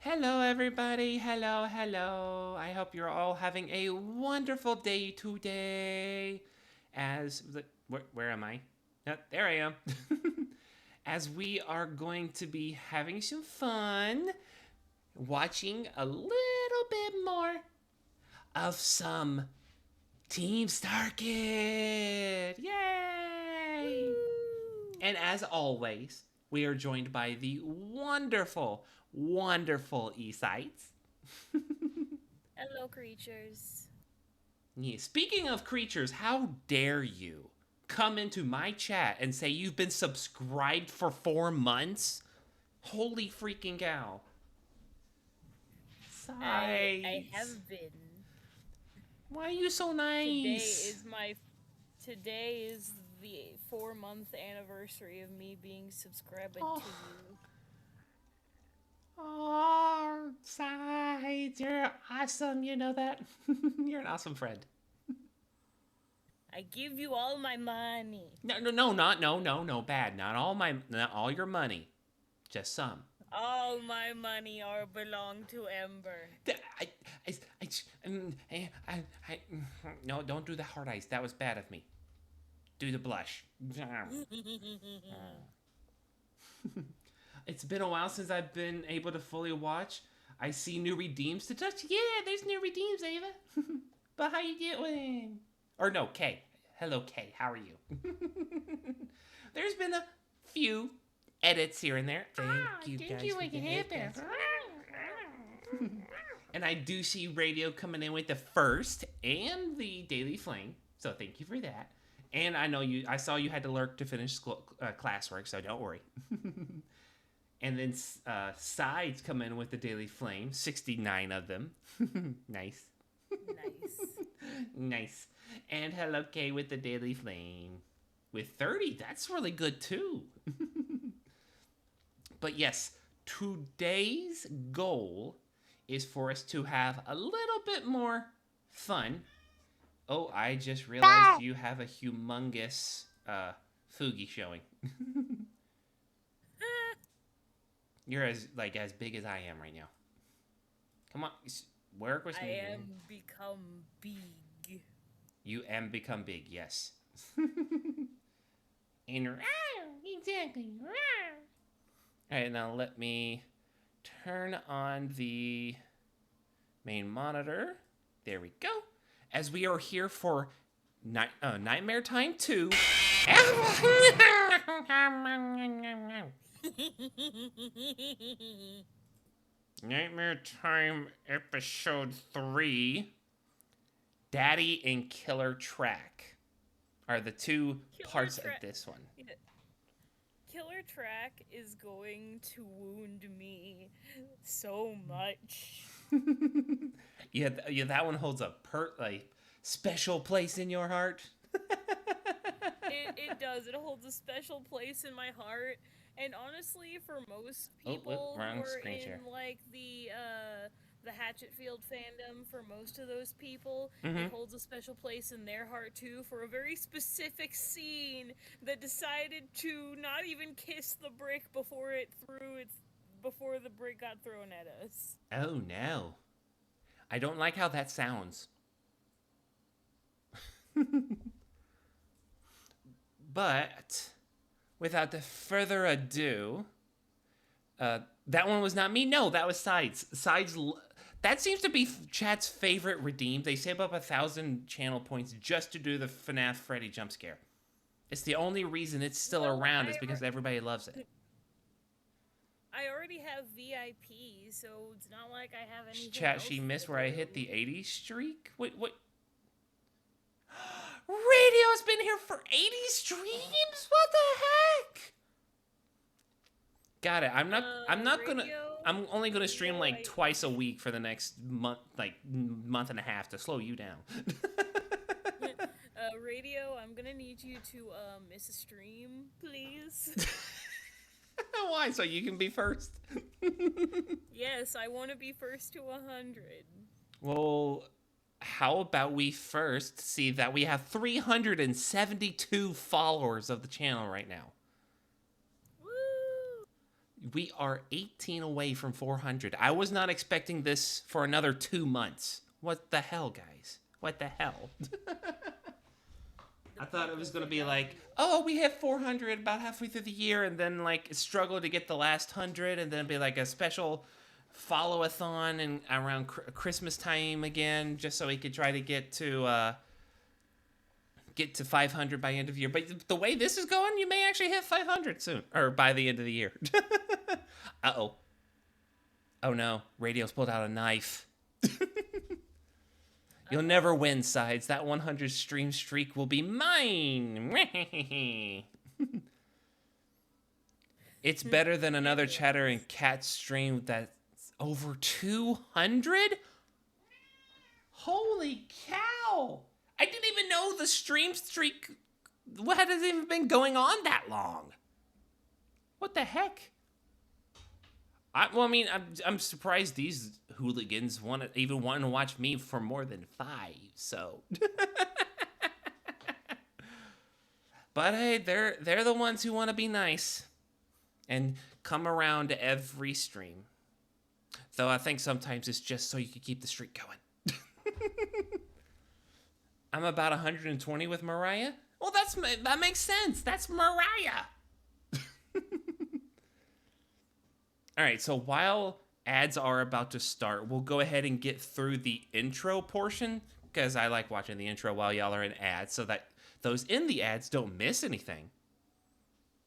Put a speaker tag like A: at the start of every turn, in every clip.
A: Hello, everybody. Hello, hello. I hope you're all having a wonderful day today. Where am I? There I am. As we are going to be having some fun, watching a little bit more of some Team StarKid. Yay! And as always, we are joined by the wonderful E-Sites.
B: Hello, creatures.
A: Yeah, speaking of creatures, how dare you come into my chat and say you've been subscribed for 4 months? Holy freaking cow.
B: I
A: Sites.
B: have been.
A: Why are you so
B: Today
A: nice?
B: is my today is the 4 month anniversary of me being subscribed
A: Oh,
B: to you.
A: oh, Sides, you're awesome. You know that? You're an awesome friend.
B: I give you all my money.
A: No, bad. Not all your money, just some.
B: All my money are belong to Ember.
A: I, I, I, no, don't do the hard ice. That was bad of me. Do the blush. It's been a while since I've been able to fully watch. I see new redeems to touch. Yeah, there's new redeems, Ava. But how you doing? Or no, Kay. Hello, Kay. How are you? There's been a few edits here and there. Thank you guys for the edits. And I do see Radio coming in with the first and the Daily Flame. So thank you for that. And I saw you had to lurk to finish school, classwork, so don't worry. And then Sides come in with the Daily Flame, 69 of them. Nice.
B: Nice.
A: Nice. And hello, Kay, with the Daily Flame. With 30, that's really good too. But yes, today's goal is for us to have a little bit more fun. Oh, I just realized you have a humongous Fugi showing. You're as big as I am right now. Come on, work with me.
B: I am become big.
A: You am become big, yes. And exactly. All right, now let me turn on the main monitor. There we go. As we are here for Nightmare Time 2. Nightmare Time Episode 3. Daddy and Killer Track are the two parts of this one.
B: Yeah. Killer Track is going to wound me so much.
A: Yeah, that one holds a special place in your heart.
B: It does. It holds a special place in my heart. And honestly, for most people who are in like the Hatchetfield fandom, for most of those people, it holds a special place in their heart too, for a very specific scene that decided to not even kiss the brick before the brick got thrown at us.
A: Oh no. I don't like how that sounds. But without the further ado, that one was not me. No, that was Sides. That seems to be chat's favorite redeem. They save up 1,000 channel points just to do the FNAF Freddy jump scare. It's the only reason it's still around is because everybody loves it.
B: I already have VIP, so it's not like I have anything
A: Chat,
B: else
A: she missed where I hit the 80 streak? Wait, what? Radio's been here for 80 streams? What the heck? Got it. I'm only gonna stream like twice a week for the next month, month and a half to slow you down.
B: Radio, I'm gonna need you to miss a stream, please.
A: Why? So you can be first?
B: Yes, I want to be first to 100.
A: Well, how about we first see that we have 372 followers of the channel right now?
B: Woo!
A: We are 18 away from 400. I was not expecting this for another 2 months. What the hell, guys? What the hell? I thought it was going to be like, oh, we hit 400 about halfway through the year, and then like struggle to get the last 100, and then be like a special follow-a-thon and around Christmas time again, just so we could try to get to 500 by end of year. But the way this is going, you may actually hit 500 soon, or by the end of the year. Uh-oh. Oh no, Radio's pulled out a knife. You'll never win, Sides. That 100 stream streak will be mine. It's better than another Chatter and Cat stream that's over 200? Holy cow! I didn't even know the stream streak hasn't even been going on that long. What the heck? I'm surprised these hooligans even want to watch me for more than 5. So, but hey, they're the ones who want to be nice and come around to every stream. Though I think sometimes it's just so you can keep the streak going. I'm about 120 with Mariah. Well, that makes sense. That's Mariah. All right, so while ads are about to start, we'll go ahead and get through the intro portion, because I like watching the intro while y'all are in ads, so that those in the ads don't miss anything.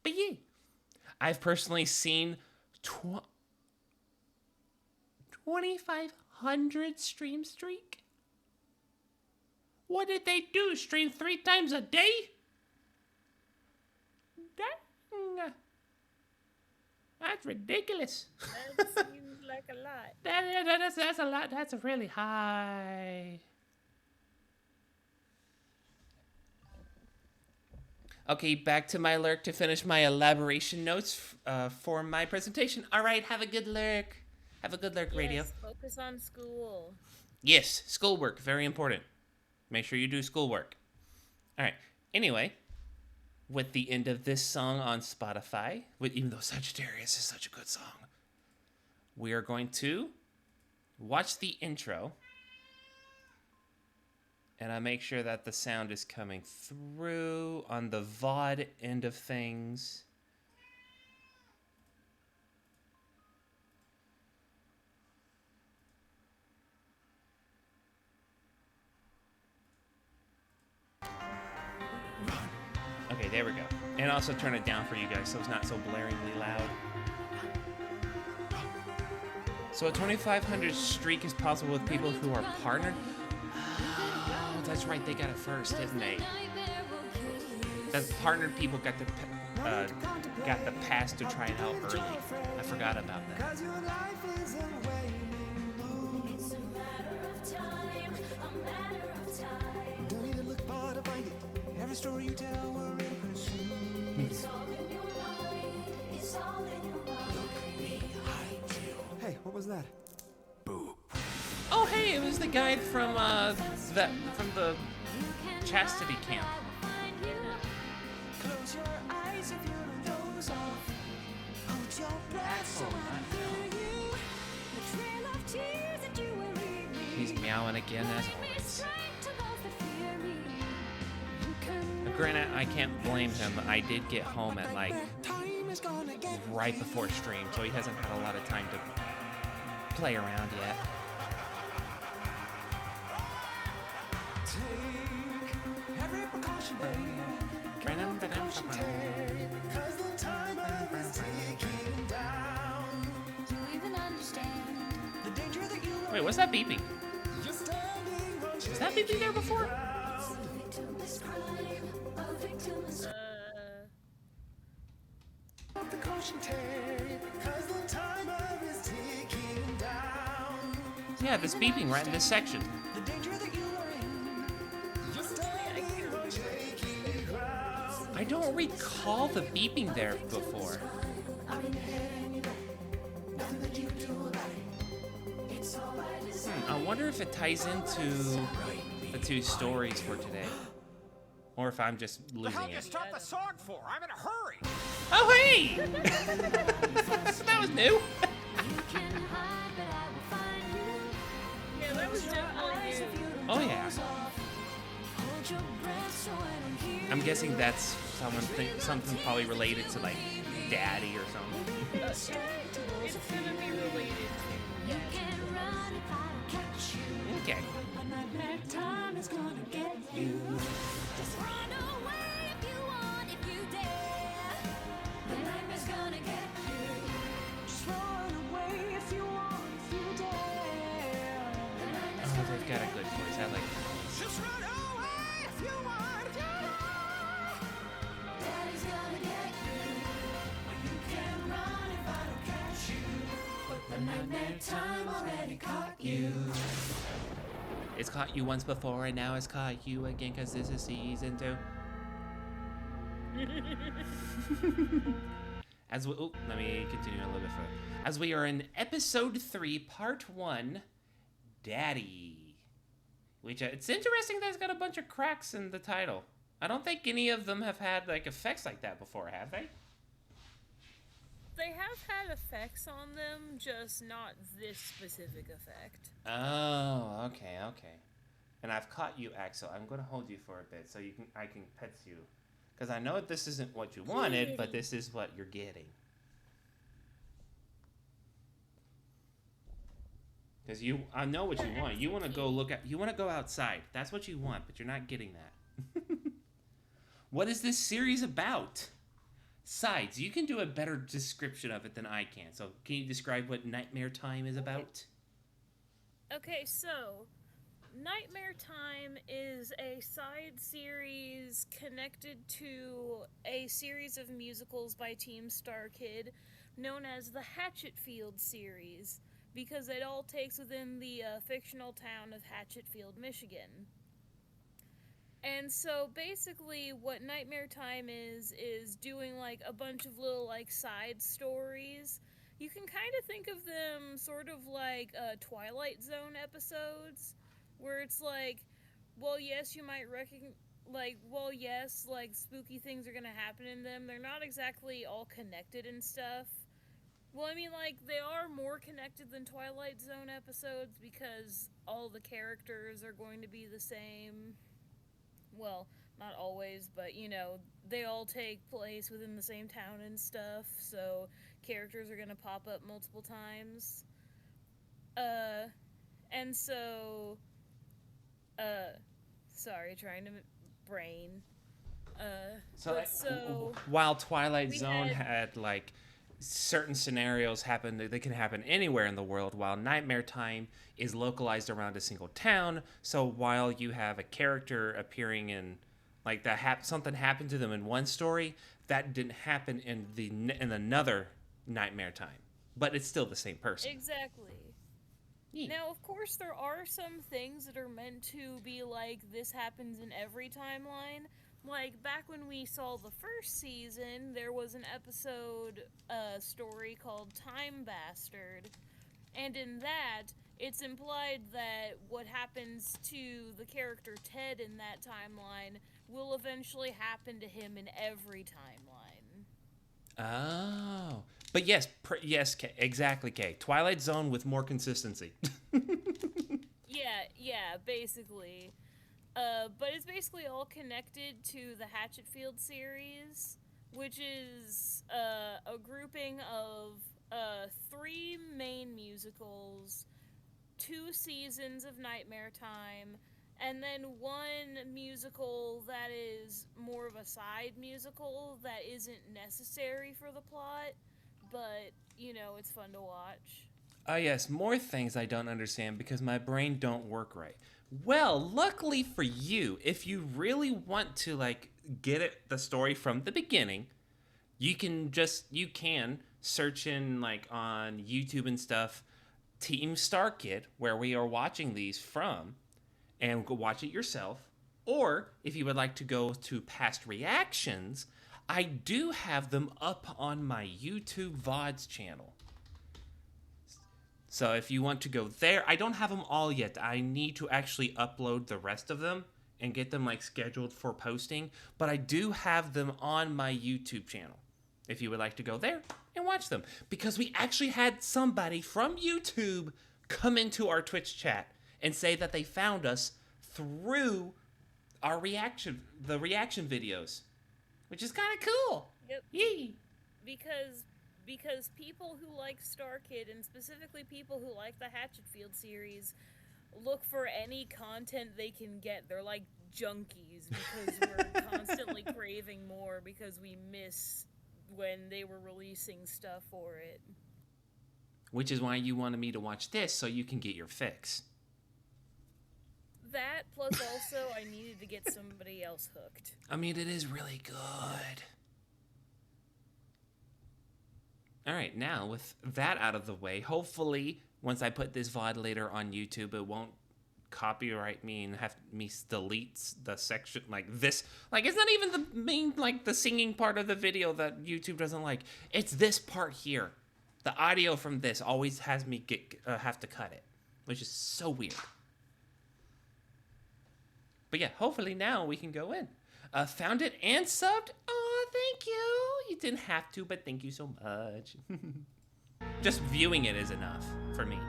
A: But yeah, I've personally seen 2,500 stream streak. What did they do? Stream 3 times a day? Dang. That's ridiculous.
B: That seems like a lot.
A: That's a lot. That's really high. Okay, back to my lurk to finish my elaboration notes for my presentation. All right, have a good lurk. Have a good lurk, Radio.
B: Focus on school.
A: Yes, schoolwork, very important. Make sure you do schoolwork. All right, anyway, with the end of this song on Spotify, even though Sagittarius is such a good song, we are going to watch the intro. And I make sure that the sound is coming through on the VOD end of things. Okay, there we go. And also turn it down for you guys so it's not so blaringly loud. So a 2,500 streak is possible with people who are partnered. Oh, that's right. They got it first, didn't they? The partnered people got the pass to try it out early. I forgot about that. Every story you tell, we're in pursuit. It's all in your mind. It's all in your mind. Look behind you. Hey, what was that? Boo. Oh, hey, it was the guy from the chastity camp. Close your eyes if you doze off. Hold your breath so I feel you. The trail of tears that you will leave me. He's meowing again as always. Granted, I can't blame him. I did get home at like right before stream, so he hasn't had a lot of time to play around yet. Wait, what's that beeping? Was that beeping there before? Yeah, this beeping right in this section. I don't recall the beeping there before. I wonder if it ties into the 2 stories for today. or if I'm just losing
C: the hell
A: it.
C: you stop the song for? I'm in a hurry.
A: Oh, hey! That was new.
B: Yeah, that was definitely new.
A: Oh, yeah. I'm guessing that's something probably related to, like, Daddy or something.
B: It's gonna be related to
A: Okay.
D: Time is gonna get you. Just run away if you want, if you dare. The nightmare's gonna get you. Just run away if you want, if you dare.
A: Oh, they've got a good voice. I like that.
C: Just run away if you want, if you dare.
D: Daddy's gonna get you. You can run if I don't catch you. But the nightmare time already caught you.
A: It's caught you once before, and now it's caught you again, because this is season 2. Let me continue a little bit further. As we are in episode 3, part 1, Daddy. Which, it's interesting that it's got a bunch of cracks in the title. I don't think any of them have had, like, effects like that before, have they?
B: They have had effects on them, just not this specific effect.
A: Oh, okay. And I've caught you, Axel. I'm going to hold you for a bit so I can pet you. Because I know this isn't what you wanted, but this is what you're getting. Because I know what you want. You want to go outside. That's what you want, but you're not getting that. What is this series about? Sides, you can do a better description of it than I can. So, can you describe what Nightmare Time is about?
B: Okay, so Nightmare Time is a side series connected to a series of musicals by Team StarKid known as the Hatchetfield series, because it all takes within the fictional town of Hatchetfield, Michigan. And so basically what Nightmare Time is doing like a bunch of little like side stories. You can kind of think of them sort of like Twilight Zone episodes, where it's like, well, yes, you might like spooky things are gonna happen in them. They're not exactly all connected and stuff. Well, I mean, like, they are more connected than Twilight Zone episodes because all the characters are going to be the same. Well, not always, but, you know, they all take place within the same town and stuff, so characters are gonna pop up multiple times. And so, sorry, trying to brain.
A: While Twilight Zone had, like, certain scenarios happen, they can happen anywhere in the world, while Nightmare Time is localized around a single town. So while you have a character appearing in, like, something happened to them in one story, that didn't happen in another Nightmare Time, but it's still the same person.
B: Exactly.
A: Yeah.
B: Now, of course, there are some things that are meant to be like, this happens in every timeline. Like, back when we saw the first season, there was an episode story called Time Bastard. And in that, it's implied that what happens to the character Ted in that timeline will eventually happen to him in every timeline.
A: Oh. But yes, exactly, Kay. Twilight Zone with more consistency.
B: Yeah, basically. But it's basically all connected to the Hatchetfield series, which is a grouping of 3 main musicals, 2 seasons of Nightmare Time, and then 1 musical that is more of a side musical that isn't necessary for the plot, but, you know, it's fun to watch.
A: Yes, more things I don't understand because my brain don't work right. Well, luckily for you, if you really want to, like, get the story from the beginning, you can search in, like, on YouTube and stuff, Team StarKid, where we are watching these from, and go watch it yourself. Or, if you would like to go to past reactions, I do have them up on my YouTube VODs channel. So if you want to go there, I don't have them all yet. I need to actually upload the rest of them and get them like scheduled for posting, but I do have them on my YouTube channel. If you would like to go there and watch them, because we actually had somebody from YouTube come into our Twitch chat and say that they found us through our reaction videos, which is kind of cool.
B: Yep.
A: Yee.
B: Because people who like StarKid, and specifically people who like the Hatchetfield series, look for any content they can get. They're like junkies because we're constantly craving more because we miss when they were releasing stuff for it.
A: Which is why you wanted me to watch this, so you can get your fix.
B: That, plus also I needed to get somebody else hooked.
A: I mean, it is really good. Alright, now with that out of the way, hopefully once I put this VOD later on YouTube, it won't copyright me and have me delete the section like this. Like, it's not even the main, like, the singing part of the video that YouTube doesn't like. It's this part here. The audio from this always has me have to cut it, which is so weird. But yeah, hopefully now we can go in. Found it and subbed? Oh, thank you. You didn't have to, but thank you so much. Just viewing it is enough for me.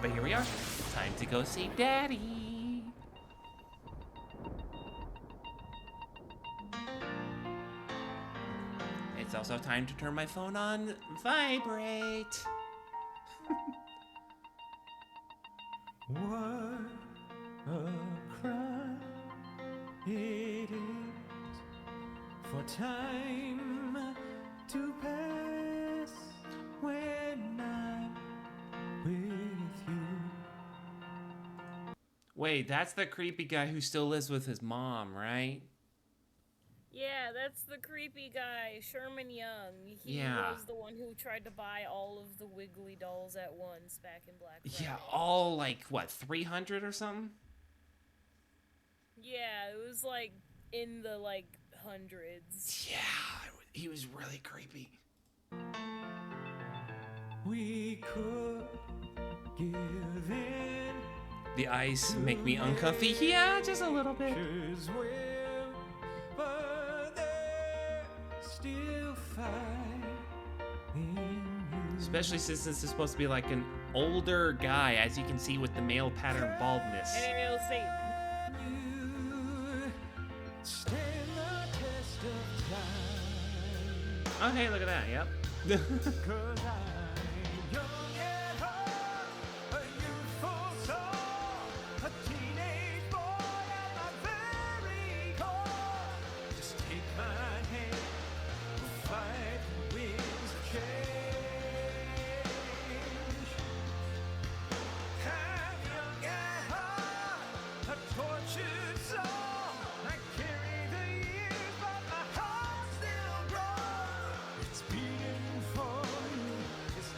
A: But here we are. Time to go see Daddy. It's also time to turn my phone on vibrate.
C: What a crime it is for time to pass when I'm with you.
A: Wait, that's the creepy guy who still lives with his mom, right?
B: Yeah, that's the creepy guy, Sherman Young. He was the one who tried to buy all of the Wiggly dolls at once back in Black Friday.
A: Yeah, all like, what, 300 or something?
B: Yeah, it was like in the like hundreds.
A: Yeah, he was really creepy.
C: We could give in.
A: The eyes make me uncomfy. Yeah, just a little bit.
C: But there's still fire in you.
A: Especially since this is supposed to be like an older guy, as you can see with the male pattern baldness.
B: Hail Satan.
C: You stand the test of time.
A: Oh, hey, look at that. Yep.
C: 'Cause I'm young at heart, a youthful soul, a teenage boy at my very core. Just take my hand, we'll fight the winds of change. I'm young at heart, a tortured soul. I carry the years, but my heart still grows. It's beating for you. It's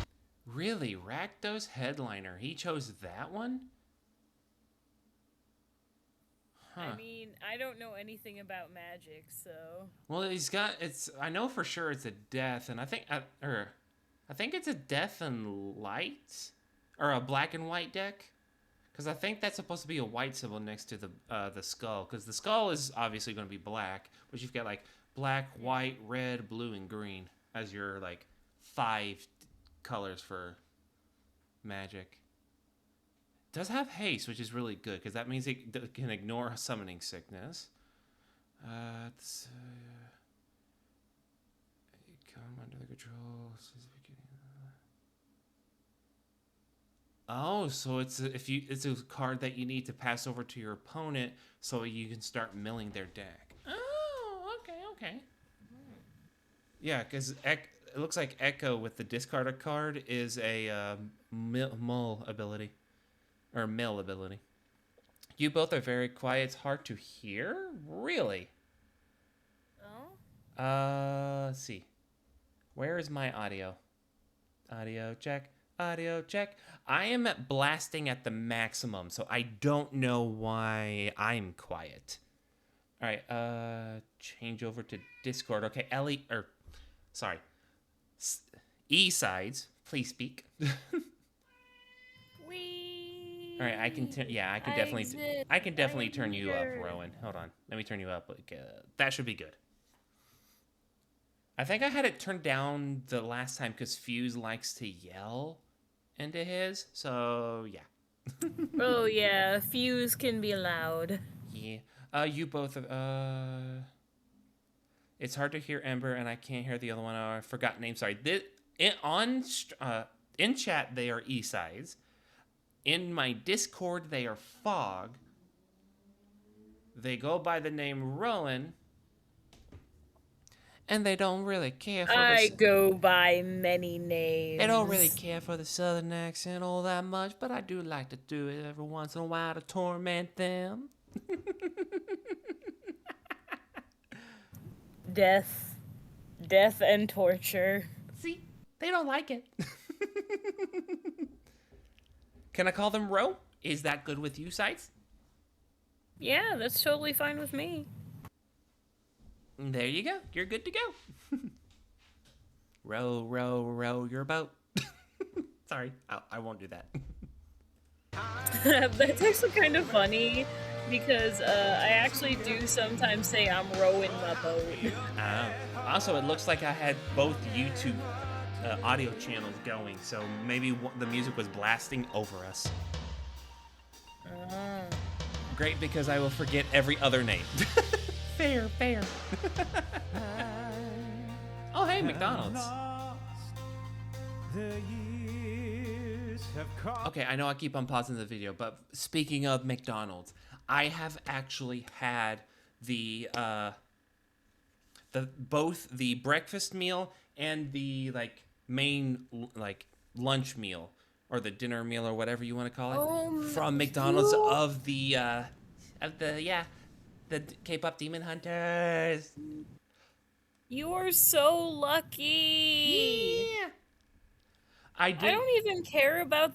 A: Really? Rakdos Headliner. He chose that one? Huh.
B: I mean, I don't know anything about magic, so...
A: Well, he's got, I know for sure it's a death, and I think it's a death and light? Or a black and white deck? Because I think that's supposed to be a white symbol next to the skull, because the skull is obviously going to be black, but you've got like black, white, red, blue, and green as your like 5 colors for magic. It does have haste, which is really good, because that means it can ignore summoning sickness. Come under the control. Oh, so it's a card that you need to pass over to your opponent so you can start milling their deck. Oh, okay. Yeah, because it looks like Echo with the discarded card is a mull ability. Or mill ability. You both are very quiet. It's hard to hear? Really?
B: Oh?
A: Let's see. Where is my audio? Audio check. Audio check. I am blasting at the maximum, so I don't know why I'm quiet. All right, change over to Discord. Okay, E sides, please speak. All right, I can. Yeah, I can definitely. I can definitely turn you up, Rowan. Hold on, let me turn you up. Like, that should be good. I think I had it turned down the last time because Fuse likes to yell into his. So yeah.
B: Oh yeah, Fuse can be loud.
A: Yeah. You both. It's hard to hear Ember, and I can't hear the other one. I forgot name. Sorry. In chat, they are E-sides. In my Discord, they are Fog. They go by the name Rowan. And they don't really care for
B: I go by many names.
A: They don't really care for the southern accent all that much, but I do like to do it every once in a while to torment them.
B: Death and torture.
A: See, they don't like it. Can I call them Ro? Is that good with you, Sites?
B: Yeah, that's totally fine with me.
A: There you go. You're good to go. Row, row, row your boat. Sorry, I won't do that.
B: That's actually kind of funny because I actually do sometimes say I'm rowing my boat.
A: Also, it looks like I had both YouTube audio channels going, so maybe the music was blasting over us. Great, because I will forget every other name. Fair. Oh, hey, McDonald's. Okay, I know I keep on pausing the video, but speaking of McDonald's, I have actually had both the breakfast meal and the main lunch meal or the dinner meal or whatever you want to call it from McDonald's of the K-pop Demon Hunters.
B: You are so lucky.
A: Yeah.
B: I don't even care about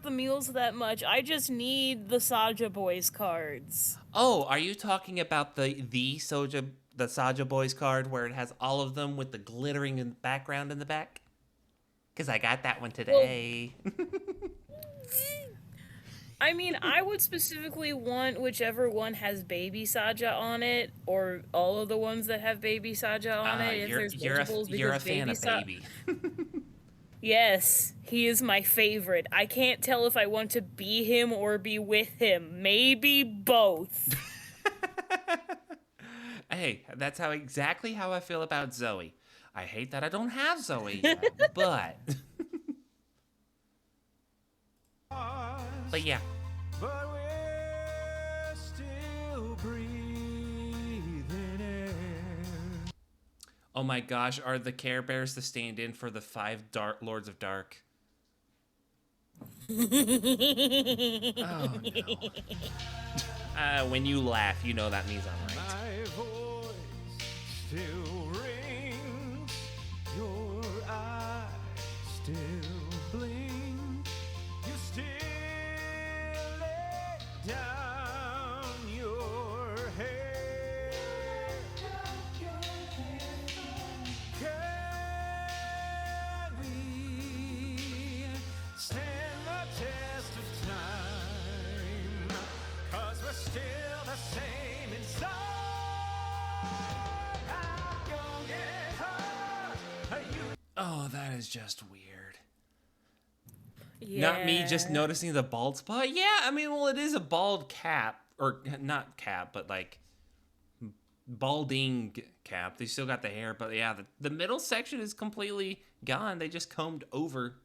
B: the meals that much. I just need the Saja Boys cards.
A: Oh, are you talking about the Saja Boys card where it has all of them with the glittering background in the back? Because I got that one today. Well,
B: I mean, I would specifically want whichever one has Baby Saja on it, or all of the ones that have Baby Saja on it. If there's multiples,
A: you're a fan of Baby.
B: Yes, he is my favorite. I can't tell if I want to be him or be with him. Maybe both.
A: Hey, that's exactly how I feel about Zoe. I hate that I don't have Zoe yet, but... But yeah.
C: But we're still breathing air.
A: Oh my gosh, are the Care Bears the stand-in for the 5 Lords of Dark? Oh no. When you laugh, you know that means I'm right.
C: My voice still rings, your eyes still blink, you still lay down your head. Can we stand the test of time? 'Cause we're still the same inside. I'm young at heart.
A: Oh, that is just weird.
B: Yeah.
A: Not me just noticing the bald spot. Yeah, I mean, well, it is a bald cap. Or, not cap, but balding cap. They still got the hair, but yeah, the middle section is completely gone. They just combed over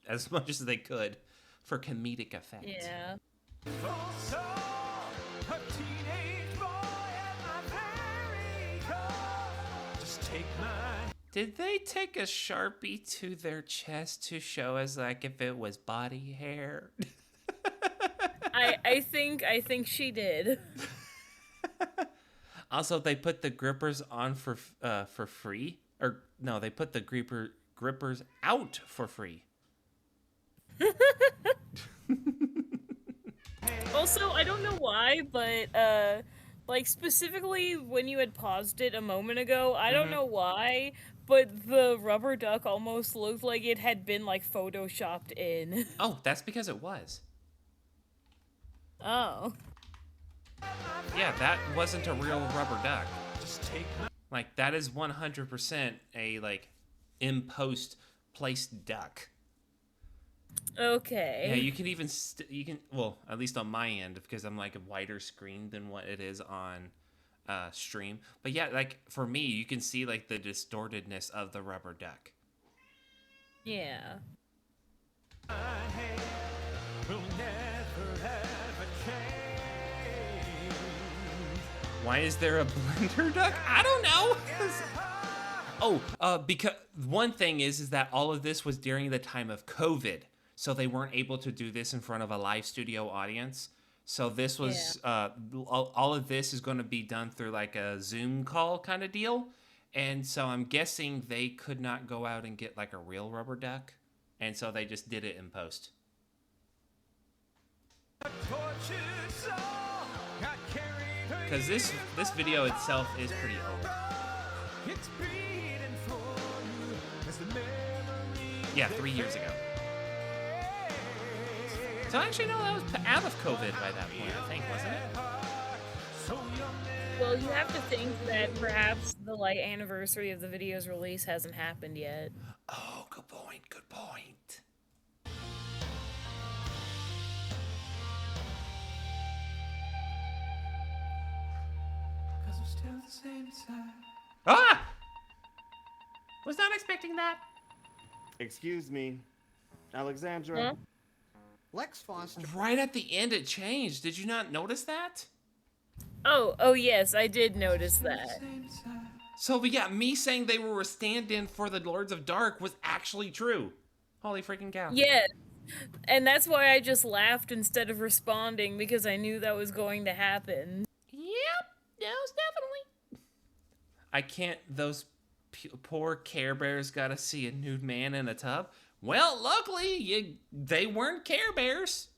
A: as much as they could for comedic effect.
B: Yeah.
C: Full soul, a teenage boy at my very core. Just take my
A: Did they take a Sharpie to their chest to show us if it was body hair?
B: I think she did.
A: Also, they put the grippers on for free. Or no, they put the grippers out for free.
B: Also, I don't know why, but specifically when you had paused it a moment ago, I don't know why, but the rubber duck almost looked like it had been photoshopped in.
A: Oh, that's because it was.
B: Oh.
A: Yeah, that wasn't a real rubber duck. Like, that is 100% a, like, in-post placed duck.
B: Okay.
A: Yeah, you can even, well, at least on my end, because I'm, like, a wider screen than what it is on stream. But yeah, like, for me, you can see, like, the distortedness of the rubber duck.
B: Yeah.
A: Why is there a blender duck? I don't know. Because one thing is that all of this was during the time of COVID, so they weren't able to do this in front of a live studio audience. So this was all of this is going to be done through like a Zoom call kind of deal, and so I'm guessing they could not go out and get like a real rubber duck, and so they just did it in post. Because this video itself is pretty old. Yeah, 3 years ago. So actually, no, that was out of COVID by that point, I think, wasn't it?
B: Well, you have to think that perhaps the like anniversary of the video's release hasn't happened yet.
A: Oh, good point, good point. Ah! Was not expecting that.
E: Excuse me, Alexandra.
B: Huh?
F: Lex Foster.
A: Right at the end, it changed. Did you not notice that?
B: Oh yes, I did notice that.
A: So yeah, me saying they were a stand-in for the Lords of Dark was actually true. Holy freaking cow.
B: Yes. And that's why I just laughed instead of responding, because I knew that was going to happen.
A: Yep, most definitely. I can't, those poor Care Bears gotta see a nude man in a tub. Well, luckily, they weren't Care Bears.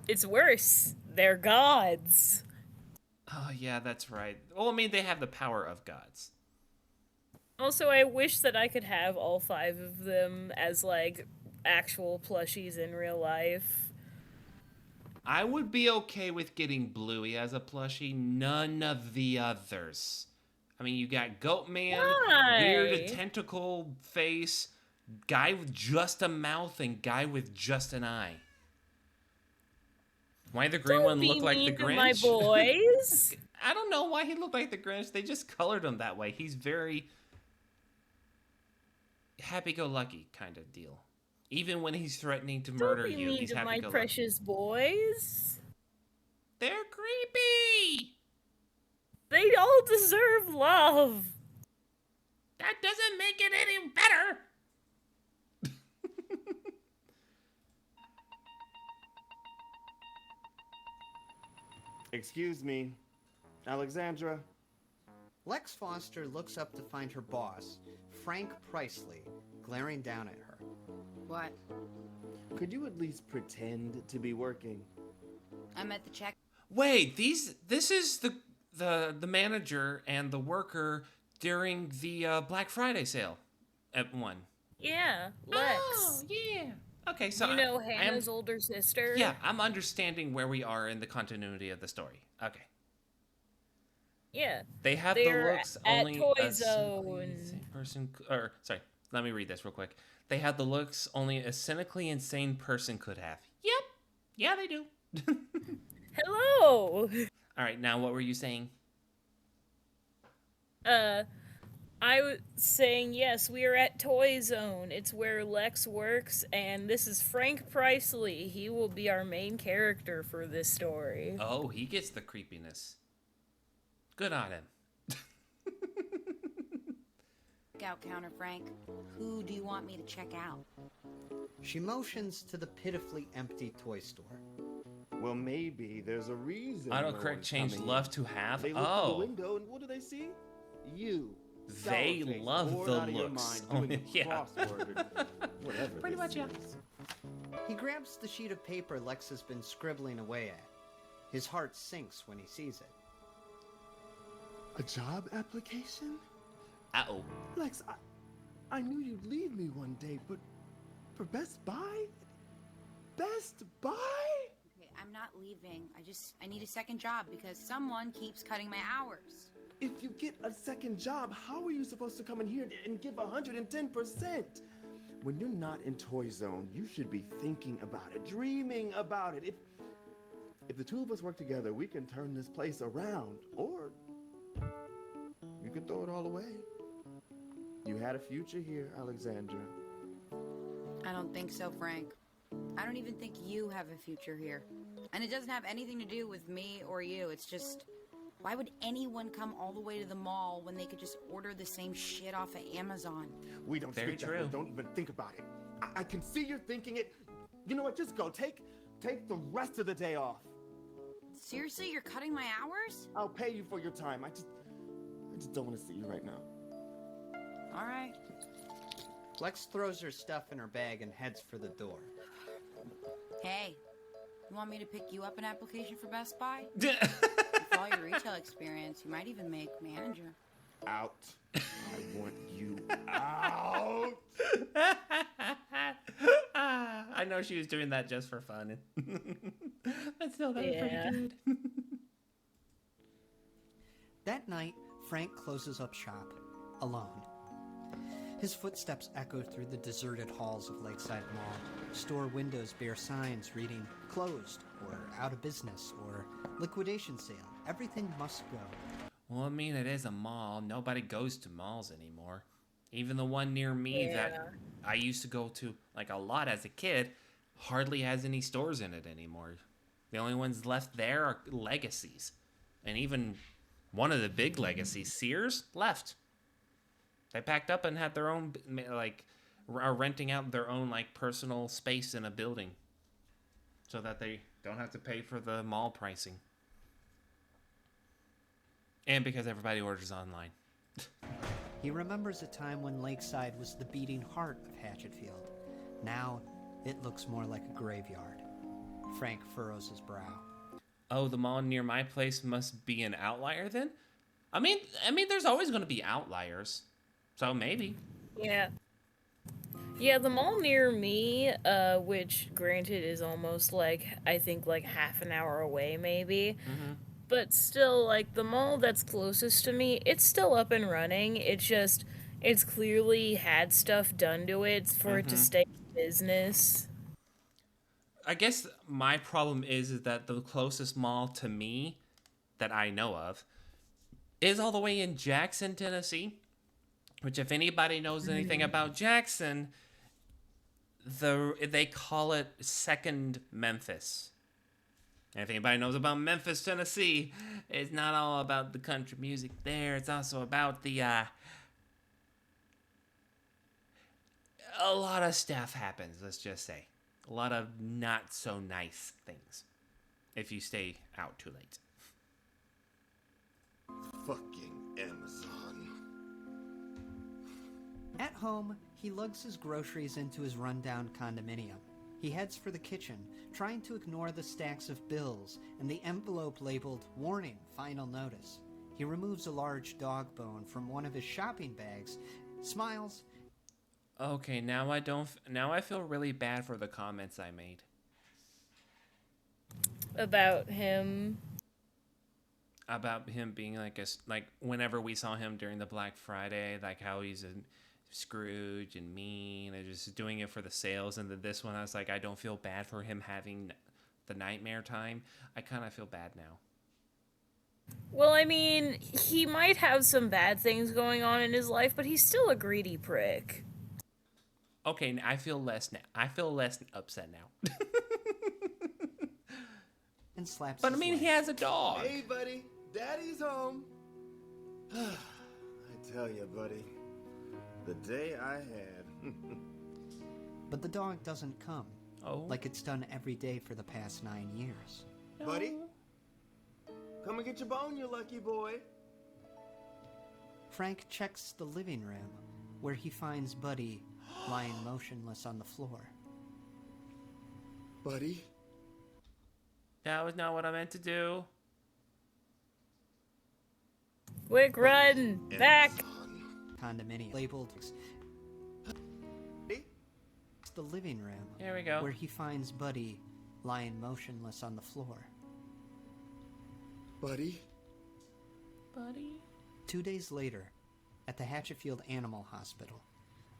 B: It's worse. They're gods.
A: Oh, yeah, that's right. Well, I mean, they have the power of gods.
B: Also, I wish that I could have all 5 of them as, like, actual plushies in real life.
A: I would be okay with getting Bluey as a plushie, none of the others. I mean, you got Goatman,
B: Why?
A: weird tentacle face, guy with just a mouth, and guy with just an eye. Why the green one look like the Grinch?
B: My boys.
A: I don't know why he looked like the Grinch. They just colored him that way. He's very happy-go-lucky kind of deal. Even when he's threatening to murder
B: Don't be
A: you,
B: mean
A: he's
B: to my
A: happy-go-lucky.
B: precious boys.
A: They're creepy.
B: They all deserve love.
A: That doesn't make it any better.
E: Excuse me, Alexandra.
F: Lex Foster looks up to find her boss, Frank Pricely, glaring down at her.
G: What?
E: Could you at least pretend to be working?
G: I'm at the check.
A: Wait, this is the manager and the worker during the Black Friday sale at 1.
B: Yeah, Lex.
A: Oh, yeah. Okay, so
B: you know Hannah's older sister?
A: Yeah, I'm understanding where we are in the continuity of the story. Okay.
B: Yeah.
A: They have
B: They're
A: the looks
B: at
A: only
B: Toy
A: a
B: Zone.
A: insane person. Or sorry, let me read this real quick. They have the looks only a cynically insane person could have. Yep. Yeah, they do.
B: Hello.
A: All right, now what were you saying?
B: I was saying, yes, we are at Toy Zone. It's where Lex works, and this is Frank Pricely. He will be our main character for this story.
A: Oh, he gets the creepiness. Good on him.
G: Out counter, Frank. Who do you want me to check out?
F: She motions to the pitifully empty toy store.
E: Well, maybe there's a reason.
A: Autocorrect changed love to have.
E: They look through the
A: Oh,
E: window, and what do they see? You.
A: they
E: Doll-face,
A: love
E: bored
A: the
E: out of your
A: looks.
E: mind, doing
A: Yeah.
E: crossword or whatever.
A: Pretty
E: this
A: much, yeah.
E: is.
F: He grabs the sheet of paper Lex has been scribbling away at. His heart sinks when he sees it.
E: A job application?
A: Uh-oh.
E: Best Buy?
G: Okay, I'm not leaving. I need a second job because someone keeps cutting my hours.
E: If you get a second job, how are you supposed to come in here and give 110%? When you're not in Toy Zone, you should be thinking about it, dreaming about it. If the two of us work together, we can turn this place around, or you can throw it all away. You had a future here, Alexandra.
G: I don't think so, Frank. I don't even think you have a future here. And it doesn't have anything to do with me or you. It's just, why would anyone come all the way to the mall when they could just order the same shit off of Amazon?
E: We don't
A: Very
E: speak that
A: true.
E: way. Don't even think about it. I can see you're thinking it. You know what? Just go. Take the rest of the day off.
G: Seriously, you're cutting my hours?
E: I'll pay you for your time. I just don't want to see you right now.
G: All right.
F: Lex throws her stuff in her bag and heads for the door.
G: Hey, you want me to pick you up an application for Best Buy?
A: Well,
G: With all your retail experience, you might even make manager.
E: Out. I want you out.
A: I know she was doing that just for fun. But still, that was pretty good.
F: That night, Frank closes up shop, alone. His footsteps echo through the deserted halls of Lakeside Mall. Store windows bear signs reading closed or out of business or liquidation sale. Everything must go.
A: Well, I mean, it is a mall. Nobody goes to malls anymore. Even the one near me that I used to go to like a lot as a kid hardly has any stores in it anymore. The only ones left there are legacies. And even one of the big legacies, Sears, left. They packed up and had their own, like, are renting out their own, like, personal space in a building so that they don't have to pay for the mall pricing. And because everybody orders online.
F: He remembers a time when Lakeside was the beating heart of Hatchetfield. Now, it looks more like a graveyard. Frank furrows his brow.
A: Oh, the mall near my place must be an outlier then? I mean, there's always going to be outliers. So maybe.
B: Yeah. Yeah, the mall near me, which granted is almost like, I think like half an hour away maybe.
A: Mm-hmm.
B: But still, like, the mall that's closest to me, it's still up and running. It's clearly had stuff done to it for it to stay in business.
A: I guess my problem is that the closest mall to me that I know of is all the way in Jackson, Tennessee. Which, if anybody knows anything about Jackson, they call it Second Memphis. And if anybody knows about Memphis, Tennessee, it's not all about the country music there. It's also about the, a lot of stuff happens, let's just say. A lot of not so nice things. If you stay out too late.
E: Fucking Amazon.
F: At home, he lugs his groceries into his rundown condominium. He heads for the kitchen, trying to ignore the stacks of bills and the envelope labeled "Warning, Final Notice." He removes a large dog bone from one of his shopping bags, smiles.
A: Okay, now I feel really bad for the comments I made.
B: About him.
A: About him being like whenever we saw him during the Black Friday, like how he's a Scrooge and mean and just doing it for the sales, and then this one I was like, I don't feel bad for him having the nightmare time. I kind of feel bad now.
B: Well, I mean, he might have some bad things going on in his life, but he's still a greedy prick.
A: Okay, I feel less now. I feel less upset now.
F: And slaps
A: But I
F: his
A: mean,
F: leg.
A: he has a dog.
E: Hey, buddy. Daddy's home. I tell you, buddy. The day I had.
F: But the dog doesn't come,
A: Oh,
F: like it's done every day for the past 9 years.
E: Buddy? Come and get your bone, you lucky boy.
F: Frank checks the living room, where he finds Buddy lying motionless on the floor.
E: Buddy?
A: that was not what I meant to do.
B: Quick, run! Back!
F: Condominium labeled. to the living room.
A: Here we go.
F: Where he finds Buddy lying motionless on the floor.
E: Buddy?
A: Buddy?
F: 2 days later, at the Hatchetfield Animal Hospital,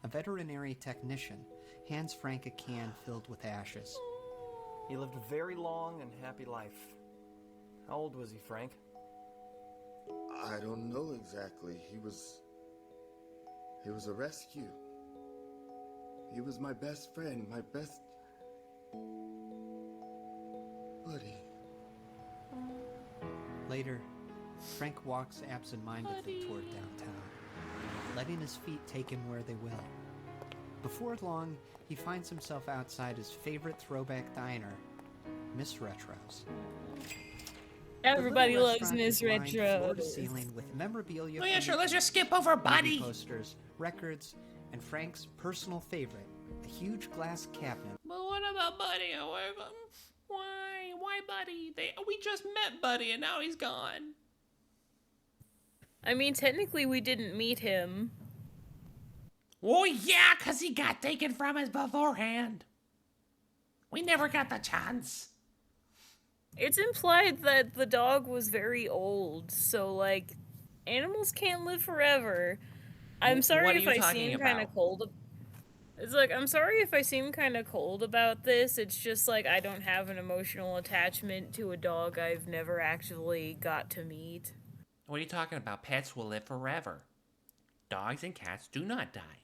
F: a veterinary technician hands Frank a can filled with ashes.
H: He lived a very long and happy life. How old was he, Frank?
E: I don't know exactly. He was a rescue. He was my best friend, my best buddy.
F: Later, Frank walks absent-mindedly toward downtown, letting his feet take him where they will. Before long, he finds himself outside his favorite throwback diner, Miss Retro's.
B: Everybody
F: The little
B: loves
F: restaurant
B: Miss
F: is lined floor to
B: Retro.
F: ceiling with memorabilia.
A: Oh yeah,
F: from
A: sure.
F: the
A: Let's just skip over
F: movie
A: Buddy.
F: posters, records, and Frank's personal favorite, a huge glass cabinet.
A: But what about Buddy? Why Buddy? We just met Buddy and now he's gone.
B: I mean, technically we didn't meet him.
A: Oh yeah, 'cause he got taken from us beforehand. We never got the chance.
B: It's implied that the dog was very old, so, like, animals can't live forever. I'm sorry
A: What are
B: if
A: you
B: I
A: talking
B: seem kind of
A: about?
B: cold. It's like, I'm sorry if I seem kind of cold about this. It's just like I don't have an emotional attachment to a dog I've never actually got to meet.
A: What are you talking about? Pets will live forever. Dogs and cats do not die.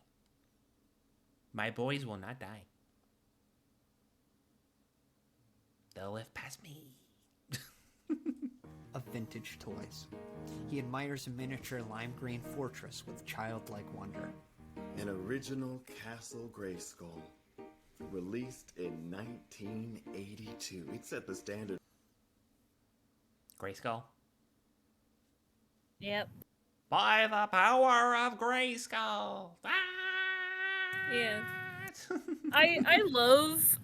A: My boys will not die. They'll live past me.
F: Of vintage toys. He admires a miniature lime green fortress with childlike wonder.
E: An original Castle Grayskull, released in 1982. It set the standard.
A: Grayskull?
B: Yep.
A: By the power of Grayskull! Ah!
B: Yeah. I love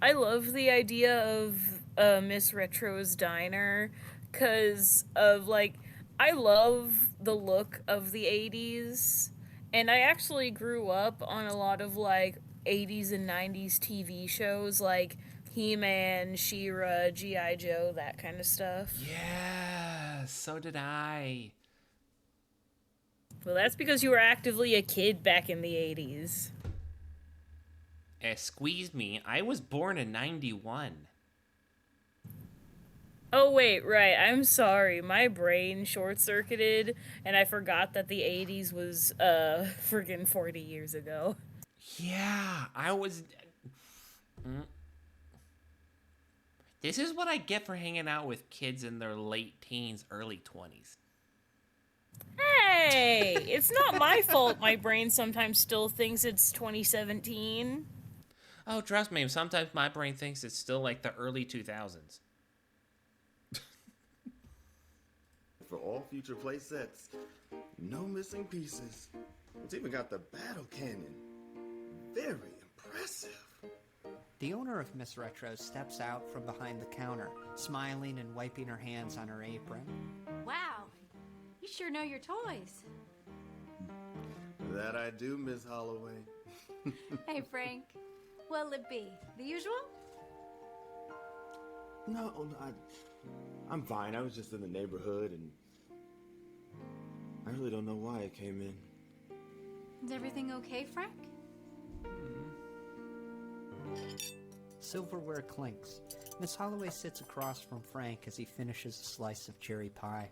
B: the idea of Miss Retro's diner, cause of like I love the look of the 80s, and I actually grew up on a lot of like 80s and 90s TV shows like He-Man, She-Ra, G.I. Joe, that kind of stuff.
A: Yeah, so did I.
B: Well, that's because you were actively a kid back in the 80s.
A: Squeeze me. I was born in 91.
B: Oh, wait, right. I'm sorry. My brain short-circuited, and I forgot that the 80s was, friggin' 40 years ago.
A: Yeah, I was... This is what I get for hanging out with kids in their late teens, early 20s.
B: Hey! It's not my fault my brain sometimes still thinks it's 2017.
A: Oh, trust me, sometimes my brain thinks it's still like the early 2000s.
E: For all future play sets, no missing pieces. It's even got the battle cannon. Very impressive.
F: The owner of Miss Retro steps out from behind the counter, smiling and wiping her hands on her apron.
D: Wow, you sure know your toys.
E: That I do, Miss Holloway.
D: Hey, Frank. What'll it be? The usual?
E: No, I'm fine. I was just in the neighborhood, and I really don't know why I came in.
D: Is everything okay, Frank?
F: Silverware clinks. Miss Holloway sits across from Frank as he finishes a slice of cherry pie.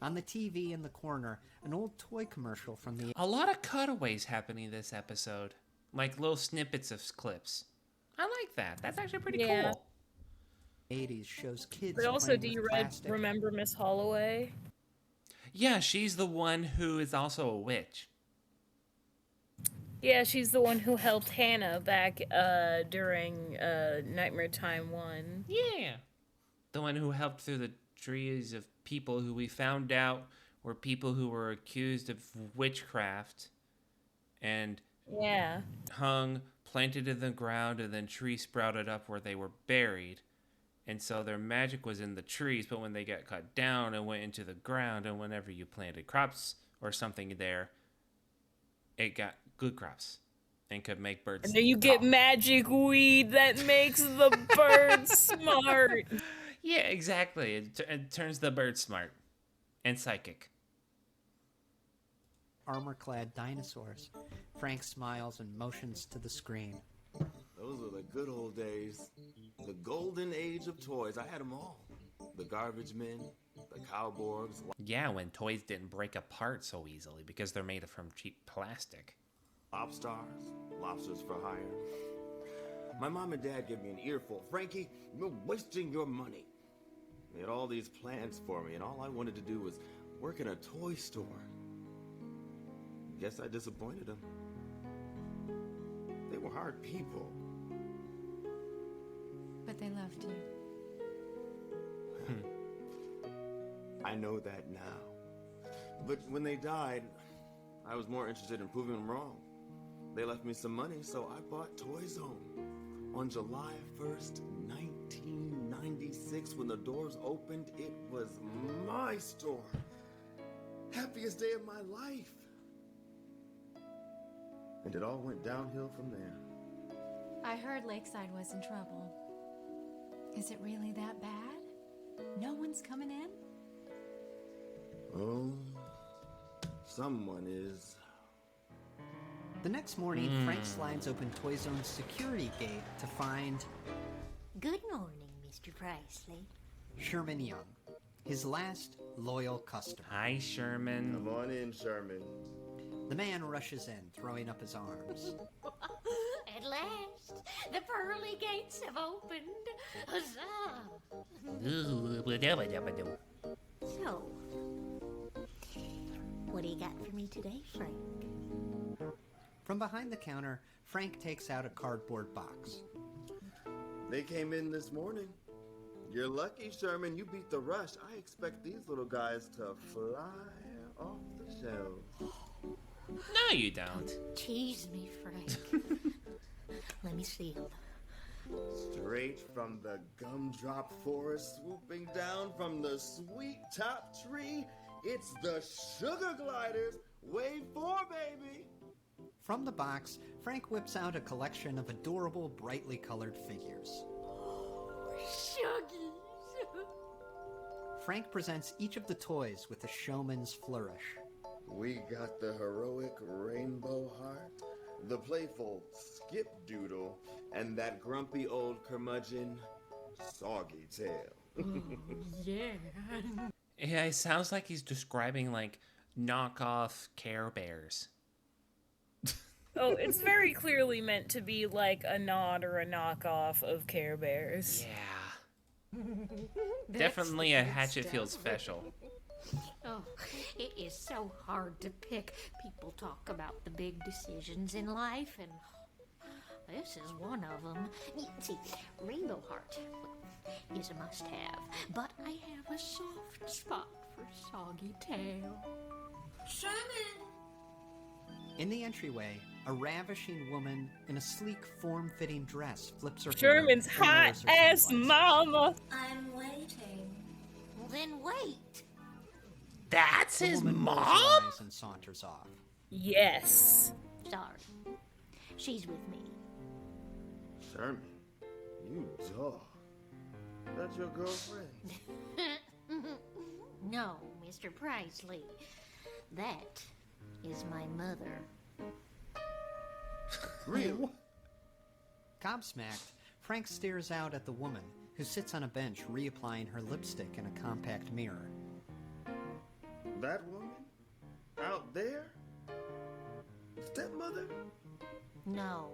F: On the TV in the corner, an old toy commercial from the...
A: A lot of cutaways happening this episode. Like little snippets of clips. I like that. That's actually pretty cool.
F: 80s shows kids
B: But also,
F: playing
B: do you
F: with plastic.
B: remember Miss Holloway?
A: Yeah, she's the one who is also a witch.
B: Yeah, she's the one who helped Hannah back during Nightmare Time 1.
A: Yeah. The one who helped through the trees of people who we found out were people who were accused of witchcraft and
B: Yeah.
A: hung, planted in the ground, and then trees sprouted up where they were buried. And so their magic was in the trees, but when they got cut down and went into the ground, and whenever you planted crops or something there, it got good crops. And could make birds.
B: And then you get magic weed that makes the bird smart.
A: Yeah, exactly. It turns the bird smart and psychic.
F: Armor-clad dinosaurs. Frank smiles and motions to the screen.
E: Those were the good old days. The golden age of toys. I had them all. The garbage men, the cowboys.
A: Yeah, when toys didn't break apart so easily because they're made from cheap plastic.
E: Lobsters, lobsters for hire. My mom and dad gave me an earful. Frankie, you're wasting your money. They had all these plans for me, and all I wanted to do was work in a toy store. Guess I disappointed them. They were hard people.
D: But they loved you.
E: I know that now. But when they died, I was more interested in proving them wrong. They left me some money, so I bought Toy Zone. On July 1st, 1996, when the doors opened, it was my store. Happiest day of my life. And it all went downhill from there.
D: I heard Lakeside was in trouble. Is it really that bad? No one's coming in?
E: Oh, someone is.
F: The next morning, Frank slides open Toy Zone's security gate to find
I: Good morning, Mr. Priestley.
F: Sherman Young, his last loyal customer.
A: Hi, Sherman.
E: Come on in, Sherman.
F: The man rushes in, throwing up his arms.
I: At last, the pearly gates have opened. Huzzah! So, what do you got for me today, Frank?
F: From behind the counter, Frank takes out a cardboard box.
E: They came in this morning. You're lucky, Sherman. You beat the rush. I expect these little guys to fly off the shelves.
A: No, you don't.
I: Tease me, Frank. Let me see them.
E: Straight from the gumdrop forest, swooping down from the sweet top tree, it's the Sugar Gliders. Wave 4, baby.
F: From the box, Frank whips out a collection of adorable, brightly colored figures.
I: Shuggies!
F: Frank presents each of the toys with a showman's flourish.
E: We got the heroic Rainbow Heart, the playful Skip Doodle, and that grumpy old curmudgeon, Soggy Tail.
I: Yeah.
A: Yeah, it sounds like he's describing, like, knockoff Care Bears.
B: Oh, it's very clearly meant to be like a nod or a knockoff of Care Bears.
A: Yeah. Definitely a Hatchetfield special.
I: Oh, it is so hard to pick. People talk about the big decisions in life, and this is one of them. See, Rainbow Heart is a must-have, but I have a soft spot for Soggy Tail. Sherman!
F: In the entryway, a ravishing woman in a sleek, form-fitting dress flips her
B: Sherman's
F: hair and lowers her
B: hot-ass
F: sunglasses.
B: mama.
I: I'm waiting. Well, then wait.
A: That's
F: The
A: his
F: woman rolls her
A: mom?
F: eyes and saunters off.
B: Yes.
I: Sorry. She's with me.
E: Sherman, you dog. That's your girlfriend.
I: No, Mr. Priestley. That is my mother.
E: Real?
F: Gobsmacked, Frank stares out at the woman, who sits on a bench reapplying her lipstick in a compact mirror.
E: That woman? Out there? Stepmother?
I: No.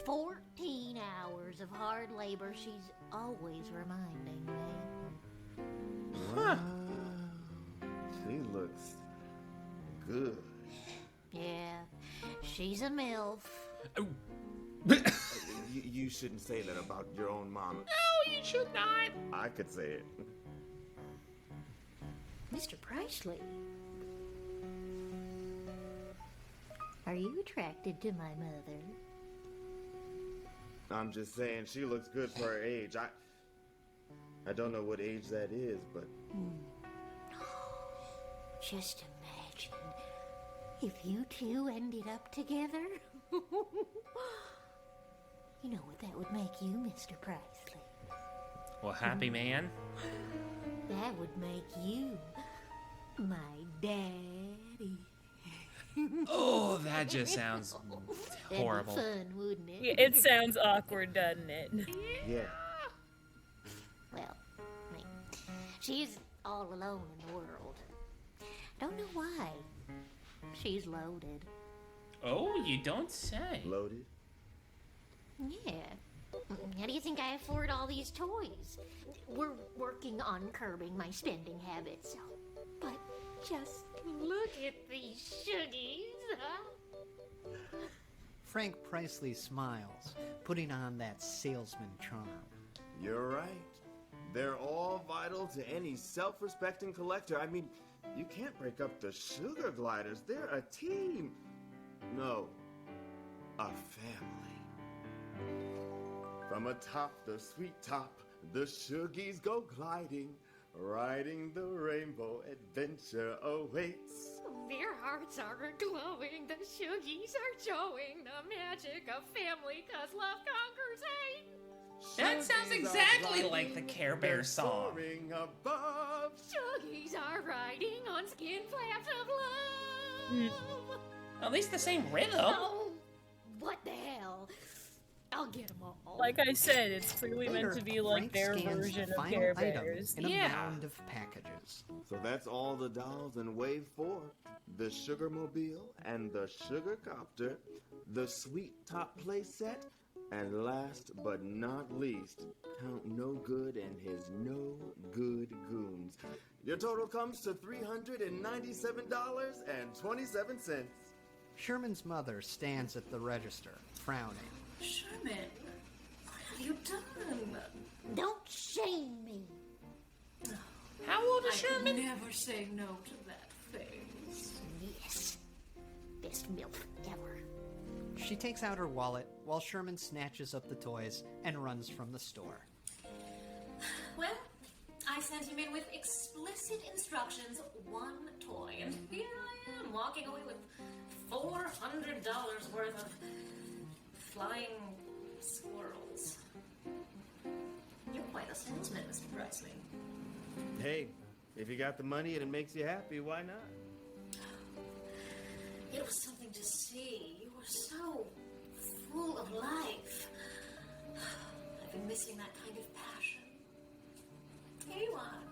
I: 14 hours of hard labor she's always reminding me.
E: Wow. She looks good.
I: Yeah, she's a MILF.
E: You shouldn't say that about your own mom.
A: No, you should not.
E: I could say it.
I: Mr. Priestley. Are you attracted to my mother?
E: I'm just saying she looks good for her age. I don't know what age that is, but
I: Just imagine if you two ended up together. You know what that would make you, Mr. Presley?
A: Well, happy man.
I: That would make you my daddy.
A: Oh, that just sounds horrible.
I: That'd be fun, wouldn't it?
B: Yeah, it sounds awkward, doesn't it?
E: Yeah.
I: Well, I mean, she's all alone in the world. Don't know why. She's loaded.
A: Oh, you don't say.
E: Loaded?
I: Yeah. How do you think I afford all these toys? We're working on curbing my spending habits. But just look at these sugies, huh?
F: Frank Priceley smiles, putting on that salesman charm.
E: You're right. They're all vital to any self-respecting collector. I mean, you can't break up the sugar gliders. They're a team. No, a family. From atop the sweet top, the sugies go gliding, riding the rainbow, adventure awaits.
I: Their hearts are glowing, the sugies are showing the magic of family, 'cause love conquers hate.
A: That sounds exactly like the Care Bear song.
E: Soaring above.
I: Sugies are riding on skin flaps of love.
A: At least the same rhythm.
I: Oh, what the hell? I'll get them all.
B: Like I said, it's clearly meant to be like
F: Frank
B: their
F: scans the
B: version of
F: final
B: Care
F: item
B: Bears.
F: in a
A: Yeah.
F: mound of packages.
E: So that's all the dolls in Wave 4. The Sugarmobile and the Sugar Copter, the Sweet Top playset, and last but not least, Count No Good and his No Good Goons. Your total comes to $397.27.
F: Sherman's mother stands at the register, frowning.
J: Sherman, what have you done?
I: Don't shame me.
A: How old is
J: I
A: Sherman?
J: could never say no to that face.
I: Yes. Best MILF ever.
F: She takes out her wallet while Sherman snatches up the toys and runs from the store.
J: Well, I sent him in with explicit instructions, one toy, and here I am walking away with $400 worth of flying squirrels. You're quite a salesman, Mr. Presley.
E: Hey, if you got the money and it makes you happy, why not?
J: It was something to see. You were so full of life. I've been missing that kind of passion. Here you are.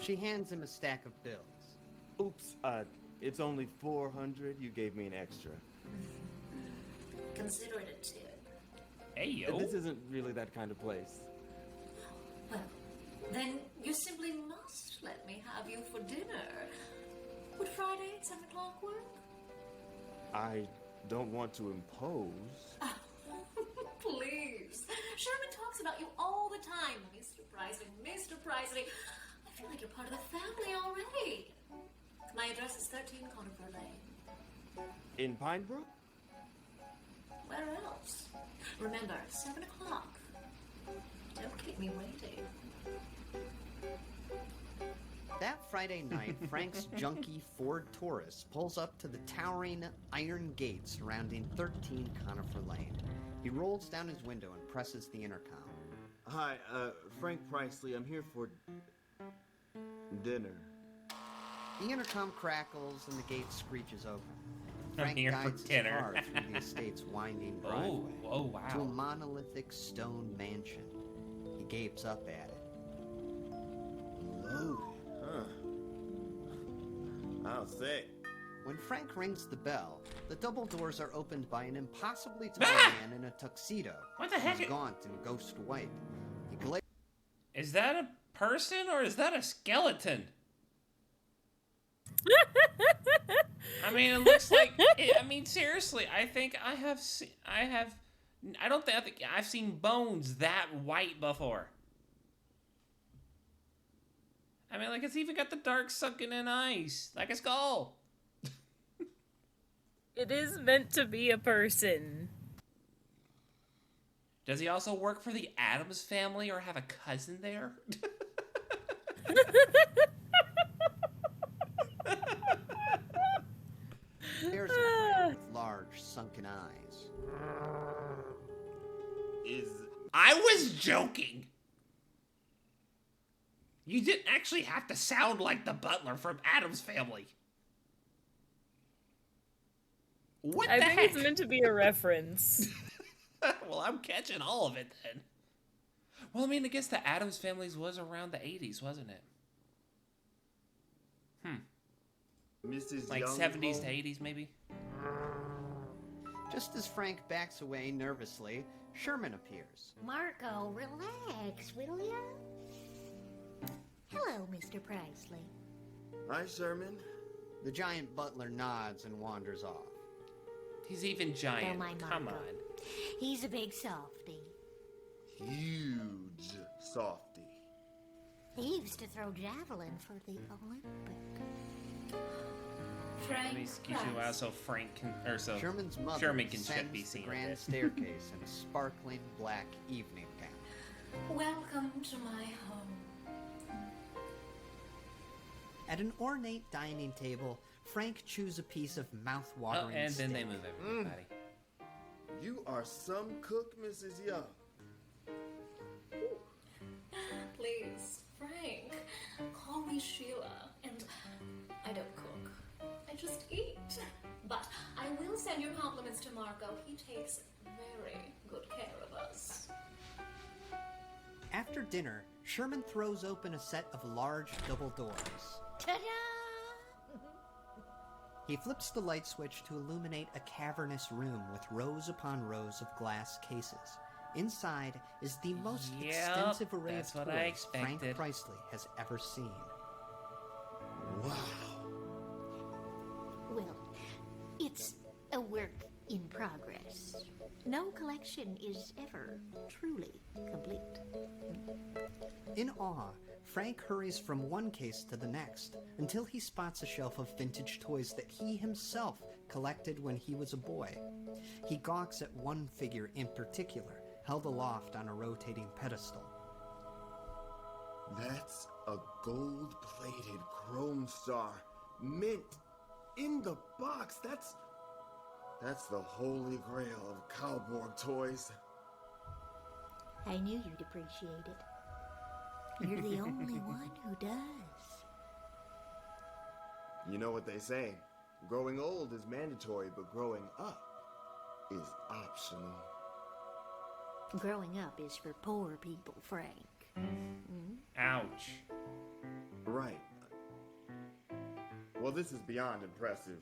F: She hands him a stack of bills.
E: Oops, it's only 400. You gave me an extra.
J: Consider it a tip.
A: Hey, yo.
E: This isn't really that kind of place.
J: Well, then you simply must let me have you for dinner. Would Friday at 7 o'clock work?
E: I don't want to impose.
J: Please. Sherman talks about you all the time. Mr. Prisley, Mr. Prisley. I feel like you're part of the family already. My address is 13 Conifer Lane.
E: In Pinebrook?
J: Where else? Remember, 7 o'clock. Don't keep me waiting.
F: That Friday night, Frank's junky Ford Taurus pulls up to the towering iron gate surrounding 13 Conifer Lane. He rolls down his window and presses the intercom.
E: Hi, Frank Priceley. I'm here for dinner.
F: The intercom crackles and the gate screeches open.
A: I'm
F: Frank
A: here for
F: guides his
A: dinner.
F: car through the estate's winding driveway
A: Oh,
F: to a
A: wow.
F: monolithic stone mansion. He gapes up at it.
E: Loaded, huh? I'll say.
F: When Frank rings the bell, the double doors are opened by an impossibly tall man in a tuxedo.
A: What the heck?
F: He's gaunt and ghost white. He glares.
A: Is that a person or is that a skeleton? I mean, it looks like. I mean, seriously, I think I have. I don't think I've seen bones that white before. I mean, like it's even got the dark sunken in eyes, like a skull.
B: It is meant to be a person.
A: Does he also work for the Addams family or have a cousin there?
F: There's a man with large sunken
A: I was joking. You didn't actually have to sound like the butler from Addams Family. What
B: I
A: the
B: think
A: heck?
B: it's meant to be a reference.
A: Well, I'm catching all of it then. Well, I mean, I guess the Addams Families was around the 80s, wasn't it?
E: Mrs.
A: Like
E: Young
A: 70s
E: home?
A: to 80s, maybe?
F: Just as Frank backs away nervously, Sherman appears.
I: Marco, relax, will ya? Hello, Mr. Priestley.
E: Hi, Sherman.
F: The giant butler nods and wanders off.
A: He's even giant.
I: Don't mind
A: Come
I: Marco.
A: on.
I: He's a big softy.
E: Huge softy.
I: He used to throw javelin for the Olympic.
J: Frank
A: Excuse you,
J: Price.
A: so Frank can, or so
F: Sherman's mother
A: Sherman can
F: descends
A: be
F: the
A: seen.
F: grand staircase in a sparkling black evening gown.
J: Welcome to my home.
F: At an ornate dining table, Frank chews a piece of
A: Oh,
F: mouth-watering
A: and then
F: steak.
A: they move everybody.
E: You are some cook, Mrs. Young.
J: Please, Frank, call me Sheila. And I don't cook. I just eat. But I will send your compliments to Marco. He takes very good care of us.
F: After dinner, Sherman throws open a set of large double doors.
I: Ta-da!
F: He flips the light switch to illuminate a cavernous room with rows upon rows of glass cases. Inside is the most
A: Yep,
F: extensive array
A: that's
F: of
A: what I
F: toys Frank
A: expected.
F: Priestley has ever seen.
E: Wow.
I: Well, it's a work in progress. No collection is ever truly complete.
F: In awe, Frank hurries from one case to the next until he spots a shelf of vintage toys that he himself collected when he was a boy. He gawks at one figure in particular, held aloft on a rotating pedestal.
E: That's a gold-plated chrome star, mint in the box. That's the holy grail of Cowborg toys.
I: I knew you'd appreciate it. You're the only one who does.
E: You know what they say, growing old is mandatory, but growing up is optional.
I: Growing up is for poor people, Frank.
A: Ouch.
E: Right. Well, this is beyond impressive.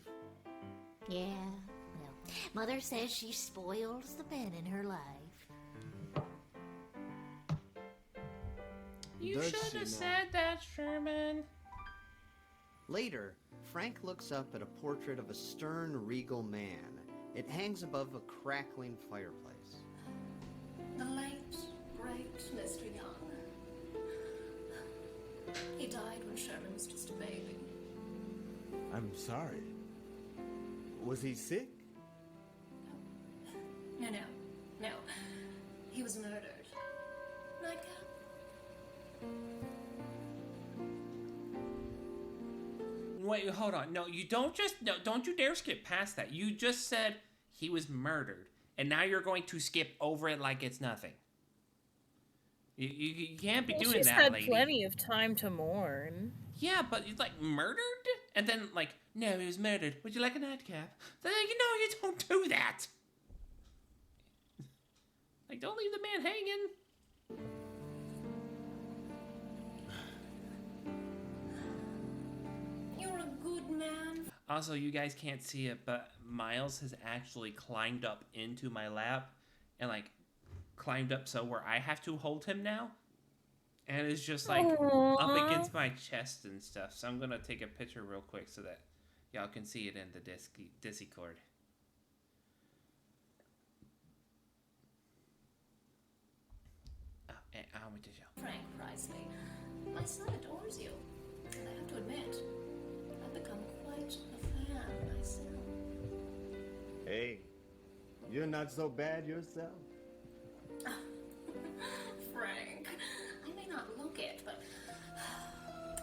I: Yeah, well, Mother says she spoils the men in her life.
A: You
E: Does
A: should
E: she
A: have
E: now?
A: said that, Sherman.
F: Later, Frank looks up at a portrait of a stern, regal man. It hangs above a crackling fireplace.
J: The late, great Mr. Young. He died when Sherman was just a baby.
E: I'm sorry. Was he sick?
J: No. He was murdered. Nightcap?
A: Wait, hold on. No, you don't just... No, don't you dare skip past that. You just said he was murdered. And now you're going to skip over it like it's nothing. You can't be doing
B: She's
A: that,
B: had
A: lady.
B: plenty of time to mourn.
A: Yeah, but it's like murdered? And then like, no, he was murdered. Would you like a nightcap? Then, you know, you don't do that. Like, don't leave the man hanging.
J: You're a good man.
A: Also, you guys can't see it, but Miles has actually climbed up into my lap and like climbed up so where I have to hold him now. And it's just like up against my chest and stuff. So I'm going to take a picture real quick so that y'all can see it in the Discord. Oh, and I want to show.
J: Frank Priestley. My son adores you. And I have to admit, I've become quite a fan myself.
E: Hey, you're not so bad yourself.
J: Frank, I may not look it, but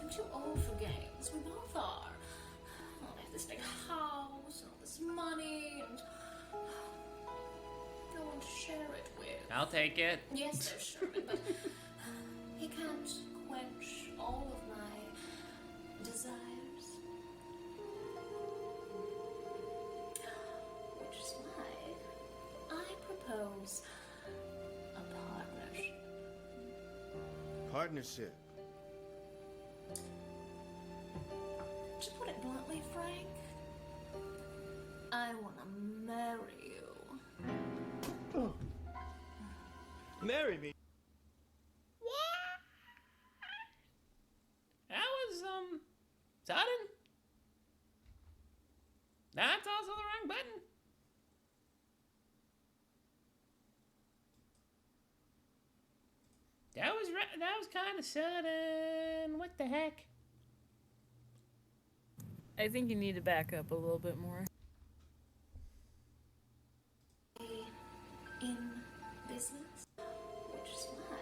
J: I'm too old for games. We both are. I have this big house and all this money, and no one to share it with.
A: I'll take it.
J: Yes, there's Sherman, but he can't quench all of my desires. Which is why I propose a partnership.
E: Partnership.
J: To put it bluntly, Frank, I want to marry you.
E: Marry me.
A: That was, sudden. That's also the wrong button. That was kind of sudden. What the heck?
B: I think you need to back up a little bit more.
J: In business, which is why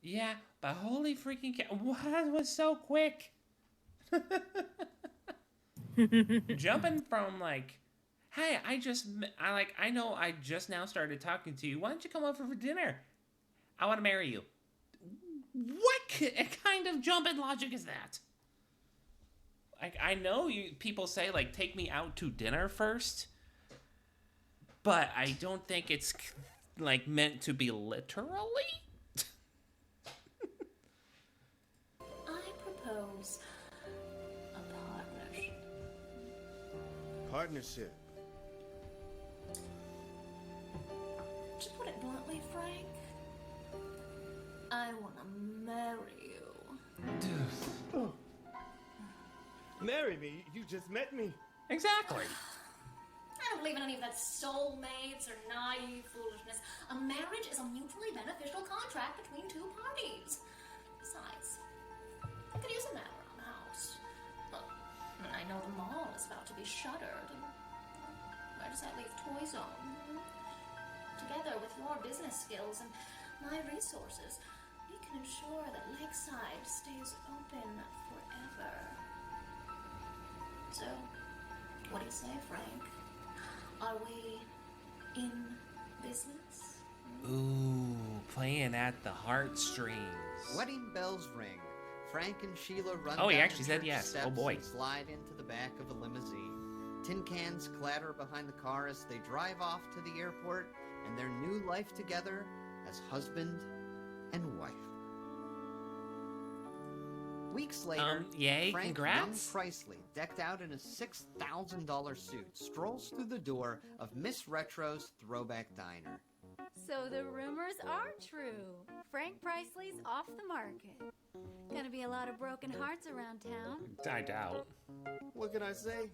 A: Yeah, but holy freaking cow. What was so quick? Jumping from like, hey, I know I just now started talking to you. Why don't you come over for dinner? I want to marry you. What kind of jump in logic is that? Like, I know people say, like, take me out to dinner first, but I don't think it's, like, meant to be literally.
J: I propose a partnership.
E: Partnership.
J: To put it bluntly, Frank, I want to marry you.
E: Marry me? You just met me.
A: Exactly.
J: I don't believe in any of that soulmates or naive foolishness. A marriage is a mutually beneficial contract between two parties. Besides, I could use a man around the house. Look, I know the mall is about to be shuttered. And where does that leave Toy Zone? Together with your business skills and my resources, we can ensure that Lakeside stays open forever. So, what do you say, Frank? Are we in business?
A: Ooh, playing at the heartstrings.
F: Wedding bells ring. Frank and Sheila run
A: Oh, he
F: down
A: actually
F: the
A: said
F: church
A: yes.
F: steps
A: Oh, boy.
F: and slide into the back of a limousine. Tin cans clatter behind the car as they drive off to the airport and their new life together as husband and wife. Weeks later,
A: yay,
F: Frank
A: congrats.
F: Young Priceley, decked out in a $6,000 suit, strolls through the door of Miss Retro's Throwback Diner.
K: So the rumors are true. Frank Priceley's off the market. Gonna be a lot of broken hearts around town.
A: I doubt.
E: What can I say?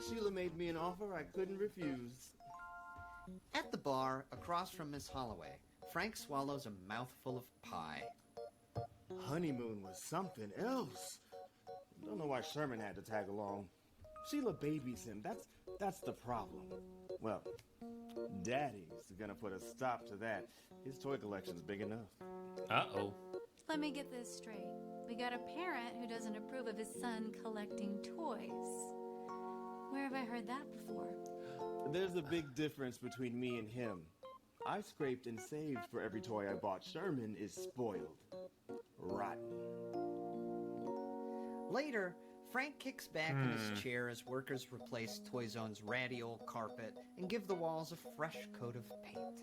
E: Sheila made me an offer I couldn't refuse.
F: At the bar, across from Miss Holloway, Frank swallows a mouthful of pie.
E: Honeymoon was something else. Don't know why Sherman had to tag along. Sheila babies him. That's the problem. Well, Daddy's gonna put a stop to that. His toy collection's big enough.
A: Uh-oh.
K: Let me get this straight. We got a parent who doesn't approve of his son collecting toys. Where have I heard that before?
E: There's a big difference between me and him. I scraped and saved for every toy I bought. Sherman is spoiled. Rotten.
F: Later, Frank kicks back in his chair as workers replace Toy Zone's ratty old carpet and give the walls a fresh coat of paint.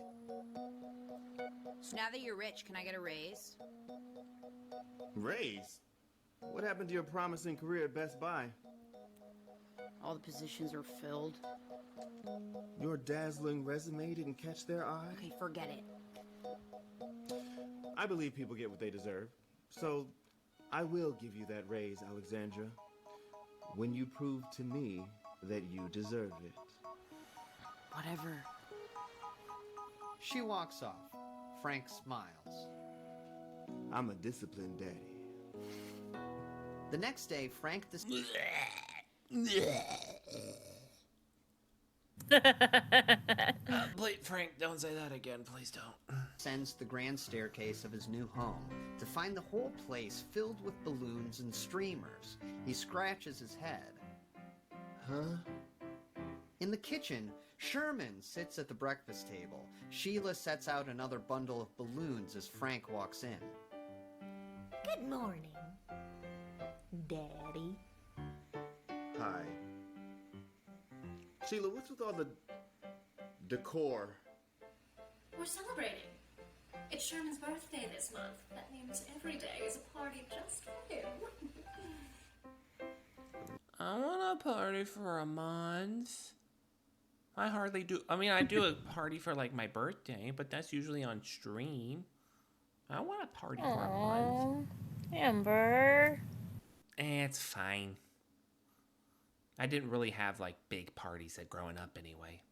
G: So now that you're rich, can I get a raise?
E: Raise? What happened to your promising career at Best Buy?
G: All the positions are filled.
E: Your dazzling resume didn't catch their eye?
G: Okay, forget it.
E: I believe people get what they deserve. So, I will give you that raise, Alexandra, when you prove to me that you deserve it.
G: Whatever.
F: She walks off. Frank smiles.
E: I'm a disciplined daddy.
F: The next day, Frank
A: Please, Frank, don't say that again. Please don't.
F: descends the grand staircase of his new home to find the whole place filled with balloons and streamers. He scratches his head.
E: Huh?
F: In the kitchen, Sherman sits at the breakfast table. Sheila sets out another bundle of balloons as Frank walks in.
I: Good morning, Daddy.
E: Hi. Sheila, what's with all the decor?
J: We're celebrating. It's Sherman's birthday this month. That means every day is a party just for him.
A: I want a party for a month. I hardly do. I mean, I do a party for like my birthday, but that's usually on stream. I want a party for a month.
B: Amber.
A: It's fine. I didn't really have like big parties growing up anyway.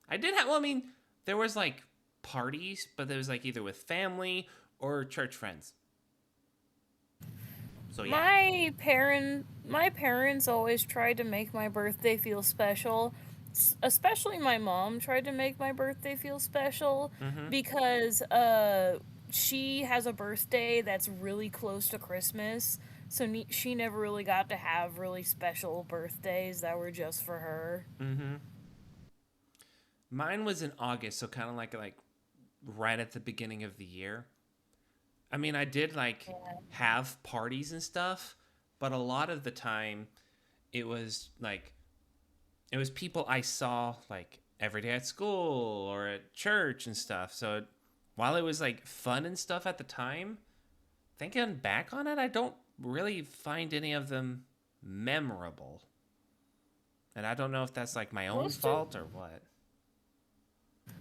A: I did have, well, I mean, there was like parties, but there was like either with family or church friends. So yeah.
B: My parents always tried to make my birthday feel special. Especially my mom tried to make my birthday feel special because she has a birthday that's really close to Christmas. So she never really got to have really special birthdays that were just for her.
A: Mine was in August, so kind of like right at the beginning of the year. I mean, I did like have parties and stuff, but a lot of the time it was people I saw like every day at school or at church and stuff. So while it was like fun and stuff at the time, thinking back on it, I don't really find any of them memorable. And I don't know if that's like my own fault or what.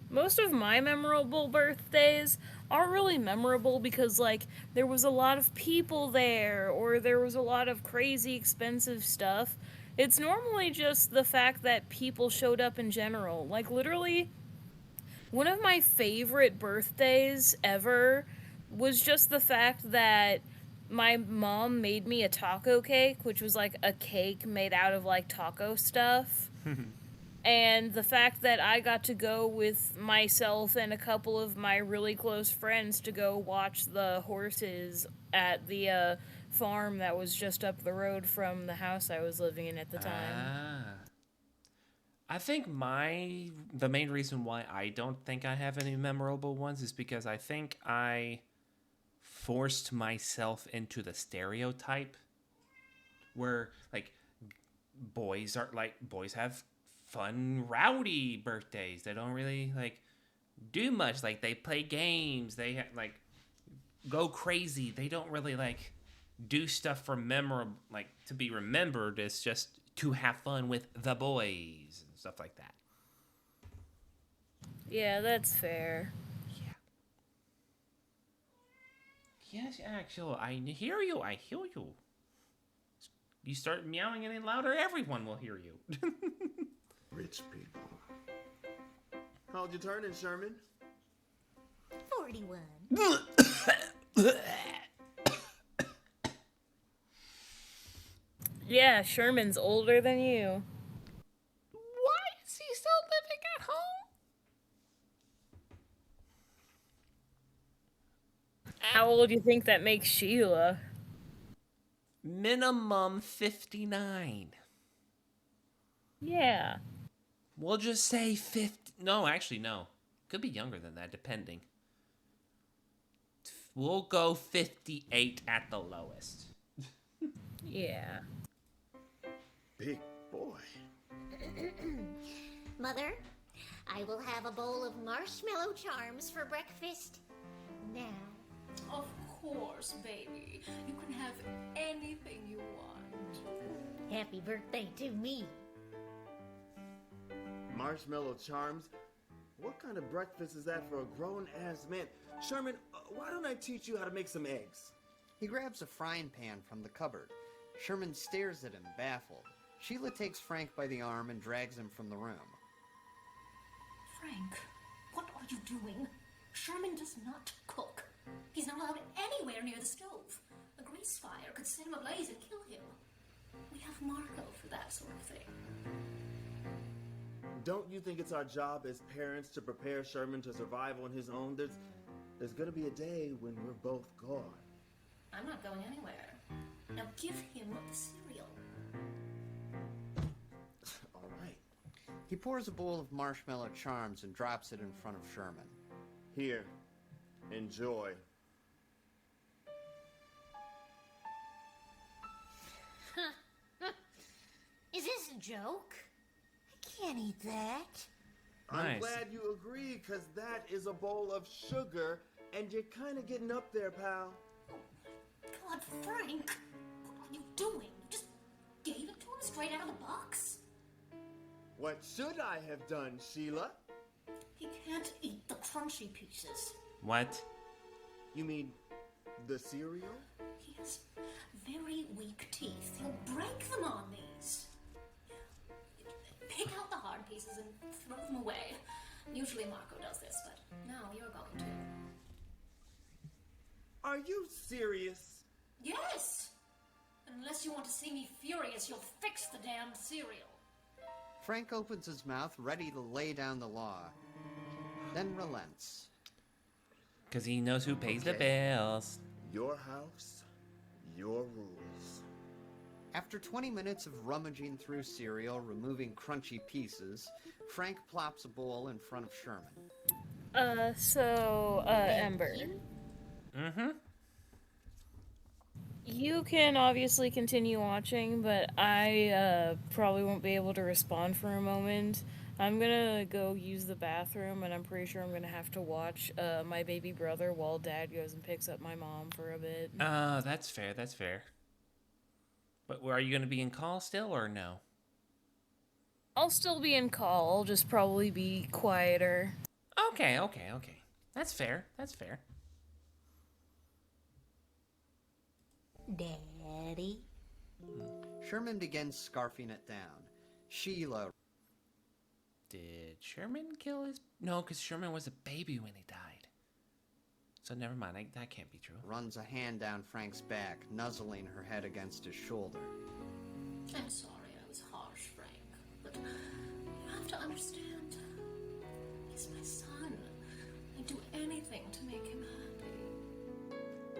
B: Most of my memorable birthdays aren't really memorable because, like, there was a lot of people there or there was a lot of crazy expensive stuff. It's normally just the fact that people showed up in general. Like, literally, one of my favorite birthdays ever was just the fact that my mom made me a taco cake, which was like a cake made out of like taco stuff. And the fact that I got to go with myself and a couple of my really close friends to go watch the horses at the farm that was just up the road from the house I was living in at the time.
A: I think the main reason why I don't think I have any memorable ones is because I think I forced myself into the stereotype where like boys have fun, rowdy birthdays. They don't really like do much. Like they play games. They like go crazy. They don't really like do stuff for to be remembered. It's just to have fun with the boys and stuff like that.
B: Yeah, that's fair.
A: Yes, actually, I hear you. I hear you. You start meowing any louder, everyone will hear you.
E: Rich people. How'd you turn in, Sherman?
I: 41.
B: Yeah, Sherman's older than you.
A: Why is he still living at home?
B: How old do you think that makes Sheila?
A: Minimum 59.
B: Yeah.
A: We'll just say 50. No, actually, no. Could be younger than that, depending. We'll go 58 at the lowest.
B: Yeah.
E: Big boy.
I: Mother, I will have a bowl of marshmallow charms for breakfast now.
J: Of course, baby. You can have anything you want.
I: Happy birthday to me.
E: Marshmallow charms? What kind of breakfast is that for a grown-ass man? Sherman, why don't I teach you how to make some eggs?
F: He grabs a frying pan from the cupboard. Sherman stares at him, baffled. Sheila takes Frank by the arm and drags him from the room.
J: Frank, what are you doing? Sherman does not cook. He's not allowed anywhere near the stove. A grease fire could set him ablaze and kill him. We have Marco for that sort of thing.
E: Don't you think it's our job as parents to prepare Sherman to survive on his own? There's gonna be a day when we're both gone.
J: I'm not going anywhere. Now give him the cereal.
E: All right.
F: He pours a bowl of marshmallow charms and drops it in front of Sherman.
E: Here, enjoy.
I: Is this a joke? I can't eat that.
E: I'm
A: Nice.
E: glad you agree, because that is a bowl of sugar, and you're kind of getting up there, pal.
J: God, Frank, what are you doing? You just gave it to him straight out of the box?
E: What should I have done, Sheila?
J: He can't eat the crunchy pieces.
A: What?
E: You mean the cereal?
J: He has very weak teeth. He'll break them on these. Pick out the hard pieces and throw them away. Usually Marco does this, but now you're going to.
E: Are you serious?
J: Yes! Unless you want to see me furious, you'll fix the damn cereal.
F: Frank opens his mouth, ready to lay down the law, then relents.
A: Because he knows who pays the
E: Okay.
A: bills.
E: Your house, your rules.
F: After 20 minutes of rummaging through cereal, removing crunchy pieces, Frank plops a bowl in front of Sherman.
B: Ember.
A: Mm-hmm.
B: You can obviously continue watching, but I probably won't be able to respond for a moment. I'm gonna go use the bathroom, and I'm pretty sure I'm gonna have to watch my baby brother while Dad goes and picks up my mom for a bit.
A: That's fair, that's fair. But are you going to be in call still, or no?
B: I'll still be in call, I'll just probably be quieter.
A: Okay. That's fair,
I: Daddy?
F: Sherman begins scarfing it down. Sheila.
A: Did Sherman kill his... No, because Sherman was a baby when he died. So never mind, that can't be true.
F: Runs a hand down Frank's back, nuzzling her head against his shoulder.
J: I'm sorry I was harsh, Frank, but you have to understand. He's my son. I'd do anything to make him happy.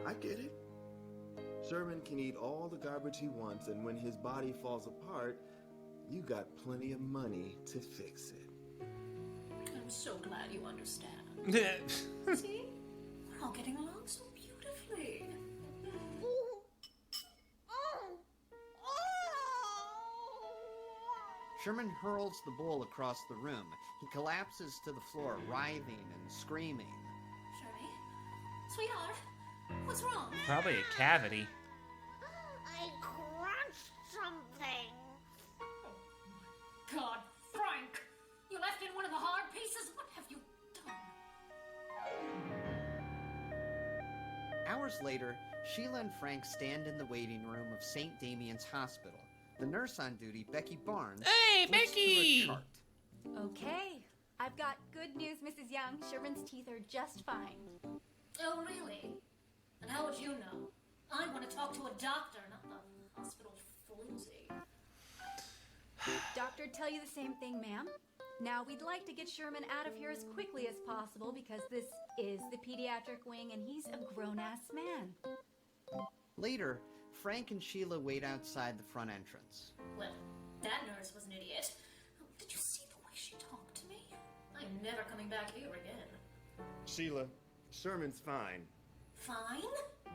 E: I get it. Sherman can eat all the garbage he wants, and when his body falls apart, you got plenty of money to fix it.
J: I'm so glad you understand. See? We're all getting along so beautifully.
F: Sherman hurls the bowl across the room. He collapses to the floor, writhing and screaming.
J: Shirley? Sweetheart? What's wrong?
A: Probably a cavity.
I: I crunched something.
J: God, Frank! You left in one of the hard pieces? What have you done?
F: Hours later, Sheila and Frank stand in the waiting room of St. Damian's Hospital. The nurse on duty, Becky Barnes,
A: Hey,
F: flips through
A: Becky!
F: a chart.
K: Okay, I've got good news, Mrs. Young. Sherman's teeth are just fine.
J: Oh, really? And how would you know? I want to talk to a doctor, not the hospital floozy.
K: Doctor tell you the same thing, ma'am. Now, we'd like to get Sherman out of here as quickly as possible because this is the pediatric wing and he's a grown-ass man.
F: Later, Frank and Sheila wait outside the front entrance.
J: Well, that nurse was an idiot. Did you see the way she talked to me? I'm never coming back here again.
E: Sheila, Sherman's fine.
J: Fine? You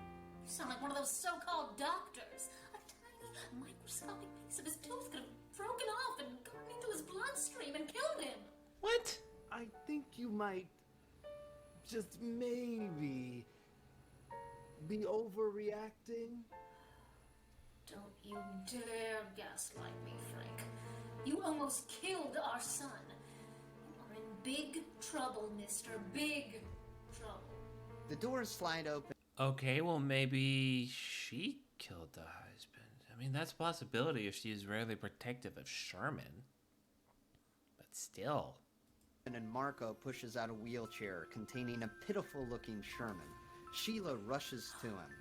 J: sound like one of those so-called doctors. A tiny, microscopic piece of his tooth could have broken off and gotten into his bloodstream and killed him.
A: What?
E: I think you might just maybe be overreacting.
J: Don't you dare gaslight me, Frank. You almost killed our son. You are in big trouble, mister. Big trouble.
F: The doors slide open.
A: Okay, well maybe she killed the husband. I mean, that's a possibility if she is rarely protective of Sherman. But still.
F: And Marco pushes out a wheelchair containing a pitiful-looking Sherman. Sheila rushes to him.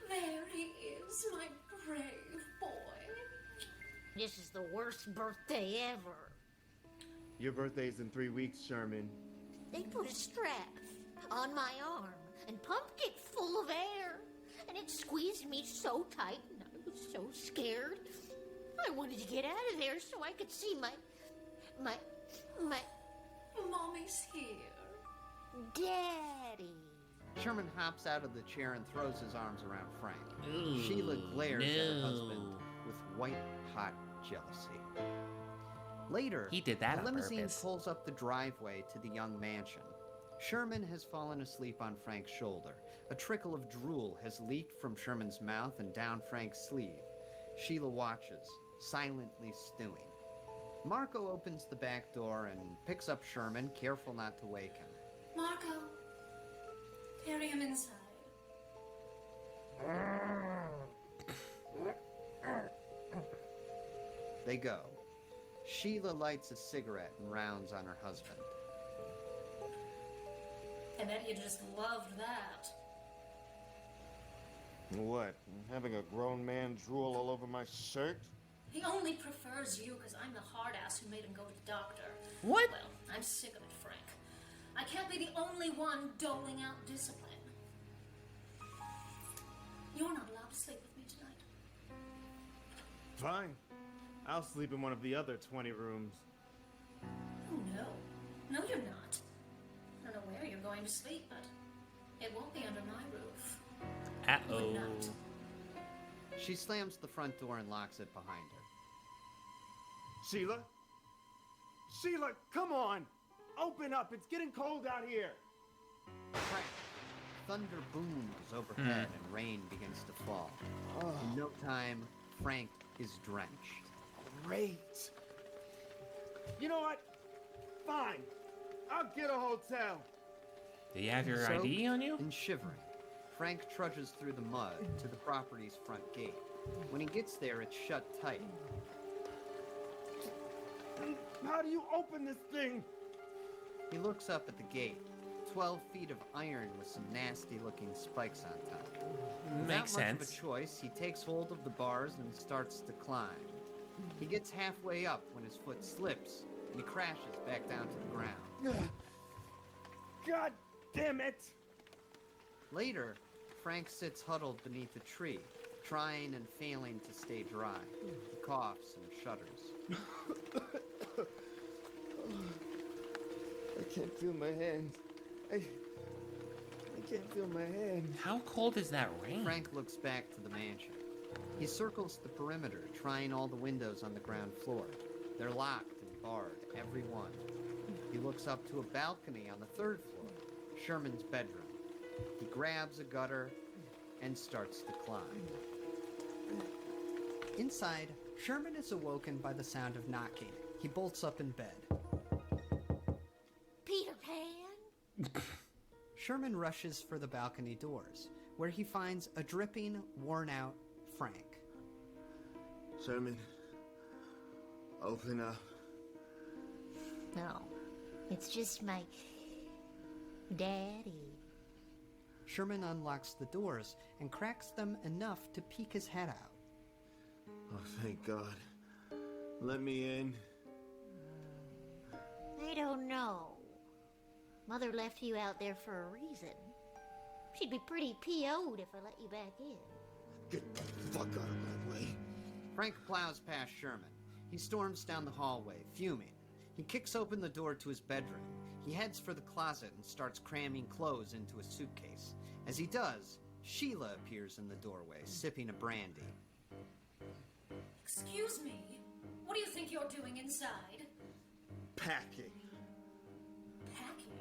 J: There he is, my brave boy.
I: This is the worst birthday ever.
E: Your birthday's in 3 weeks, Sherman.
I: They put a strap on my arm and pumped it full of air. And it squeezed me so tight and I was so scared. I wanted to get out of there so I could see my My
J: Mommy's here.
I: daddy.
F: Sherman hops out of the chair and throws his arms around Frank.
A: Ooh,
F: Sheila glares at her
A: no.
F: husband with white-hot jealousy. Later,
A: He did that
F: the
A: on
F: limousine
A: purpose.
F: pulls up the driveway to the young mansion. Sherman has fallen asleep on Frank's shoulder. A trickle of drool has leaked from Sherman's mouth and down Frank's sleeve. Sheila watches, silently stewing. Marco opens the back door and picks up Sherman, careful not to wake him.
J: Marco, carry him inside.
F: They go. Sheila lights a cigarette and rounds on her husband.
J: I bet you just loved that.
E: What? Having a grown man drool all over my shirt?
J: He only prefers you because I'm the hard ass who made him go to the doctor.
A: What?
J: Well, I'm sick of it, Frank. I can't be the only one doling out discipline. You're not allowed to sleep with me tonight.
E: Fine. I'll sleep in one of the other 20 rooms.
J: Oh, no. No, you're not. I don't know where you're going to sleep, but it won't be under my roof.
A: Uh-oh.
J: You're not.
F: She slams the front door and locks it behind her.
E: Sheila? Sheila, come on! Open up! It's getting cold out here!
F: Frank. Thunder booms overhead and rain begins to fall. In no time, Frank is drenched.
E: Great! You know what? Fine. I'll get a hotel.
A: Do you have your
F: Soaked
A: ID on you?
F: and shivering, Frank trudges through the mud to the property's front gate. When he gets there, it's shut tight.
E: How do you open this thing?
F: He looks up at the gate. 12 feet of iron with some nasty-looking spikes on top. Without
A: Makes
F: much
A: sense.
F: of a choice, he takes hold of the bars and starts to climb. He gets halfway up when his foot slips, and he crashes back down to the ground.
E: God damn it!
F: Later, Frank sits huddled beneath a tree, trying and failing to stay dry. He coughs and shudders.
E: I can't feel my hands. I can't feel my hands.
A: How cold is that rain?
F: Frank looks back to the mansion. He circles the perimeter, trying all the windows on the ground floor. They're locked and barred, every one. He looks up to a balcony on the third floor, Sherman's bedroom. He grabs a gutter and starts to climb. Inside, Sherman is awoken by the sound of knocking. He bolts up in bed.
I: Peter Pan?
F: Sherman rushes for the balcony doors, where he finds a dripping, worn-out Frank.
E: Sherman, open up.
I: No, it's just my daddy.
F: Sherman unlocks the doors and cracks them enough to peek his head out.
E: Oh, thank God. Let me in.
I: I don't know. Mother left you out there for a reason. She'd be pretty PO'd if I let you back in.
E: Get the fuck out of my way.
F: Frank plows past Sherman. He storms down the hallway, fuming. He kicks open the door to his bedroom. He heads for the closet and starts cramming clothes into a suitcase. As he does, Sheila appears in the doorway, sipping a brandy.
J: Excuse me. What do you think you're doing inside?
E: Packing.
J: Packing?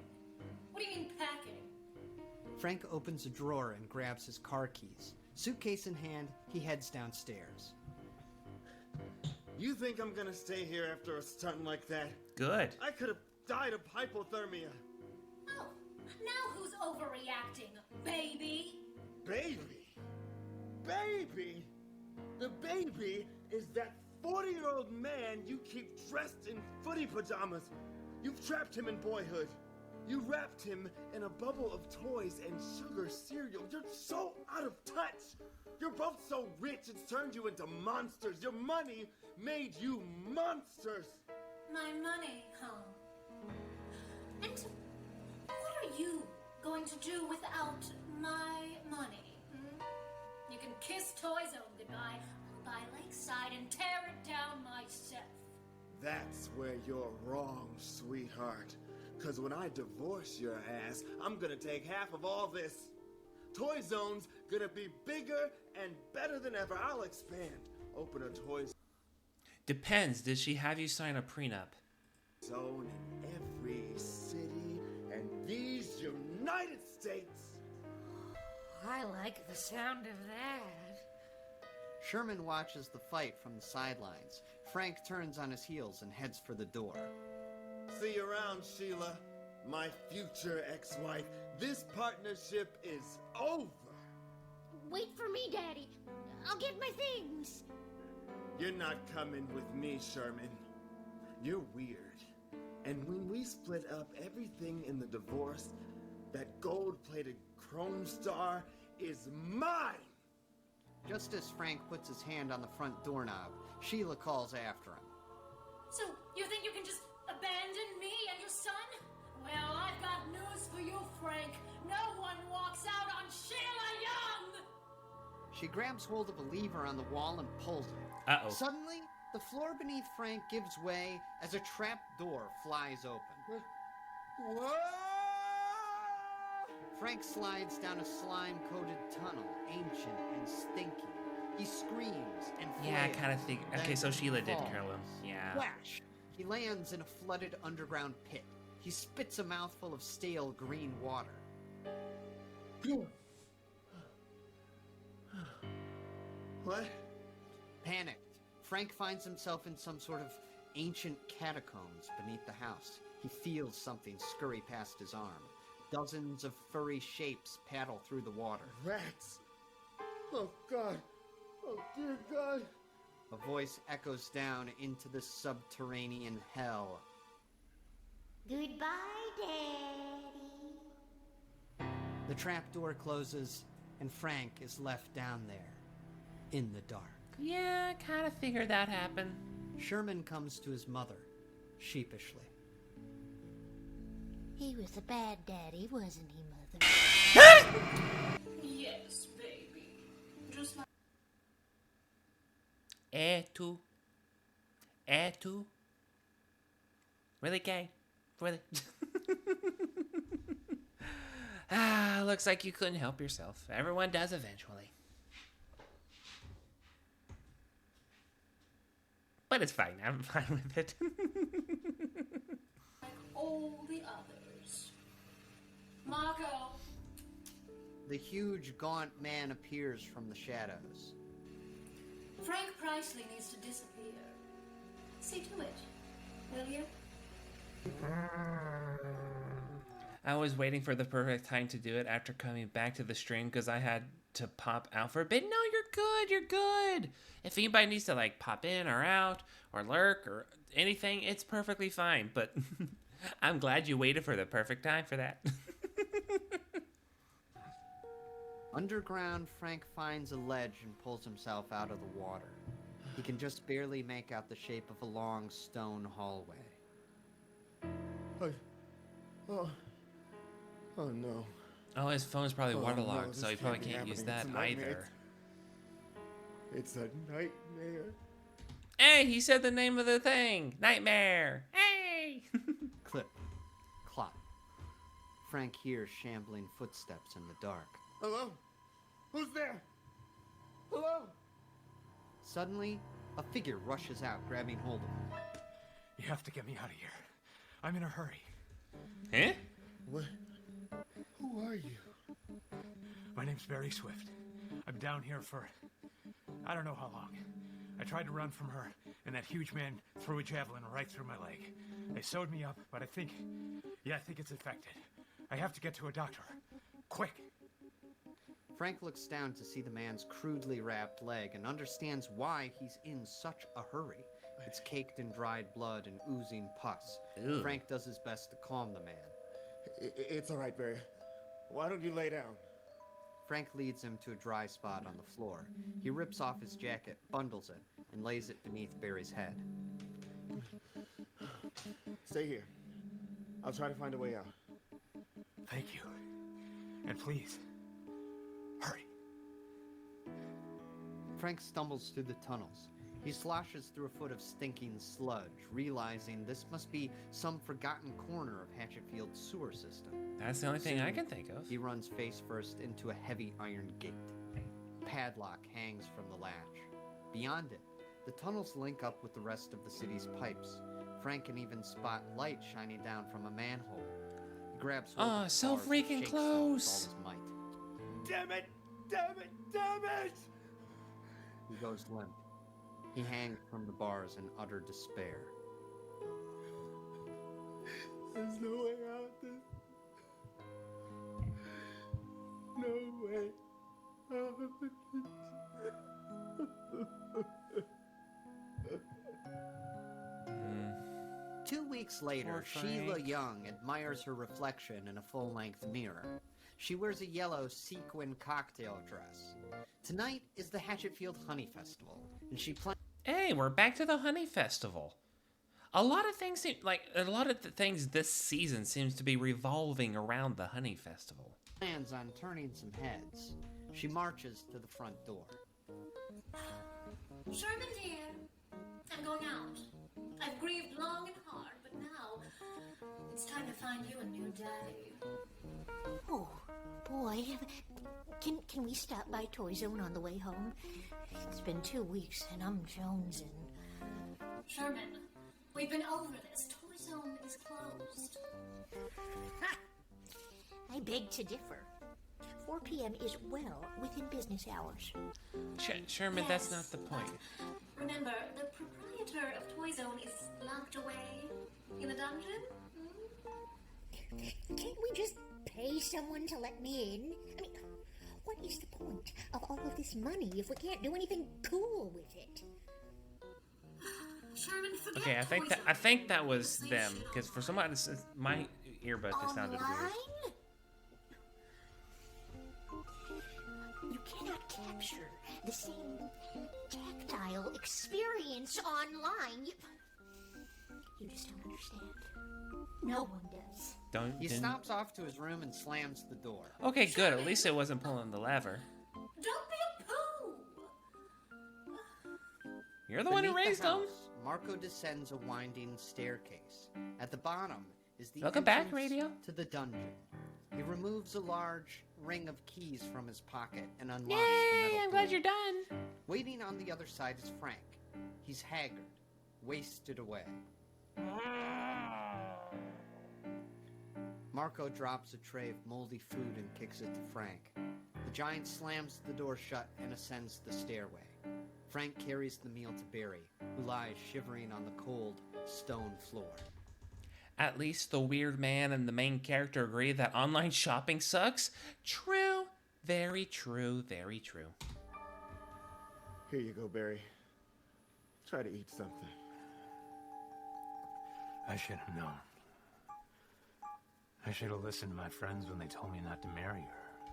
J: What do you mean packing?
F: Frank opens a drawer and grabs his car keys. Suitcase in hand, he heads downstairs.
E: You think I'm gonna stay here after a stunt like that?
A: Good.
E: I could have died of hypothermia.
J: Oh, now who's overreacting, baby?
E: Baby? Baby? The baby is that 40-year-old man you keep dressed in footy pajamas. You've trapped him in boyhood. You wrapped him in a bubble of toys and sugar cereal. You're so out of touch. You're both so rich, it's turned you into monsters. Your money made you monsters.
J: My money, huh? And what are you going to do without my money? Hmm? You can kiss Toy Zone goodbye. I'll buy Lakeside and tear it down myself.
E: That's where you're wrong, sweetheart. Cause when I divorce your ass, I'm gonna take half of all this. Toy Zone's gonna be bigger and better than ever. I'll expand. Open a Toy
A: Depends. Did she have you sign a prenup?
E: Zone in every city and these United States.
I: I like the sound of that.
F: Sherman watches the fight from the sidelines. Frank turns on his heels and heads for the door.
E: See you around, Sheila. My future ex-wife. This partnership is over.
I: Wait for me, Daddy. I'll get my things.
E: You're not coming with me, Sherman. You're weird. And when we split up everything in the divorce, that gold-plated chrome star is mine!
F: Just as Frank puts his hand on the front doorknob, Sheila calls after him.
J: So, you think you can just abandon me and your son? Well, I've got news for you, Frank. No one walks out on Sheila Young!
F: She grabs hold of a lever on the wall and pulls it.
A: Uh-oh.
F: Suddenly, the floor beneath Frank gives way as a trap door flies open.
E: Whoa!
F: Frank slides down a slime-coated tunnel, ancient and stinky. He screams and flails.
A: Yeah, I kind of think. Okay,
F: then
A: so Sheila did
F: falls.
A: kill him. Yeah.
F: Flash! He lands in a flooded underground pit. He spits a mouthful of stale green water.
E: What?
F: Panicked, Frank finds himself in some sort of ancient catacombs beneath the house. He feels something scurry past his arm. Dozens of furry shapes paddle through the water.
E: Rats! Oh, God! Oh, dear God!
F: A voice echoes down into the subterranean hell.
I: Goodbye, Daddy.
F: The trapdoor closes, and Frank is left down there, in the dark.
A: Yeah, I kind of figured that happened.
F: Sherman comes to his mother, sheepishly.
I: He was a bad daddy, wasn't he, Mother?
J: Yes, baby. Just like...
A: Et tu? Really, gay? Really? Looks like you couldn't help yourself. Everyone does eventually. But it's fine. I'm fine with it.
J: like all the others. Marco!
F: The huge, gaunt man appears from the shadows.
J: Frank Priceley needs to disappear. See to it, will you?
A: I was waiting for the perfect time to do it after coming back to the stream because I had to pop out for a bit. No, you're good. You're good. If anybody needs to like pop in or out or lurk or anything, it's perfectly fine. But I'm glad you waited for the perfect time for that.
F: Underground, Frank finds a ledge and pulls himself out of the water. He can just barely make out the shape of a long stone hallway.
E: Oh no.
A: Oh, his phone's probably waterlogged,
E: no,
A: so he
E: this
A: probably
E: can't be
A: can't use
E: happening.
A: that
E: It's a nightmare.
A: either.
E: It's a nightmare.
A: Hey, he said the name of the thing. Nightmare. Hey.
F: Clip. Clop. Frank hears shambling footsteps in the dark.
E: Hello? Who's there? Hello?
F: Suddenly, a figure rushes out, grabbing hold of him.
C: You have to get me out of here. I'm in a hurry.
A: Huh?
E: What? Who are you?
C: My name's Barry Swift. I'm down here for... I don't know how long. I tried to run from her, and that huge man threw a javelin right through my leg. They sewed me up, but I think it's infected. I have to get to a doctor. Quick!
F: Frank looks down to see the man's crudely wrapped leg and understands why he's in such a hurry. It's caked in dried blood and oozing pus.
A: Ew.
F: Frank does his best to calm the man.
E: It's all right, Barry. Why don't you lay down?
F: Frank leads him to a dry spot on the floor. He rips off his jacket, bundles it, and lays it beneath Barry's head.
E: Stay here. I'll try to find a way out.
C: Thank you. And please, hurry.
F: Frank stumbles through the tunnels. He sloshes through a foot of stinking sludge, realizing this must be some forgotten corner of Hatchetfield's sewer system.
A: That's the only thing I can think of.
F: He runs face first into a heavy iron gate. A padlock hangs from the latch. Beyond it, the tunnels link up with the rest of the city's pipes. Frank can even spot light shining down from a manhole. He grabs hold of the
A: so
F: bars and
A: freaking
F: shakes
A: close.
F: them with all his might.
E: Damn it! Damn it! Damn it!
F: He goes limp. He hangs from the bars in utter despair.
E: There's no way out. No way out.
F: 2 weeks later,
A: Poor
F: Sheila
A: Frank.
F: Young admires her reflection in a full-length mirror. She wears a yellow sequin cocktail dress. Tonight is the Hatchetfield Honey Festival, and she plans...
A: Hey, we're back to the Honey Festival. A lot of things seem like a lot of the things this season seems to be revolving around the Honey Festival.
F: plans on turning some heads. She marches to the front door.
J: Sherman dear, I'm going out. I've grieved long and hard, but now it's time to find you a new daddy.
I: Oh, boy. Can we stop by Toy Zone on the way home? It's been 2 weeks and I'm jonesing.
J: Sherman, we've been over this. Toy Zone is closed.
I: Ha! I beg to differ. 4 p.m. is well within business hours.
A: Sherman, that's not the point.
J: Remember, the proprietor of Toy Zone is locked away in a dungeon?
I: Can't we just pay someone to let me in? I mean, what is the point of all of this money if we can't do anything cool with it?
J: Sherman, forget
A: Okay,
J: Toy Zone.
A: I think that was them because for some reason my earbud just sounded weird.
I: Online? You cannot capture the same tactile experience online. You just don't understand. No one does.
F: He
A: Didn't-
F: stomps off to his room and slams the door.
A: Okay, good. At least it wasn't pulling the lever.
J: Don't be a pooh!
A: You're the one who
F: Beneath
A: raised
F: the
A: them.
F: house, Marco descends a winding staircase. At the bottom is the
A: Welcome back,
F: entrance
A: Radio.
F: to the dungeon. He removes a large ring of keys from his pocket and unlocks the
A: Yay!
F: metal
A: I'm glad
F: door.
A: you're done.
F: Waiting on the other side is Frank. He's haggard, wasted away. Marco drops a tray of moldy food and kicks it to Frank. The giant slams the door shut and ascends the stairway. Frank carries the meal to Barry, who lies shivering on the cold, stone floor.
A: At least the weird man and the main character agree that online shopping sucks. True. Very true. Very true.
E: Here you go, Barry. Try to eat something.
C: I should have known. I should have listened to my friends when they told me not to marry her.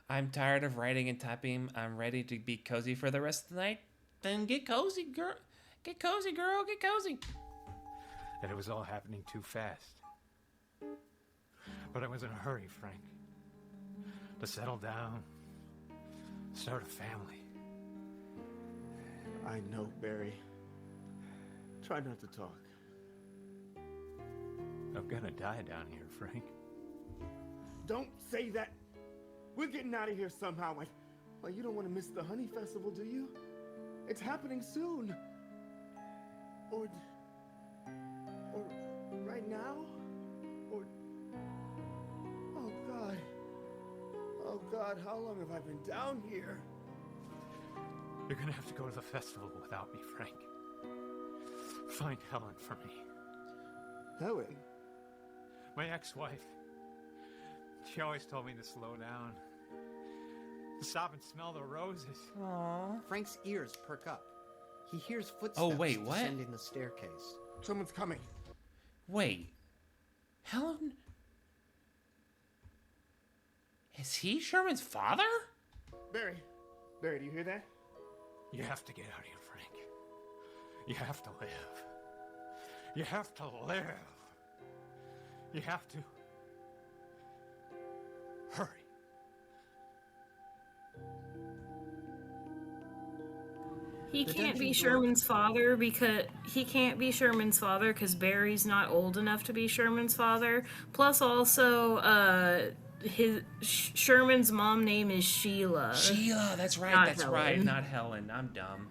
A: I'm tired of writing and typing. I'm ready to be cozy for the rest of the night. Then get cozy, girl. Get cozy, girl. Get cozy.
C: That it was all happening too fast. But I was in a hurry, Frank. To settle down, start a family.
E: I know, Barry. Try not to talk.
C: I'm gonna die down here, Frank.
E: Don't say that. We're getting out of here somehow. Well, you don't want to miss the Honey Festival, do you? It's happening soon. Or right now? Or... Oh, God. Oh, God, how long have I been down here?
C: You're gonna have to go to the festival without me, Frank. Find Helen for me.
E: Helen?
C: My ex-wife. She always told me to slow down. To stop and smell the roses.
A: Aww.
F: Frank's ears perk up. He hears footsteps
A: Oh, wait, what?
F: descending the staircase.
E: Someone's coming.
A: Wait. Helen? Is he Sherman's father?
E: Barry, do you hear that?
C: You have to get out of here, Frank. You have to live. You have to live. You have to... hurry.
B: He
F: The
B: can't be
F: dungeon door-
B: Sherman's father because Barry's not old enough to be Sherman's father. Plus, also, Sherman's mom name is Sheila.
A: Sheila, that's right,
B: Not
A: that's
B: Helen.
A: right, not Helen. I'm dumb.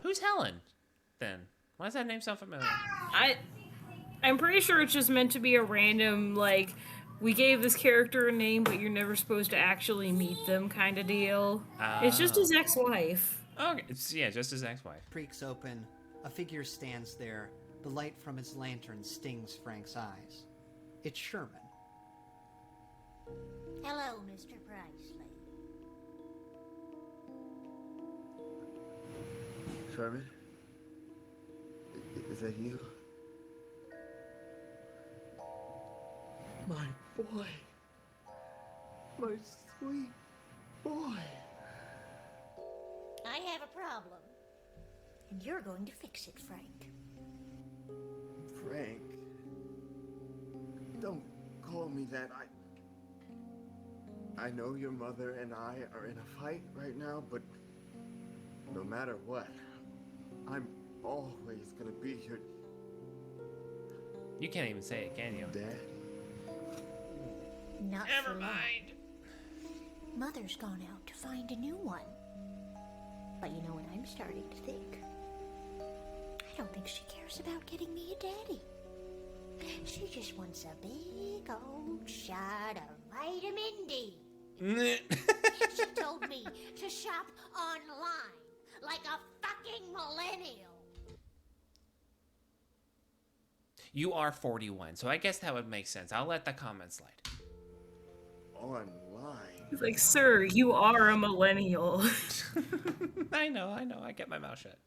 A: Who's Helen, then? Why does that name sound familiar?
B: I'm pretty sure it's just meant to be a random, like, we gave this character a name, but you're never supposed to actually meet them kind of deal. It's just his ex-wife.
A: Okay, yeah, just his ex-wife.
F: Creaks open. A figure stands there. The light from his lantern stings Frank's eyes. It's Sherman.
I: Hello, Mr. Priceley.
E: Sherman? Is that you? My boy. My sweet boy.
I: I have a problem. And you're going to fix it, Frank.
E: Frank. Don't call me that. I know your mother and I are in a fight right now, but no matter what, I'm always gonna be your...
A: You can't even say it, can you?
E: Dad?
I: Not
A: Never
I: for long.
A: mind.
I: Mother's gone out to find a new one. But you know what I'm starting to think? I don't think she cares about getting me a daddy. She just wants a big old shot of vitamin D. She told me to shop online like a fucking millennial.
A: You are 41, so I guess that would make sense. I'll let the comment slide.
E: Online?
B: He's like, sir, you are a millennial.
A: I know, I get my mouth shut.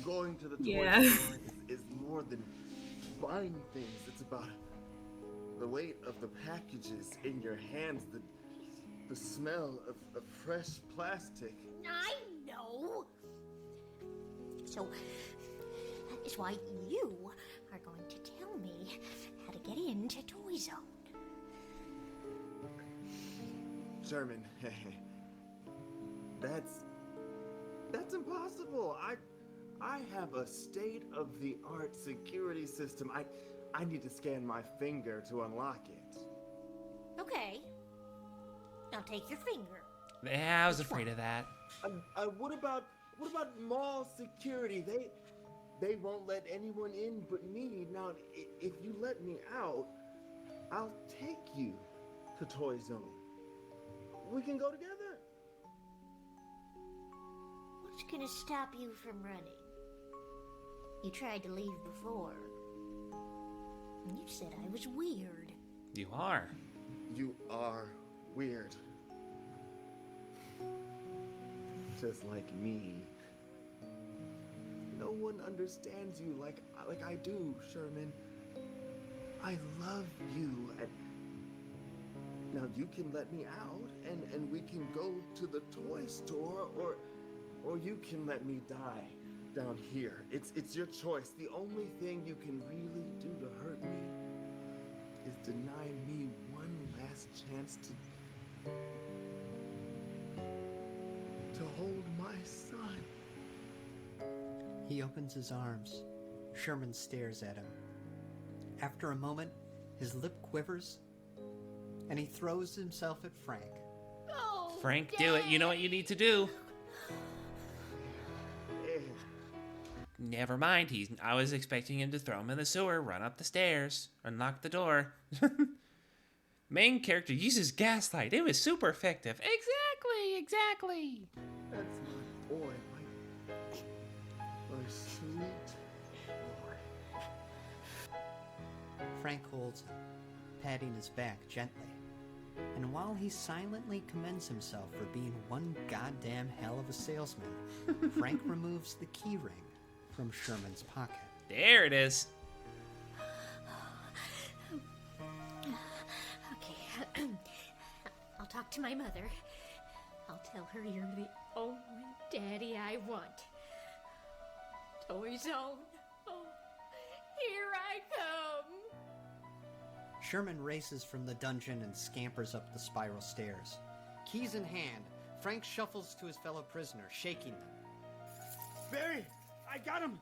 E: Going to the
B: Yeah.
E: toy store is more than buying things. It's about the weight of the packages in your hands, the smell of fresh plastic.
I: I know. So that is why you are going to tell me how to get into Toy Zone.
E: Sherman, that's impossible. I have a state-of-the-art security system. I need to scan my finger to unlock it.
I: Okay. Now take your finger.
A: Yeah, I was afraid of that.
E: What about mall security? They won't let anyone in but me. Now, if you let me out, I'll take you to Toy Zone. We can go together.
I: What's gonna stop you from running? You tried to leave before. And you said I was weird.
A: You are.
E: You are weird. Just like me. No one understands you like I do, Sherman. I love you. And now you can let me out and we can go to the toy store or you can let me die down here. It's your choice. The only thing you can really do to hurt me is deny me one last chance to hold my son.
F: He opens his arms. Sherman stares at him. After a moment, his lip quivers, and he throws himself at Frank.
I: Oh,
A: Frank, do it. You know what you need to do. Never mind. I was expecting him to throw him in the sewer, run up the stairs, unlock the door. Main character uses gaslight. It was super effective. Exactly.
E: That's my boy, my sweet boy.
F: Frank holds him, patting his back gently. And while he silently commends himself for being one goddamn hell of a salesman, Frank removes the key ring from Sherman's pocket.
A: There it is.
I: Okay. I'll talk to my mother. I'll tell her you're the only daddy I want. Toy Zone. Oh, here I come.
F: Sherman races from the dungeon and scampers up the spiral stairs. Keys in hand, Frank shuffles to his fellow prisoners, shaking them.
E: I got him!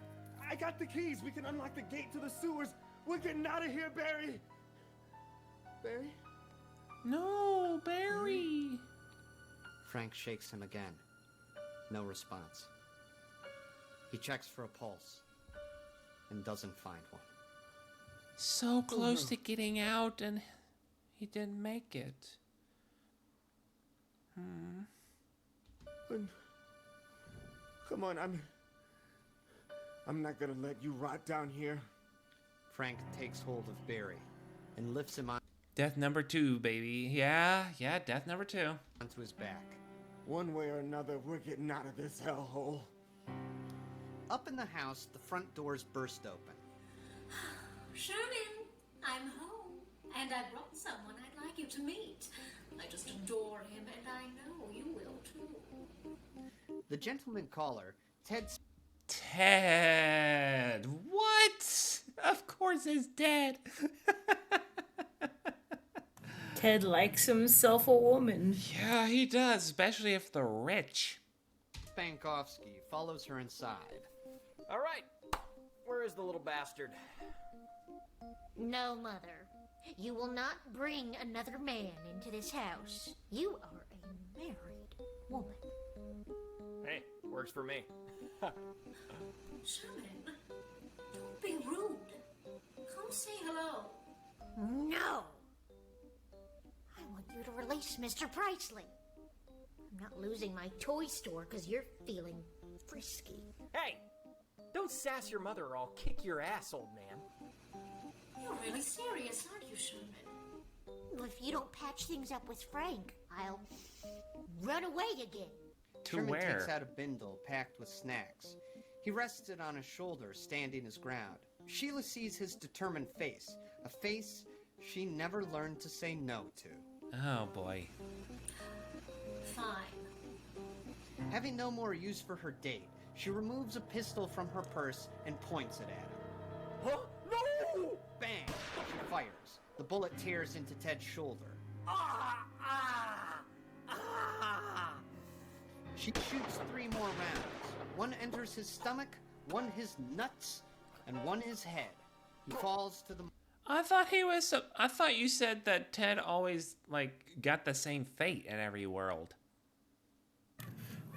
E: I got the keys! We can unlock the gate to the sewers! We're getting out of here, Barry! Barry?
A: No, Barry!
F: Frank shakes him again. No response. He checks for a pulse and doesn't find one.
A: So close to getting out, and he didn't make it.
E: Come on, I'm not gonna let you rot down here.
F: Frank takes hold of Barry and lifts him
A: Death number 2, baby. Yeah, death number 2.
F: onto his back.
E: One way or another, we're getting out of this hellhole.
F: Up in the house, the front doors burst open.
J: Sherman, I'm home, and I brought someone I'd like you to meet. I just adore him, and I know you will too.
F: The gentleman caller, Ted.
A: Ted! What? Of course it's Ted.
B: Ted likes himself a woman.
A: Yeah, he does, especially if they're rich.
F: Spankowski follows her inside.
H: All right. Where is the little bastard?
I: No, Mother. You will not bring another man into this house. You are a married woman.
H: Hey, works for me.
J: Sherman, don't be rude. Come say hello.
I: No! I want you to release Mr. Priceley. I'm not losing my toy store because you're feeling frisky.
H: Hey! Don't sass your mother or I'll kick your ass, old man.
J: You're really serious, aren't you, Sherman?
I: Well, if you don't patch things up with Frank, I'll run away again.
A: To
F: Sherman
A: where?
F: takes out a bindle packed with snacks. He rests it on his shoulder, standing his ground. Sheila sees his determined face, a face she never learned to say no to.
A: Oh, boy.
J: Fine.
F: Having no more use for her date, she removes a pistol from her purse and points it at him.
H: Huh? No!
F: Bang! She fires. The bullet tears into Ted's shoulder. She shoots 3 more rounds. One enters his stomach, one his nuts, and one his head. He falls to the...
A: I thought you said that Ted always, got the same fate in every world.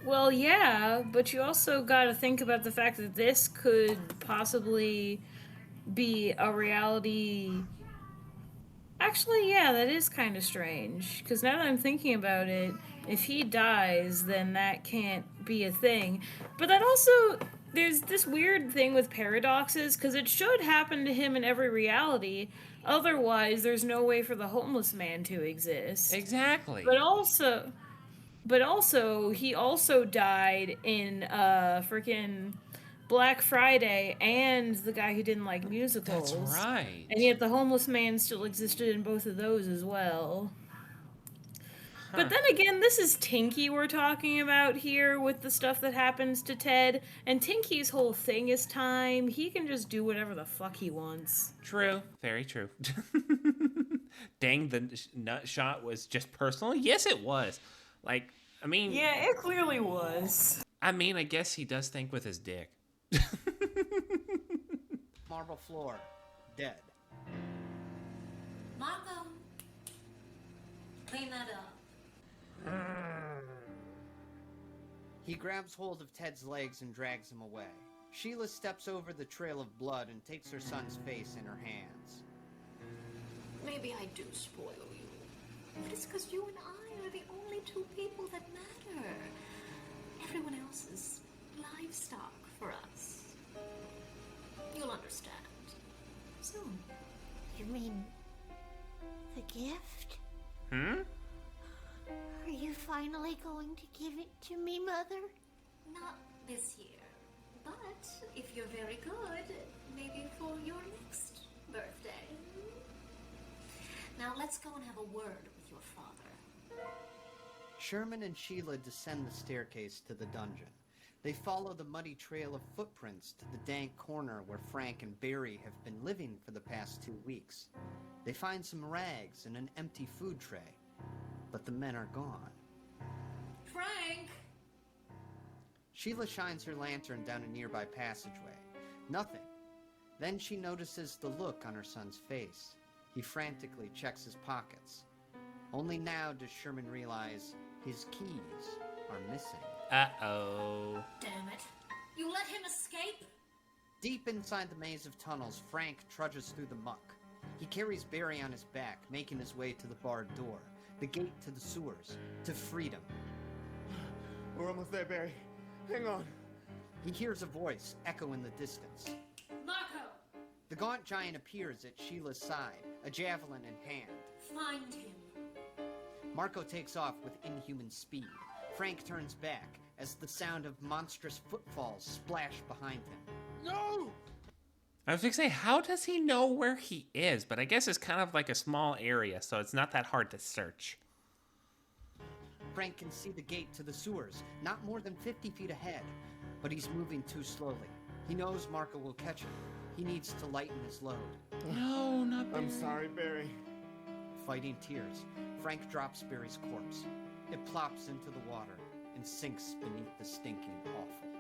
B: Well, yeah, but you also gotta think about the fact that this could possibly be a reality. Actually, yeah, that is kind of strange. Because now that I'm thinking about it, if he dies, then that can't be a thing. But that also, there's this weird thing with paradoxes, because it should happen to him in every reality. Otherwise, there's no way for the homeless man to exist.
A: Exactly.
B: But also, he also died in freaking Black Friday, and the guy who didn't like musicals.
A: That's right.
B: And yet the homeless man still existed in both of those as well.
A: Huh.
B: But then again, this is Tinky we're talking about here with the stuff that happens to Ted. And Tinky's whole thing is time. He can just do whatever the fuck he wants.
A: True. Very true. Dang, the nut shot was just personal? Yes, it was.
B: Yeah, it clearly was.
A: I guess he does think with his dick.
F: marble floor, dead.
J: Marco, clean that up.
F: He grabs hold of Ted's legs and drags him away. Sheila steps over the trail of blood and takes her son's face in her hands.
J: Maybe I do spoil you, but it's because you and I are the only 2 people that matter. Everyone else is livestock for us. You'll understand soon.
I: You mean the gift?
A: Hmm?
I: Are you finally going to give it to me, Mother?
J: Not this year, but if you're very good, maybe for your next birthday. Now let's go and have a word with your father.
F: Sherman and Sheila descend the staircase to the dungeon. They follow the muddy trail of footprints to the dank corner where Frank and Barry have been living for the past 2 weeks. They find some rags and an empty food tray, but the men are gone.
J: Frank!
F: Sheila shines her lantern down a nearby passageway. Nothing. Then she notices the look on her son's face. He frantically checks his pockets. Only now does Sherman realize his keys are missing.
A: Uh-oh.
J: Damn it. You let him escape?
F: Deep inside the maze of tunnels, Frank trudges through the muck. He carries Barry on his back, making his way to the barred door, the gate to the sewers, to freedom.
E: We're almost there, Barry. Hang on.
F: He hears a voice echo in the distance.
J: Marco!
F: The gaunt giant appears at Sheila's side, a javelin in hand.
J: Find him.
F: Marco takes off with inhuman speed. Frank turns back as the sound of monstrous footfalls splash behind him.
E: No!
A: I was going to say, how does he know where he is? But I guess it's kind of like a small area, so it's not that hard to search.
F: Frank can see the gate to the sewers, not more than 50 feet ahead, but he's moving too slowly. He knows Marco will catch him. He needs to lighten his load.
A: No, not Barry.
E: I'm sorry, Barry.
F: Fighting tears, Frank drops Barry's corpse. It plops into the water and sinks beneath the stinking offal.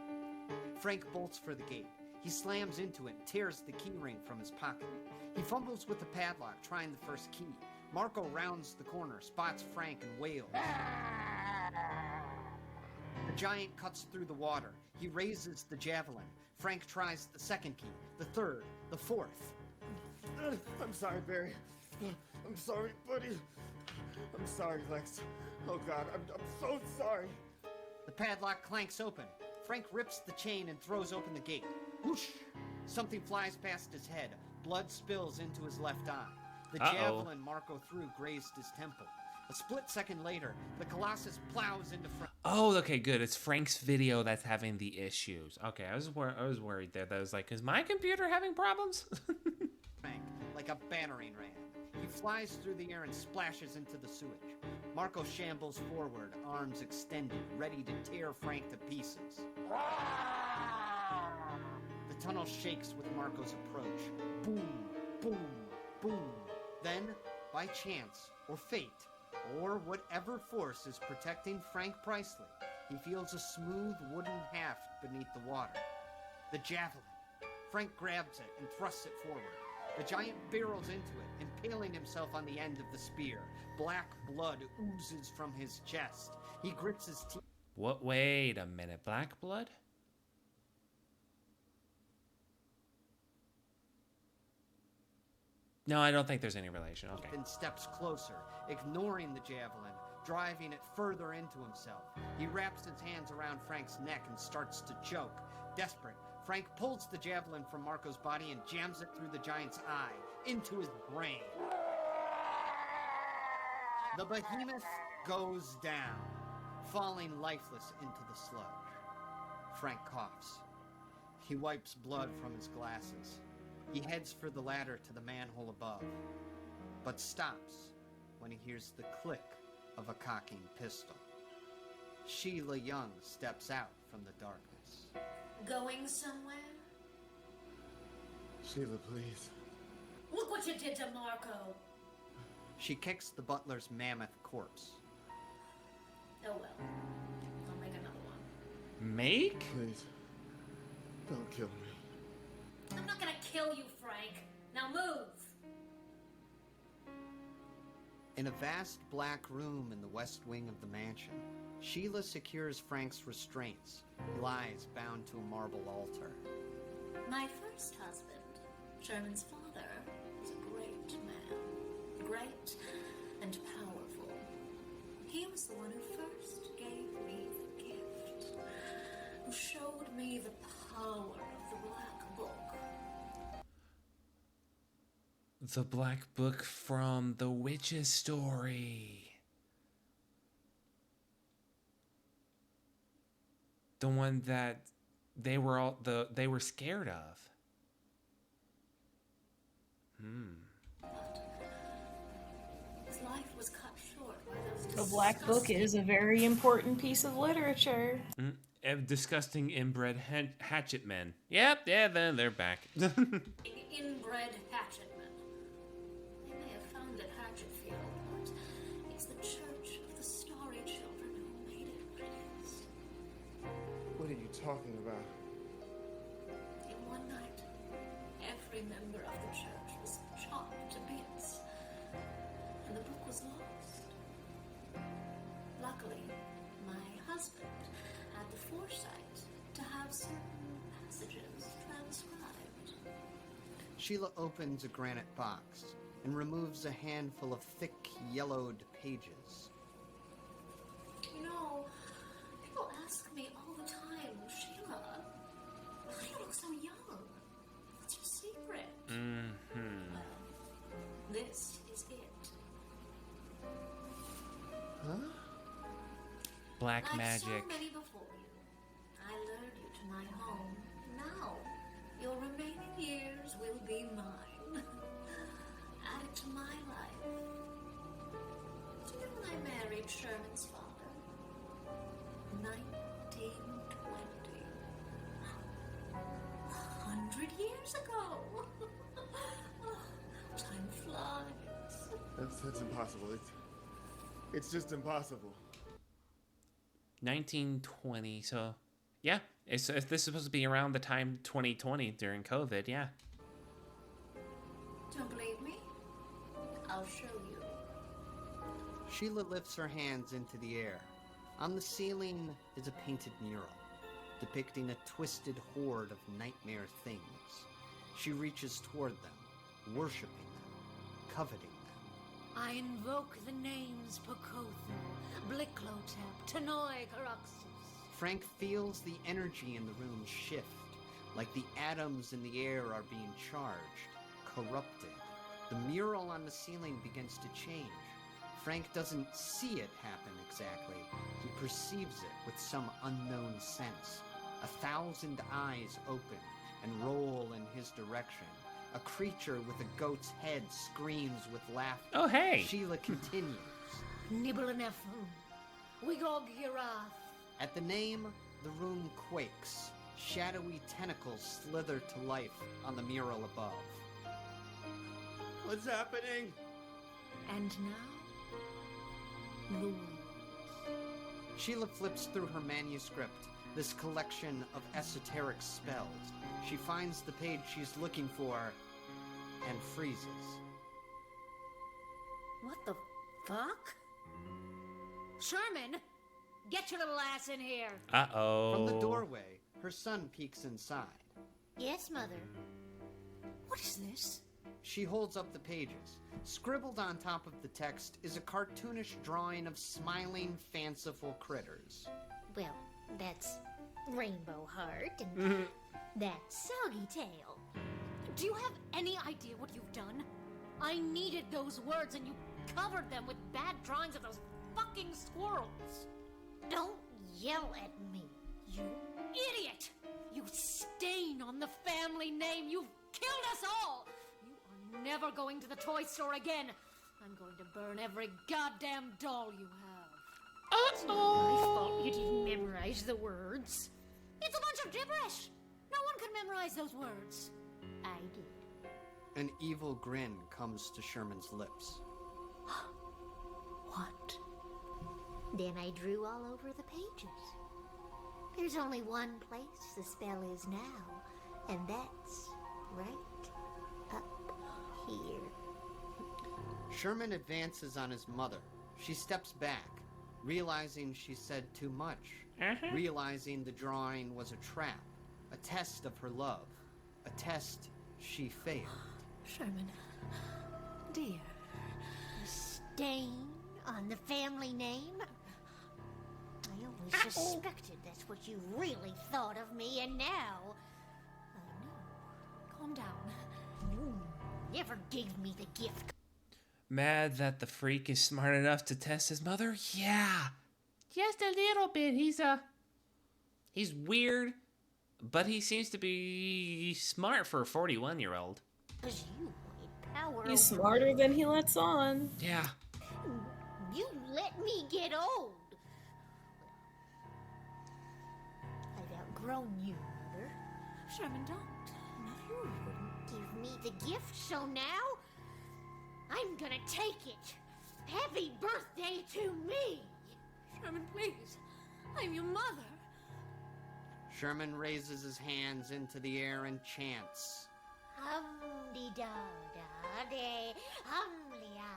F: Frank bolts for the gate. He slams into it and tears the key ring from his pocket. He fumbles with the padlock, trying the first key. Marco rounds the corner, spots Frank, and wails. The giant cuts through the water. He raises the javelin. Frank tries the second key, the third, the fourth.
E: I'm sorry, Barry. I'm sorry, buddy. I'm sorry, Lex. Oh, God, I'm so sorry.
F: The padlock clanks open. Frank rips the chain and throws open the gate. Whoosh! Something flies past his head. Blood spills into his left eye. The javelin Marco threw grazed his temple. A split second later, the Colossus plows into Frank.
A: Oh, okay, good. It's Frank's video that's having the issues. Okay, I was worried there. That was like, is my computer having problems?
F: Frank, like a battering ram. He flies through the air and splashes into the sewage. Marco shambles forward, arms extended, ready to tear Frank to pieces. The tunnel shakes with Marco's approach. Boom, boom, boom. Then, by chance, or fate, or whatever force is protecting Frank Priestley, he feels a smooth wooden haft beneath the water. The javelin. Frank grabs it and thrusts it forward. The giant barrels into it, impaling himself on the end of the spear. Black blood oozes from his chest. He grits his teeth.
A: What? Wait a minute. Black blood? No, I don't think there's any relation. Okay.
F: And steps closer, ignoring the javelin, driving it further into himself. He wraps his hands around Frank's neck and starts to choke. Desperate, Frank pulls the javelin from Marco's body and jams it through the giant's eye, into his brain. The behemoth goes down, falling lifeless into the sludge. Frank coughs. He wipes blood from his glasses. He heads for the ladder to the manhole above, but stops when he hears the click of a cocking pistol. Sheila Young steps out from the darkness.
J: Going somewhere?
E: Sheila, please.
J: Look what you did to Marco.
F: She kicks the butler's mammoth corpse.
J: Oh well. I'll make another one.
A: Make?
E: Please. Don't kill me.
J: I'm not gonna kill you, Frank. Now move.
F: In a vast black room in the west wing of the mansion, Sheila secures Frank's restraints. He lies bound to a marble altar.
J: My first husband, Sherman's father, was a great man. Great and powerful. He was the one who first gave me the gift. Who showed me the power of the Black Book.
A: The Black Book from the Witch's Story. The one that they were scared of.
J: His life was cut short by those
B: The Black Book is a very important piece of literature.
A: Disgusting inbred hatchet men. Yep, yeah, they're back.
J: inbred hatchetmen. They may have founded Hatchetfield, but it's the Church of the Starry Children who made it prettiest.
E: What are you talking about?
J: In one night, every member of the church was chopped to bits, and the book was lost. Luckily, my husband had the foresight to have certain passages transcribed.
F: Sheila opens a granite box and removes a handful of thick, yellowed pages.
J: You know, people ask me all the time, Sheila, why do you look so young? What's your secret? Well, this is it.
E: Huh?
A: Black
J: Like
A: magic.
J: so many before you, I lured you to my home. Now, your remaining years will be mine. Added to my life. Do you know when I married Sherman's father? 1920. 100 years ago. Time flies.
E: That's impossible. It's just impossible.
A: 1920. So, yeah. If this is supposed to be around the time 2020 during COVID, yeah.
J: Don't believe me? I'll show you.
F: Sheila lifts her hands into the air. On the ceiling is a painted mural, depicting a twisted horde of nightmare things. She reaches toward them, worshipping them, coveting them.
I: I invoke the names Pocotho, Blicklotep, Tanoi, Caraxus.
F: Frank feels the energy in the room shift, like the atoms in the air are being charged, corrupted. The mural on the ceiling begins to change. Frank doesn't see it happen exactly. He perceives it with some unknown sense. 1,000 eyes open and roll in his direction. A creature with a goat's head screams with laughter.
A: Oh, hey!
F: Sheila continues.
I: Nibble and Ephraim, Wigog Girath.
F: At the name, the room quakes. Shadowy tentacles slither to life on the mural above.
E: What's happening?
I: And now, the words.
F: Sheila flips through her manuscript, this collection of esoteric spells. She finds the page she's looking for and freezes.
I: What the fuck? Sherman, get your little ass in here.
A: Uh-oh.
F: From the doorway, her son peeks inside.
I: Yes, Mother. What is this?
F: She holds up the pages. Scribbled on top of the text is a cartoonish drawing of smiling, fanciful critters.
I: Well, that's Rainbow Heart, and that's Soggy Tail. Do you have any idea what you've done? I needed those words, and you covered them with bad drawings of those fucking squirrels. Don't yell at me, you idiot! You stain on the family name. You've killed us all. You are never going to the toy store again. I'm going to burn every goddamn doll you have. It's not my fault you didn't memorize the words. It's a bunch of gibberish. No one can memorize those words. I did.
F: An evil grin comes to Sherman's lips.
I: What? Then I drew all over the pages. There's only one place the spell is now, and that's right up here.
F: Sherman advances on his mother. She steps back, realizing she said too much, realizing the drawing was a trap, a test of her love, a test she failed.
I: Sherman, dear. A stain on the family name? I always suspected that's what you really thought of me, and now I know. Calm down. You never gave me the gift.
A: Mad that the freak is smart enough to test his mother? Yeah. Just a little bit. He's weird, but he seems to be smart for a 41-year-old.
I: Because you wanted power.
B: He's smarter than he lets on.
A: Yeah.
I: You let me get old. I've outgrown you, Mother. Sherman, don't. You wouldn't give me the gift, so now I'm gonna take it. Happy birthday to me! Sherman, please. I'm your mother.
F: Sherman raises his hands into the air and chants.
I: Hum-de-da-da-de, hum-lia.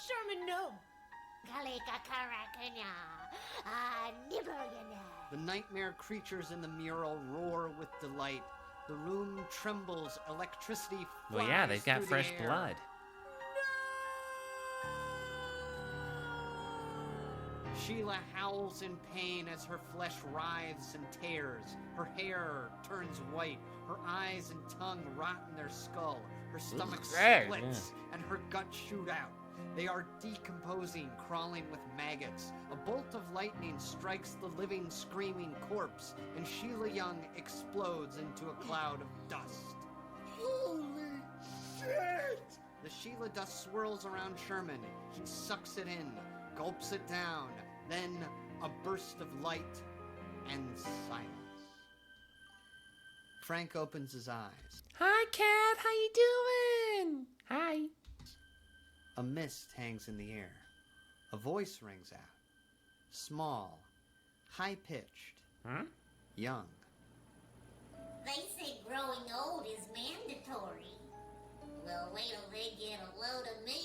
I: Sherman, no. Kalika-karakanya, nibbayana.
F: The nightmare creatures in the mural roar with delight. The room trembles, electricity flies.
A: Well, yeah, they've got
F: through
A: fresh
F: the air.
A: blood.
F: Sheila howls in pain as her flesh writhes and tears. Her hair turns white. Her eyes and tongue rot in their skull. Her stomach splits and her guts shoot out. They are decomposing, crawling with maggots. A bolt of lightning strikes the living, screaming corpse, and Sheila Young explodes into a cloud of dust.
E: Holy shit!
F: The Sheila dust swirls around Sherman. He sucks it in, gulps it down, then a burst of light and silence. Frank opens his eyes.
A: Hi, Cat. How you doing? Hi.
F: A mist hangs in the air. A voice rings out. Small, high-pitched, young.
I: They say growing old is mandatory. Well, wait till they get a load of me.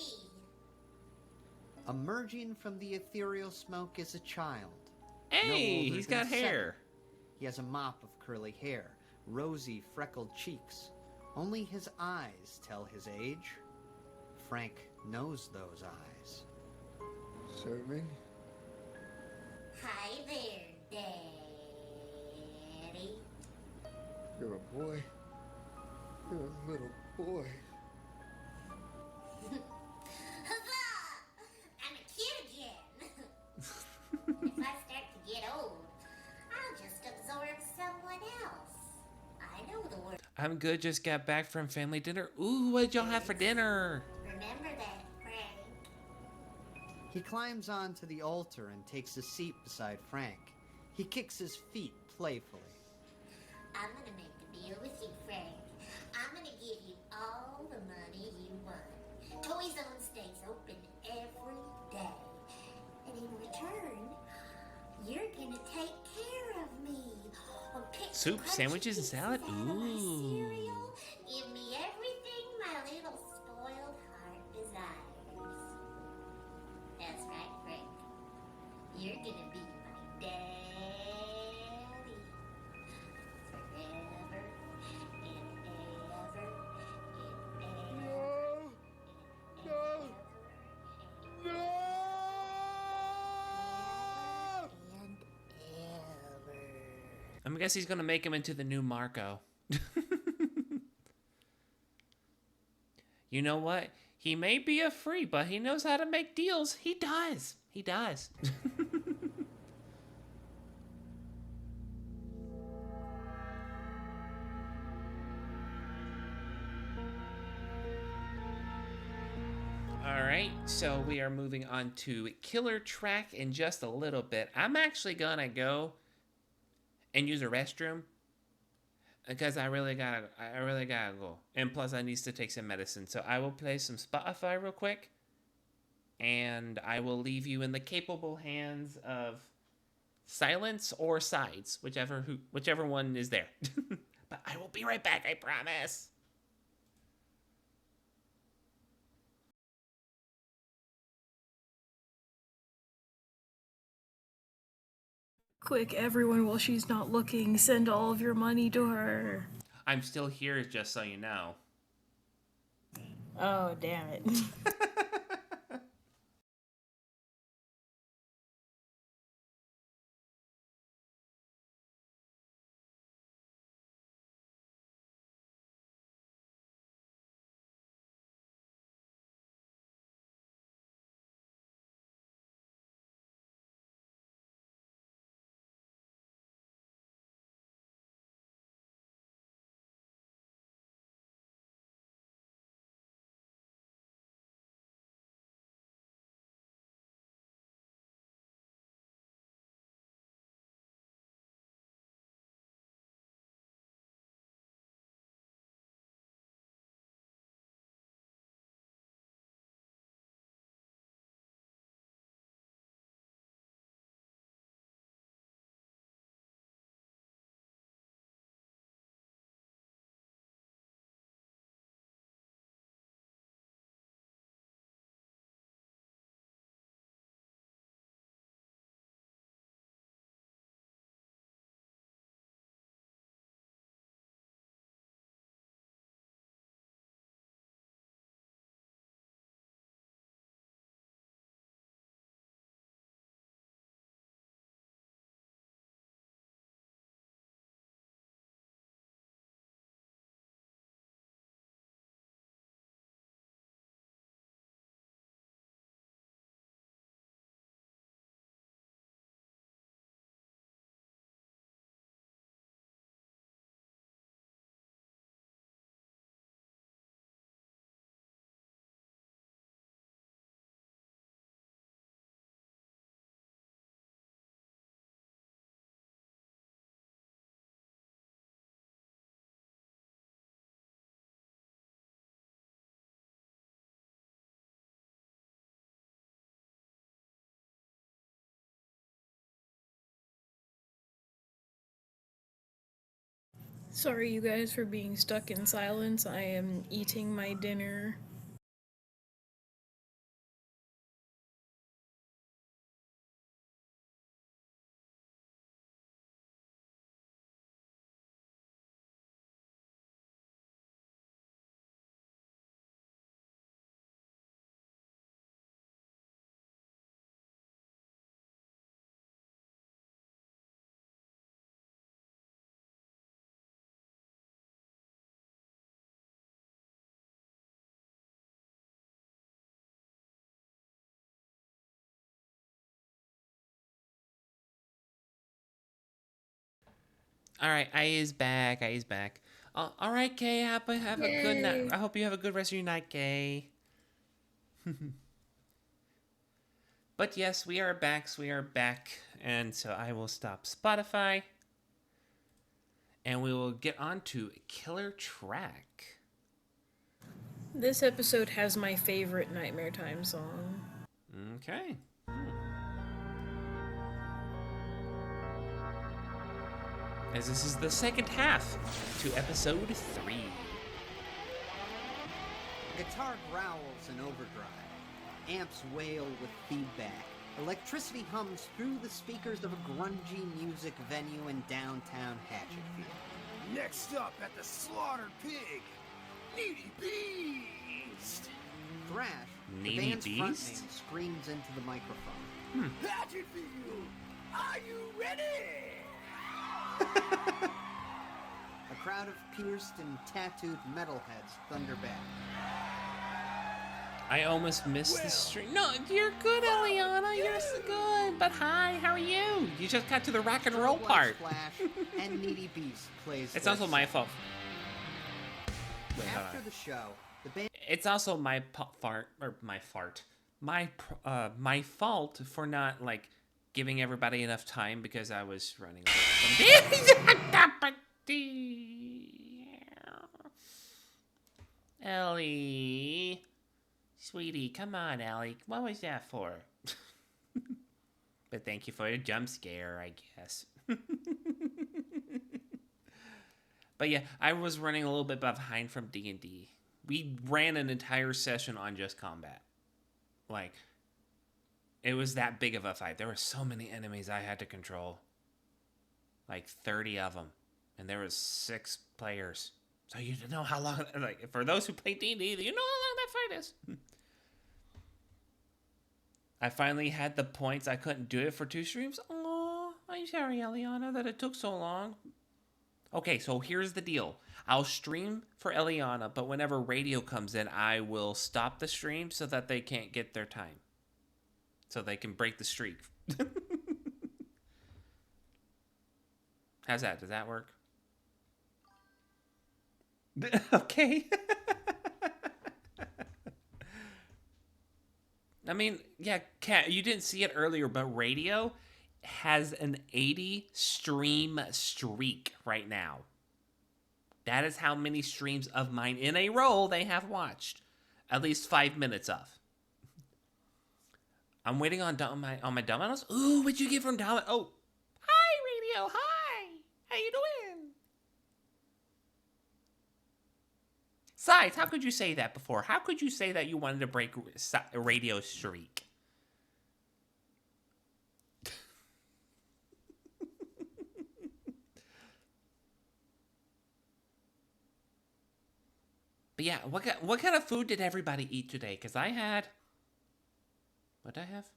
F: Emerging from the ethereal smoke is a child.
A: Hey,
F: older
A: he's
F: than
A: got
F: 7.
A: hair.
F: He has a mop of curly hair, rosy, freckled cheeks. Only his eyes tell his age. Frank knows those eyes.
E: Sherman?
I: Hi there, Daddy.
E: You're a boy. You're a little boy.
I: Huzzah! I'm a kid again. If I start to get old, I'll just absorb someone else. I know the word.
A: I'm good. Just got back from family dinner. Ooh, what did y'all have for dinner?
I: Remember that, Frank.
F: He climbs onto the altar and takes a seat beside Frank. He kicks his feet playfully.
I: I'm gonna make a deal with you, Frank. I'm gonna give you all the money you want. Toy Zone stays open every day. And in return, you're gonna take care of me. Or pick
A: Soup,
I: crunchy
A: sandwiches, and
I: pieces
A: salad?
I: out of my
A: Ooh.
I: cereal. Give me everything my little spoiled heart desires. That's right, Frank. You're gonna be my daddy. Forever and ever and ever.
E: No!
I: And ever.
A: I guess he's gonna make him into the new Marco. You know what? He may be a freak, but he knows how to make deals. He does. He does. Alright, so we are moving on to Killer Track in just a little bit. I'm actually gonna go and use a restroom because I really gotta go. And plus I need to take some medicine. So I will play some Spotify real quick. And I will leave you in the capable hands of Silence or Sides, whichever one is there. But I will be right back, I promise.
B: Quick, everyone, while she's not looking, send all of your money to her.
A: I'm still here, just so you know.
B: Oh, damn it. Sorry, you guys, for being stuck in silence. I am eating my dinner.
A: All right, I is back. I is back. All right, Kay. Have a good night. I hope you have a good rest of your night, Kay. But yes, we are back. So we are back, and so I will stop Spotify, and we will get on to Killer Track.
B: This episode has my favorite Nightmare Time song.
A: Okay. As this is the second half to episode 3.
F: Guitar growls in overdrive. Amps wail with feedback. Electricity hums through the speakers of a grungy music venue in downtown Hatchetfield.
C: Next up at the Slaughtered Pig, Needy Beast!
F: Thrash,
A: Needy
F: the band's
A: Beast?
F: frontman, screams into the microphone.
C: Hatchetfield, are you ready?
F: A crowd of pierced and tattooed metalheads thunder back.
A: I almost missed the stream. No, you're good, Eliana. You're so good. But hi, how are you? You just got to the rock and roll part.
F: Splash and Needy Beast plays.
A: It's
F: their
A: also my
F: set.
A: fault. Wait, hold
F: After
A: on.
F: the show, the band.
A: It's also my my fault for not like giving everybody enough time because I was running late. Ellie, sweetie, come on, Ellie. What was that for? But thank you for the jump scare, I guess. But yeah, I was running a little bit behind from D&D. We ran an entire session on just combat. Like, it was that big of a fight. There were so many enemies I had to control. Like 30 of them. And there was 6 players. So you know how long, like, for those who play D&D, you know how long that fight is. I finally had the points. I couldn't do it for 2 streams. Oh, I'm sorry, Eliana, that it took so long. Okay, so here's the deal. I'll stream for Eliana, but whenever radio comes in, I will stop the stream so that they can't get their time. So they can break the streak. How's that? Does that work? Okay. I mean, yeah, Kat, you didn't see it earlier, but radio has an 80 stream streak right now. That is how many streams of mine in a row they have watched. At least 5 minutes of. I'm waiting on my Domino's. Ooh, what'd you get from Domino's? Oh, hi, radio. Hi. How you doing? Sides, how could you say that before? How could you say that you wanted to break a radio streak? But yeah, what kind of food did everybody eat today? Because I had... What did I have?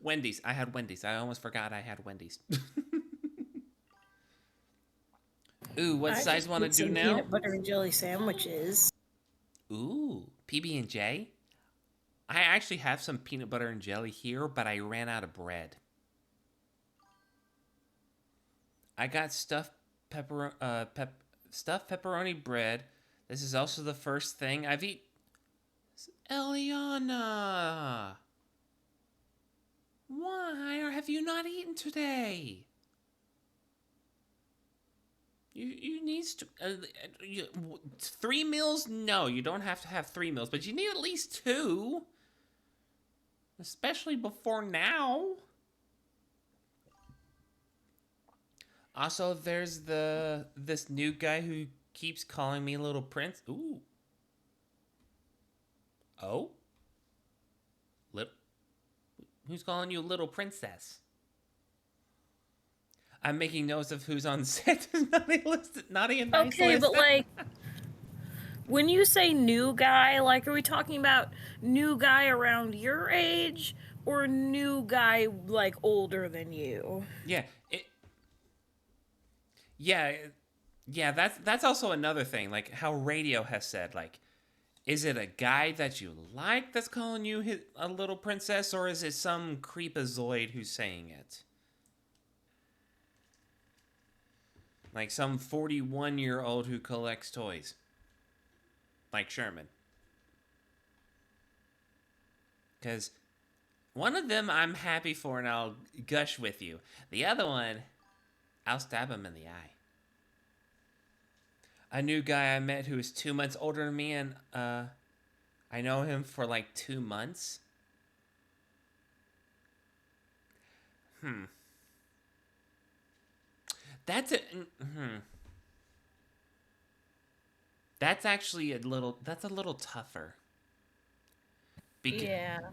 A: Wendy's. I had Wendy's. I almost forgot I had Wendy's. Ooh, what size want to do now?
B: Peanut butter and jelly sandwiches.
A: Ooh, PB&J? I actually have some peanut butter and jelly here, but I ran out of bread. I got stuffed pepperoni bread. This is also the first thing I've eaten. Eliana! Why have you not eaten today? You need to... 3 meals? No, you don't have to have 3 meals, but you need at least 2. Especially before now. Also, there's this new guy who keeps calling me Little Prince. Ooh. Oh? Who's calling you Little Princess? I'm making notes of who's on set. Not a nice
B: Okay,
A: list.
B: but like, when you say new guy, like, are we talking about new guy around your age or new guy like older than you?
A: Yeah. Yeah. That's also another thing. Like how radio has said, like, is it a guy that you like that's calling you a little princess, or is it some creepazoid who's saying it? Like some 41-year-old who collects toys. Like Sherman. Because one of them I'm happy for and I'll gush with you. The other one, I'll stab him in the eye. A new guy I met who is 2 months older than me, and I know him for like 2 months. That's it. That's actually a little tougher.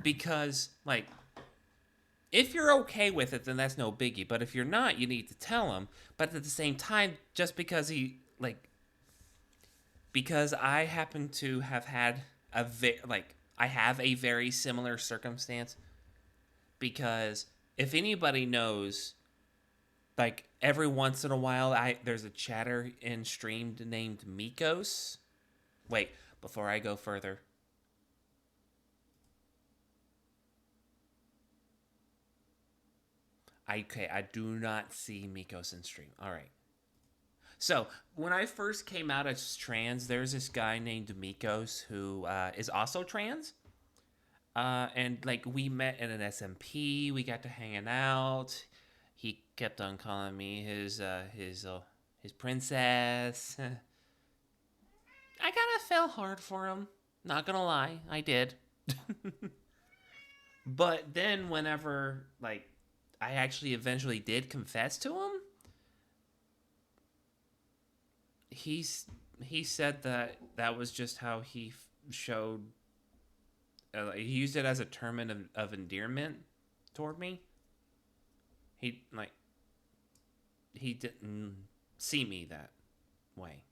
A: Because, like, if you're okay with it, then that's no biggie. But if you're not, you need to tell him. But at the same time, just because because I happen to have had I have a very similar circumstance. Because if anybody knows, like, every once in a while, there's a chatter in stream named Mikos. Wait, before I go further. Okay, I do not see Mikos in stream. All right. So, when I first came out as trans, there's this guy named Mikos who is also trans. And, like, we met in an SMP. We got to hanging out. He kept on calling me his princess. I kind of fell hard for him. Not gonna lie, I did. But then whenever, like, I actually eventually did confess to him, he said that was just how he showed. He used it as a term of endearment toward me. He didn't see me that way.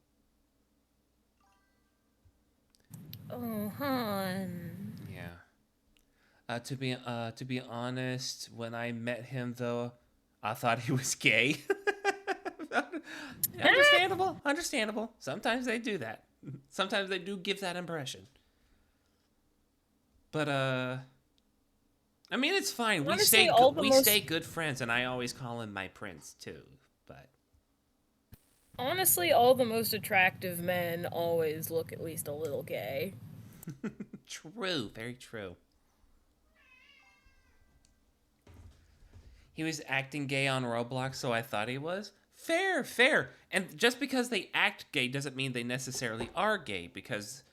B: Oh, hon.
A: Yeah. To be honest, when I met him though, I thought he was gay. Understandable. Sometimes they do that. Sometimes they do give that impression. But I mean, it's fine. We stay good friends, and I always call him my prince too. But
B: honestly, all the most attractive men always look at least a little gay.
A: True, very true. He was acting gay on Roblox, so I thought he was. Fair. And just because they act gay doesn't mean they necessarily are gay, because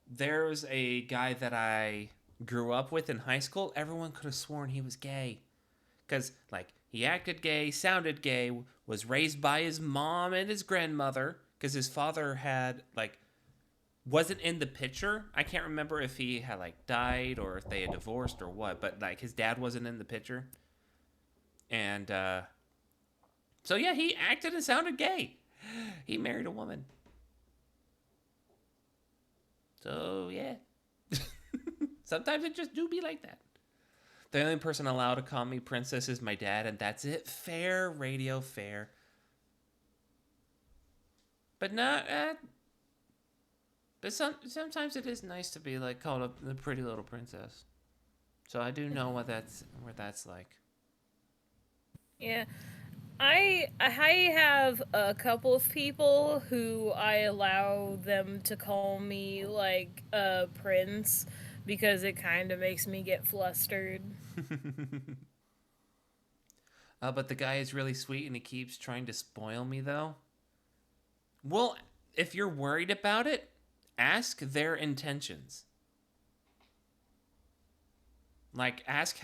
A: there's a guy that I grew up with in high school. Everyone could have sworn he was gay. Because, like, he acted gay, sounded gay, was raised by his mom and his grandmother, because his father had, like, wasn't in the picture. I can't remember if he had, like, died or if they had divorced or what, but, like, his dad wasn't in the picture. And, so yeah, he acted and sounded gay. He married a woman. So, yeah. Sometimes it just do be like that. The only person allowed to call me princess is my dad, and that's it. Fair, radio, fair. But not, but sometimes it is nice to be, like, called the pretty little princess. So I do know where that's like.
B: Yeah. I have a couple of people who I allow them to call me, like, prince, because it kind of makes me get flustered.
A: But the guy is really sweet and he keeps trying to spoil me, though. Well, if you're worried about it, ask their intentions. Like, ask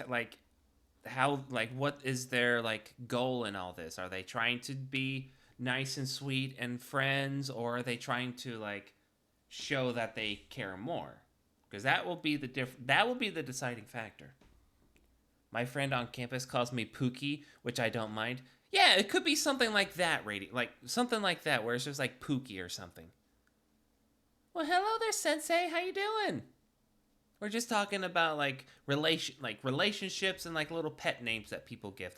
A: like, what is their, like, goal in all this? Are they trying to be nice and sweet and friends, or are they trying to, like, show that they care more? Because that will be the deciding factor. My friend on campus calls me Pookie, which I don't mind. Yeah, it could be something like that, like something like that, where it's just like Pookie or something. Well, hello there, Sensei. How you doing? We're just talking about like relationships and like little pet names that people give.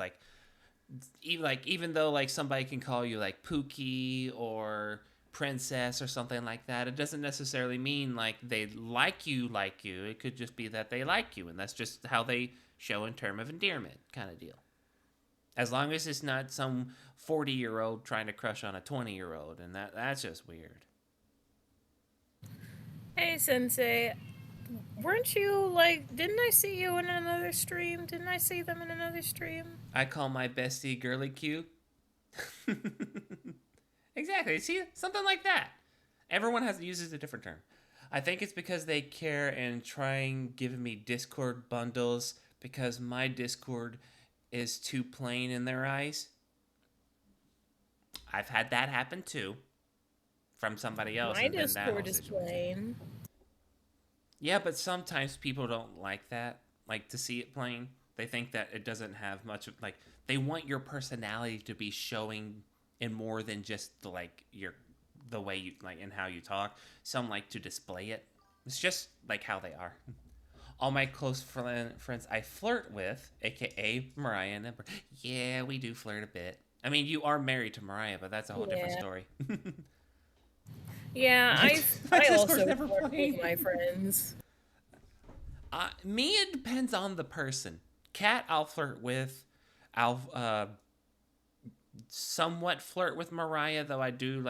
A: Even though like somebody can call you like Pookie or Princess or something like that, it doesn't necessarily mean like they like you. It could just be that they like you, and that's just how they show in term of endearment kind of deal. As long as it's not some 40-year-old trying to crush on a 20-year-old, and that's just weird.
B: Hey, Sensei. Weren't you, like, didn't I see you in another stream? Didn't I see them in another stream?
A: I call my bestie Girly Q. Exactly. See? Something like that. Everyone uses a different term. I think it's because they care and trying giving me Discord bundles because my Discord is too plain in their eyes. I've had that happen too. From somebody else.
B: My Discord is plain.
A: Yeah, but sometimes people don't like that. Like to see it plain. They think that it doesn't have much of like they want your personality to be showing in more than just the way you like and how you talk. Some like to display it. It's just like how they are. All my close friends I flirt with, aka Mariah and Ember. Yeah, we do flirt a bit. I mean, you are married to Mariah, but that's a whole different story.
B: Yeah, I also flirt with my friends.
A: Me, it depends on the person. Kat, I'll flirt with. I'll somewhat flirt with Mariah, though I do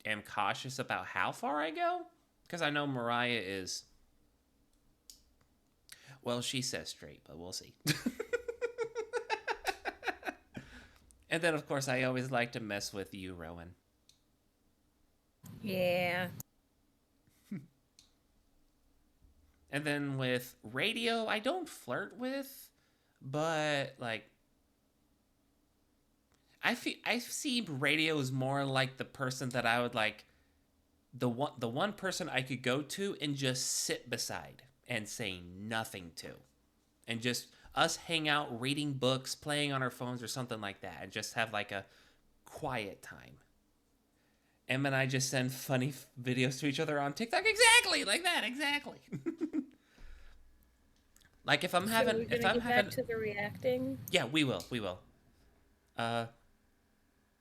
A: am cautious about how far I go, because I know Mariah is. Well, she says straight, but we'll see. And then, of course, I always like to mess with you, Rowan.
B: Yeah.
A: And then with radio, I don't flirt with, but I see radio as more like the person that I would the one person I could go to and just sit beside and say nothing to, and just us hang out, reading books, playing on our phones or something like that, and just have a quiet time. Em and I just send funny videos to each other on TikTok, exactly like that, exactly. If I'm having,
B: if I'm having, back to the reacting.
A: Yeah, we will.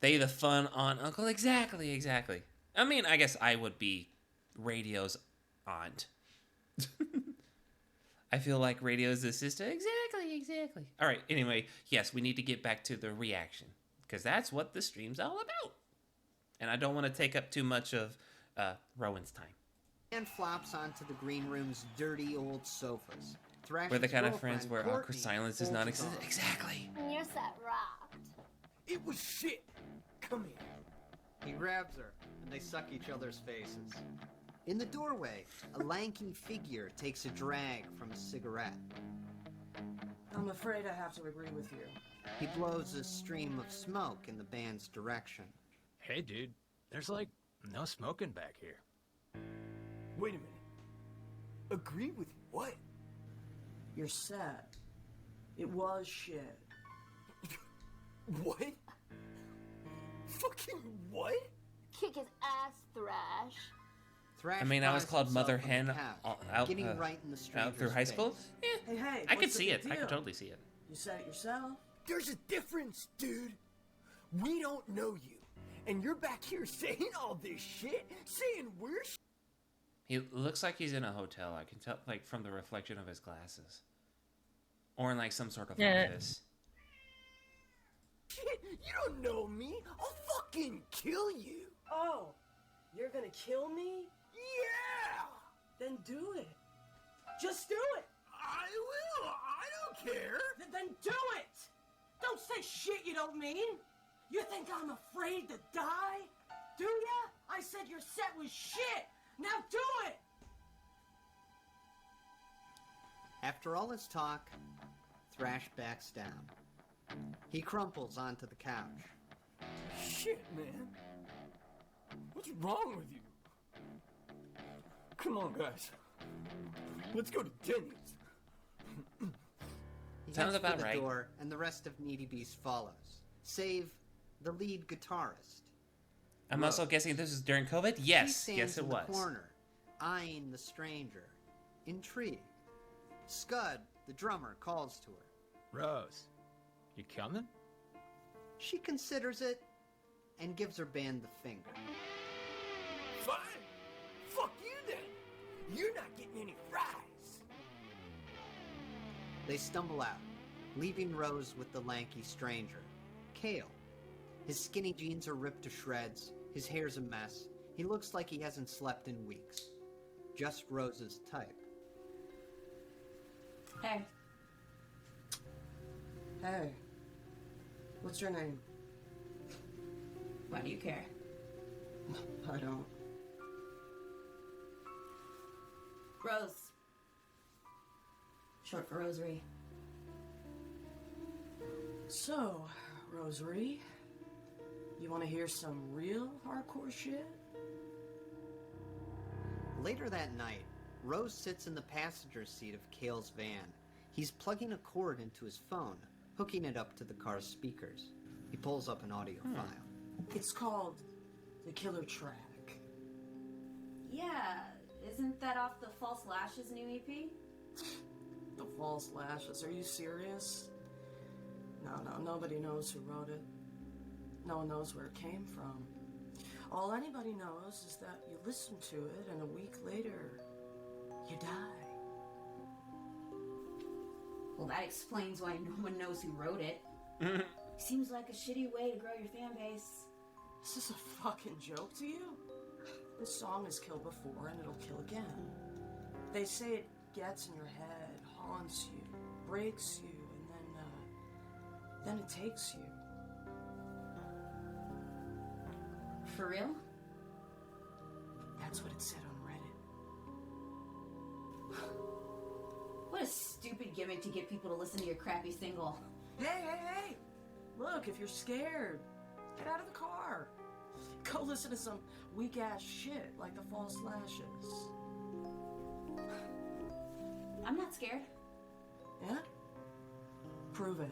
A: They the fun on Uncle, exactly. I mean, I guess I would be radio's aunt. I feel like radio's the sister, exactly. All right. Anyway, yes, we need to get back to the reaction because that's what the stream's all about. And I don't want to take up too much of Rowan's time.
F: And flops onto the green room's dirty old sofas.
A: We're the kind of friends where awkward silence is not existent. Exactly.
I: You're so rocked.
C: It was shit. Come here.
F: He grabs her, and they suck each other's faces. In the doorway, a lanky figure takes a drag from a cigarette.
L: I'm afraid I have to agree with you.
F: He blows a stream of smoke in the band's direction.
M: Hey, dude, there's no smoking back here.
C: Wait a minute. Agree with what?
L: You're sad. It was shit.
C: What? Fucking what?
I: Kick his ass, Thrash.
F: Thrash
A: I mean, I was called Mother Hen out through high school.
L: Hey,
A: I could see it. I could totally see it.
L: You said it yourself?
C: There's a difference, dude. We don't know you. And you're back here saying all this shit? Saying we're
A: He looks like he's in a hotel. I can tell, from the reflection of his glasses. Or in, some sort of office.
C: Shit, you don't know me. I'll fucking kill you.
L: Oh, you're gonna kill me?
C: Yeah!
L: Then do it. Just do it.
C: I will. I don't care.
L: Then do it. Don't say shit you don't mean. You think I'm afraid to die? Do ya? I said your set was shit. Now do it.
F: After all his talk, Thrash backs down. He crumples onto the couch.
H: Shit, man. What's wrong with you? Come on, guys. Let's go to Denny's.
F: He
A: Sounds
F: heads
A: about
F: for the
A: right.
F: door, and the rest of Needy Beast follows, save the lead guitarist.
A: I'm also guessing this was during COVID?
F: She
A: Yes,
F: stands
A: yes it
F: in
A: was.
F: the corner, eyeing the stranger, intrigued. Scud, the drummer, calls to her.
M: Rose, you coming?
F: She considers it and gives her band the finger.
H: Fine. Fuck you then. You're not getting any fries.
F: They stumble out, leaving Rose with the lanky stranger, Kale. His skinny jeans are ripped to shreds, his hair's a mess, he looks like he hasn't slept in weeks. Just Rose's type.
L: Hey. Hey. What's your name?
J: Why do you care?
L: I don't.
J: Rose. Short for Rosary.
L: So, Rosary, you want to hear some real hardcore shit?
F: Later that night, Rose sits in the passenger seat of Kale's van. He's plugging a cord into his phone, hooking it up to the car's speakers. He pulls up an audio file.
L: It's called The Killer Track.
G: Yeah, isn't that off the False Lashes new EP?
L: The False Lashes, are you serious? No, nobody knows who wrote it. No one knows where it came from. All anybody knows is that you listen to it and a week later, you die.
G: Well, that explains why no one knows who wrote it. Seems like a shitty way to grow your fan base.
L: Is this a fucking joke to you? This song has killed before and it'll kill again. They say it gets in your head, haunts you, breaks you, and then it takes you.
G: For real?
L: That's what it said on Reddit.
G: What a stupid gimmick to get people to listen to your crappy single.
L: Hey! Look, if you're scared, get out of the car. Go listen to some weak-ass shit like the False Lashes.
G: I'm not scared.
L: Yeah? Prove it.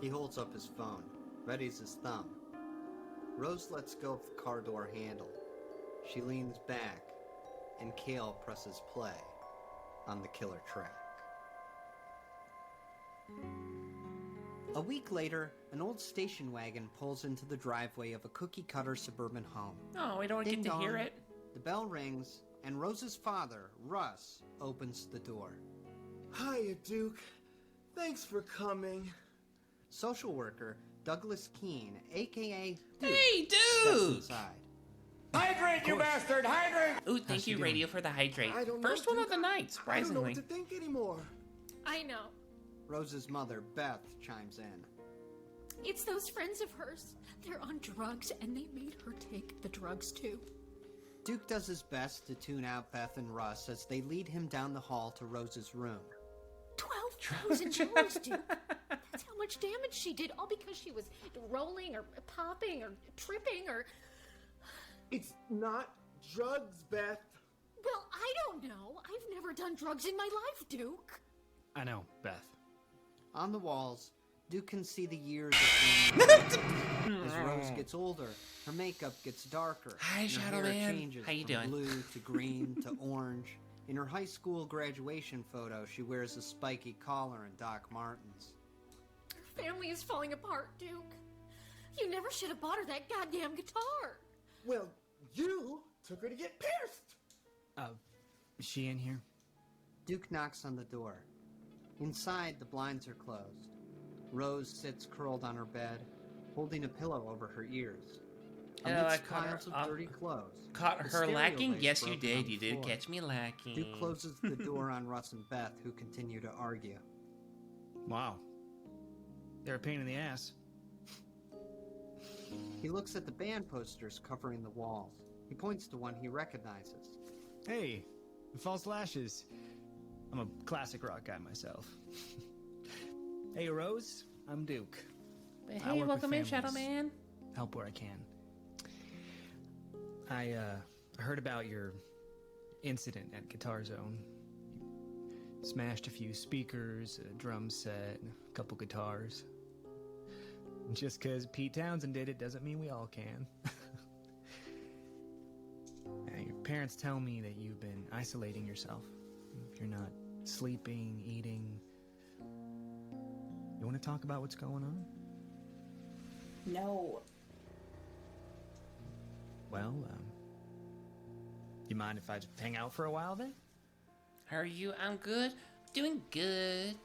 F: He holds up his phone, readies his thumb. Rose lets go of the car door handle. She leans back, and Kale presses play on the killer track. A week later, an old station wagon pulls into the driveway of a cookie-cutter suburban home.
A: Oh, we don't get to hear it.
F: The bell rings, and Rose's father, Russ, opens the door.
E: Hiya, Duke. Thanks for coming.
F: Social worker Douglas Keene, a.k.a. Duke,
A: Hey,
F: steps
A: Duke!
F: inside.
C: Hydrate, you bastard! Hydrate!
A: Ooh, thank you, Radio, for the hydrate.
E: I don't know,
A: First one
E: Duke.
A: of the night,
E: I don't know
A: surprisingly.
E: what to think anymore.
I: I know.
F: Rose's mother, Beth, chimes in.
I: It's those friends of hers. They're on drugs, and they made her take the drugs, too.
F: Duke does his best to tune out Beth and Russ as they lead him down the hall to Rose's room.
I: $12,000, Duke. That's how much damage she did, all because she was rolling or popping or tripping or...
E: It's not drugs, Beth.
I: Well, I don't know. I've never done drugs in my life, Duke.
M: I know, Beth.
F: On the walls, Duke can see the years of damage. As Rose gets older, her makeup gets darker.
A: Hi,
F: and her
A: Shadow
F: hair
A: Man.
F: changes
A: How you
F: from
A: doing?
F: blue to green to orange. In her high school graduation photo, she wears a spiky collar and Doc Martens.
I: Her family is falling apart, Duke. You never should have bought her that goddamn guitar.
E: Well, you took her to get pierced.
M: Is she in here?
F: Duke knocks on the door. Inside, the blinds are closed. Rose sits curled on her bed, holding a pillow over her ears.
A: Oh, I
F: Amidst
A: caught her
F: piles of
A: off-
F: dirty clothes.
A: Caught
F: the
A: her
F: stereo
A: lacking?
F: lace
A: Yes, you
F: broken on
A: did.
F: the
A: You did
F: floor.
A: catch me lacking.
F: Duke closes the door on Russ and Beth, who continue to argue.
M: Wow. They're a pain in the ass.
F: He looks at the band posters covering the walls. He points to one he recognizes.
M: Hey, the False Lashes.
N: I'm a classic rock guy myself. Hey, Rose, I'm Duke.
A: Hey, welcome in, Shadow Man.
N: Help where I can. I heard about your incident at Guitar Zone. You smashed a few speakers, a drum set, a couple guitars. Just because Pete Townsend did it doesn't mean we all can. Your parents tell me that you've been isolating yourself. You're not sleeping, eating. You want to talk about what's going on?
G: No.
N: Well, you mind if I just hang out for a while then?
A: How are you? I'm good. Doing good.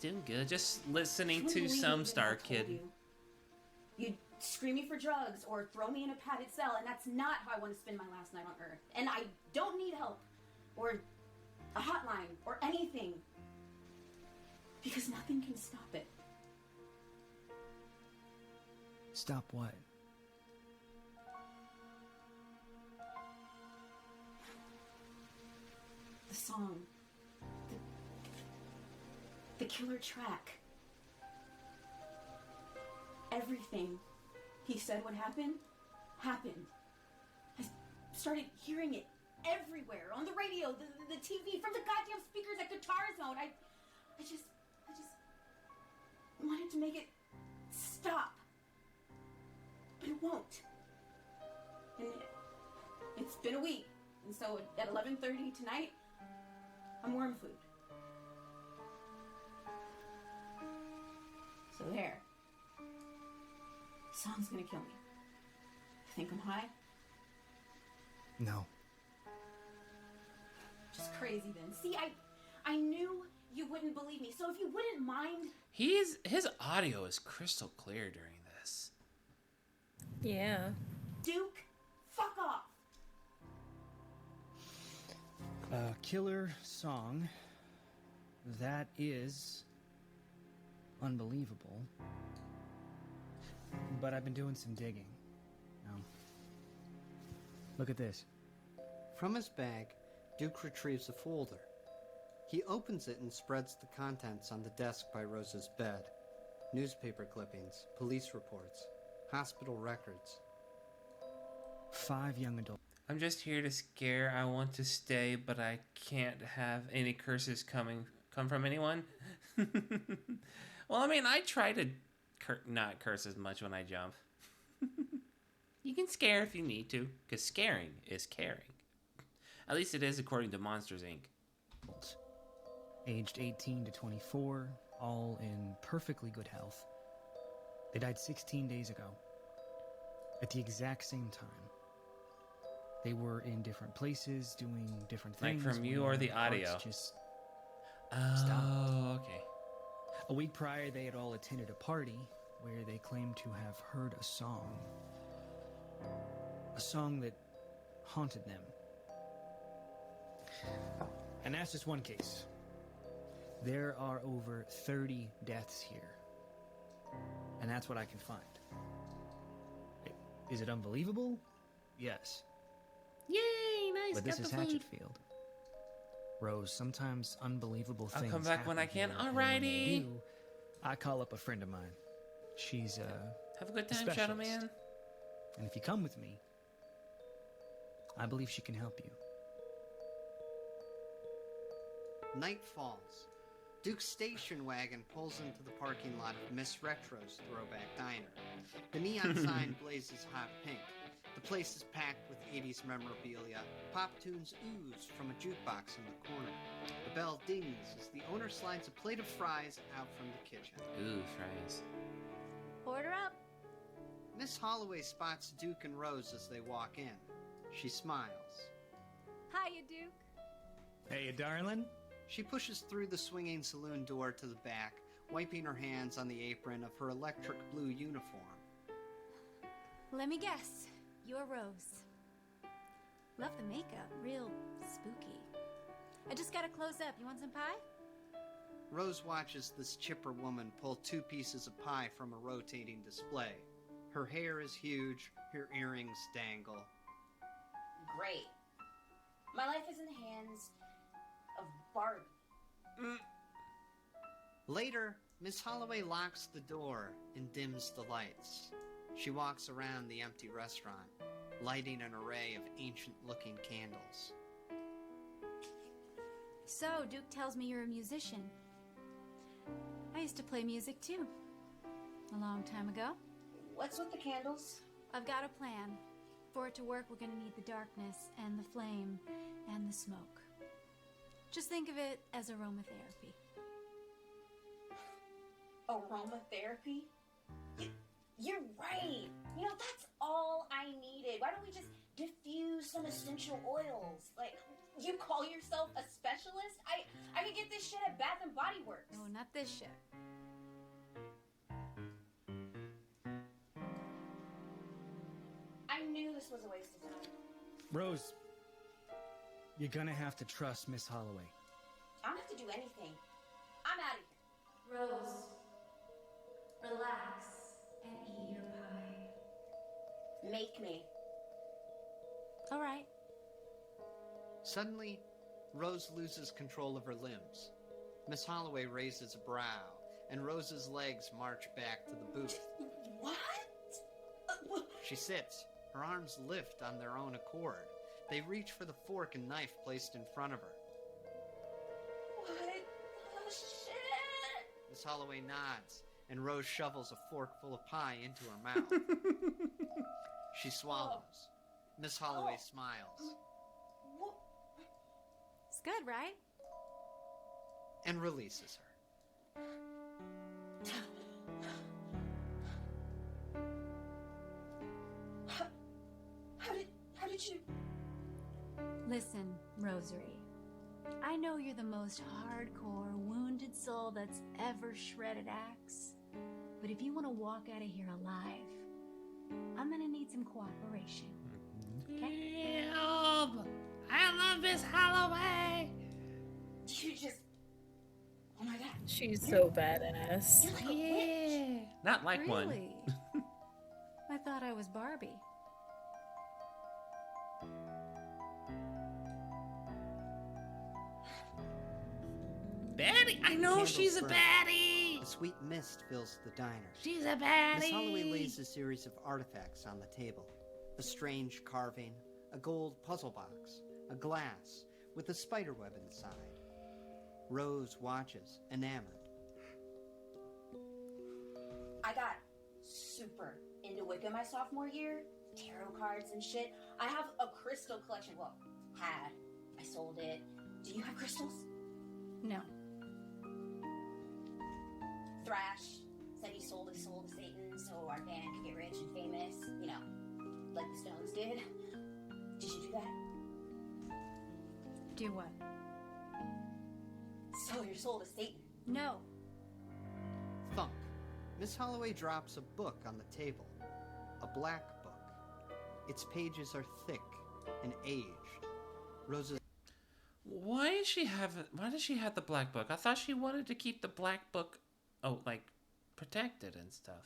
A: Just listening to some StarKid.
O: You'd scream me for drugs or throw me in a padded cell, and that's not how I want to spend my last night on Earth. And I don't need help or a hotline or anything, because nothing can stop it.
N: Stop what?
O: The song. The killer track. Everything he said would happen, happened. I started hearing it everywhere, on the radio, the TV, from the goddamn speakers at Guitar Zone. I just wanted to make it stop. But it won't. And it's been a week. And so at 11:30 tonight, I'm worm food. So there. The song's gonna kill me. Think I'm high?
N: No.
O: Just crazy then. See, I knew you wouldn't believe me. So if you wouldn't mind...
A: His audio is crystal clear during this.
B: Yeah.
O: Duke, fuck off!
N: Killer song. That is unbelievable. But I've been doing some digging. Look at this.
F: From his bag, Duke retrieves a folder. He opens it and spreads the contents on the desk by Rose's bed. Newspaper clippings, police reports, hospital records.
N: 5 young adults.
A: I'm just here to scare. I want to stay, but I can't have any curses come from anyone. Well, I mean, I try to not curse as much when I jump. You can scare if you need to, because scaring is caring. At least it is according to Monsters, Inc.
N: Aged 18 to 24, all in perfectly good health. They died 16 days ago. At the exact same time. They were in different places, doing different things.
A: Like from you or the audio?
N: Just
A: stopped. Okay.
N: A week prior, they had all attended a party where they claimed to have heard a song. A song that haunted them. And that's just one case. There are over 30 deaths here. And that's what I can find. Is it unbelievable? Yes.
A: Yay, nice.
N: But this is Hatchetfield. Rose, sometimes unbelievable things
A: I'll come back when I can.
N: happen here, and when they
A: Alrighty.
N: do, I call up a friend of mine. She's
A: Have a good time,
N: specialist.
A: Shadow Man.
N: And if you come with me, I believe she can help you.
F: Night falls. Duke's station wagon pulls into the parking lot of Miss Retro's Throwback Diner. The neon sign blazes hot pink. The place is packed with 80s memorabilia. Pop tunes ooze from a jukebox in the corner. The bell dings as the owner slides a plate of fries out from the kitchen.
A: Ooh, fries.
K: Order up.
F: Miss Holloway spots Duke and Rose as they walk in. She smiles.
K: Hiya, Duke.
N: Hey, darling.
F: She pushes through the swinging saloon door to the back, wiping her hands on the apron of her electric blue uniform.
K: Let me guess. You're Rose. Love the makeup. Real spooky. I just got a close up. You want some pie?
F: Rose watches this chipper woman pull 2 pieces of pie from a rotating display. Her hair is huge, her earrings dangle.
O: Great. My life is in the hands of Barbie.
F: Later, Miss Holloway locks the door and dims the lights. She walks around the empty restaurant, lighting an array of ancient-looking candles.
K: So, Duke tells me you're a musician. I used to play music too. A long time ago.
O: What's with the candles?
K: I've got a plan. For it to work, we're gonna need the darkness and the flame and the smoke. Just think of it as aromatherapy.
O: Aromatherapy? You're right. You know, that's all I needed. Why don't we just diffuse some essential oils? Like, you call yourself a specialist? I could get this shit at Bath and Body Works.
K: No, not this shit.
O: I knew this was a waste of time.
N: Rose, you're gonna have to trust Miss Holloway.
O: I don't have to do anything. I'm out of here.
K: Rose, relax and eat your pie.
O: Make me.
K: All right.
F: Suddenly, Rose loses control of her limbs. Miss Holloway raises a brow, and Rose's legs march back to the booth.
O: What?
F: She sits. Her arms lift on their own accord. They reach for the fork and knife placed in front of her.
O: What the shit?
F: Miss Holloway nods, and Rose shovels a fork full of pie into her mouth. She swallows. Miss Holloway smiles.
K: It's good, right?
F: And releases her.
O: How did you...
K: Listen, Rosary. I know you're the most hardcore, wounded soul that's ever shredded axe. But if you want to walk out of here alive, I'm gonna need some cooperation. Okay?
A: I love Miss Holloway!
O: You just... Oh my god.
B: She's so badass.
O: You're like a witch.
A: Not like one.
K: Really? I thought I was Barbie.
A: Baddie! I know
F: Candles
A: she's a
F: burn.
A: baddie!
F: A sweet mist fills the diner.
A: She's a baddie!
F: Miss Holloway lays a series of artifacts on the table. A strange carving, a gold puzzle box, a glass with a spiderweb inside. Rose watches, enamored.
O: I got super into Wicca my sophomore year. Tarot cards and shit. I have a crystal collection. Well, had. I sold it. Do you have crystals?
K: No.
O: Thrash said he sold his soul to Satan so our band could get rich and famous. You know, like the Stones did. Did you do that?
K: Do what?
O: Sell your soul to Satan.
K: No.
F: Thunk. Miss Holloway drops a book on the table. A black book. Its pages are thick and aged. Rose's...
A: Why does she have the black book? I thought she wanted to keep the black book, protected and stuff.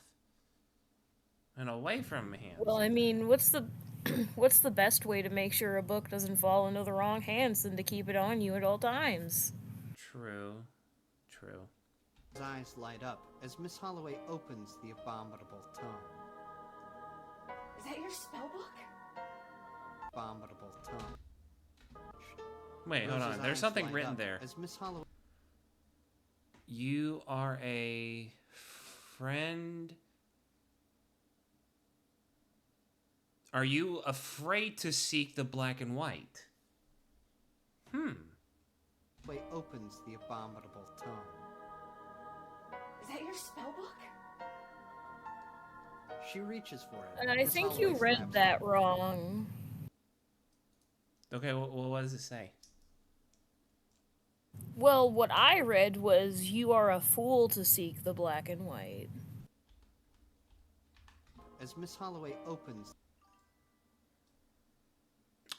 A: And away from hands.
B: Well, I mean, what's the best way to make sure a book doesn't fall into the wrong hands than to keep it on you at all times?
A: True.
F: His eyes light up as Miss Holloway opens the abominable tome.
O: Is that your spell book?
F: Abominable tome.
A: Wait, hold
F: Rose's
A: on. There's
F: eyes
A: something
F: light
A: written
F: up
A: there.
F: As Miss Holloway...
A: You are a friend. Are you afraid to seek the black and white?
F: Way opens the abominable tome.
O: Is that your spell book?
F: She reaches for it.
B: And I
F: Miss
B: think
F: Holloway
B: you read
F: slaps
B: that
F: her.
B: wrong.
A: Okay, what does it say?
B: Well, what I read was, you are a fool to seek the black and white.
F: As Miss Holloway opens...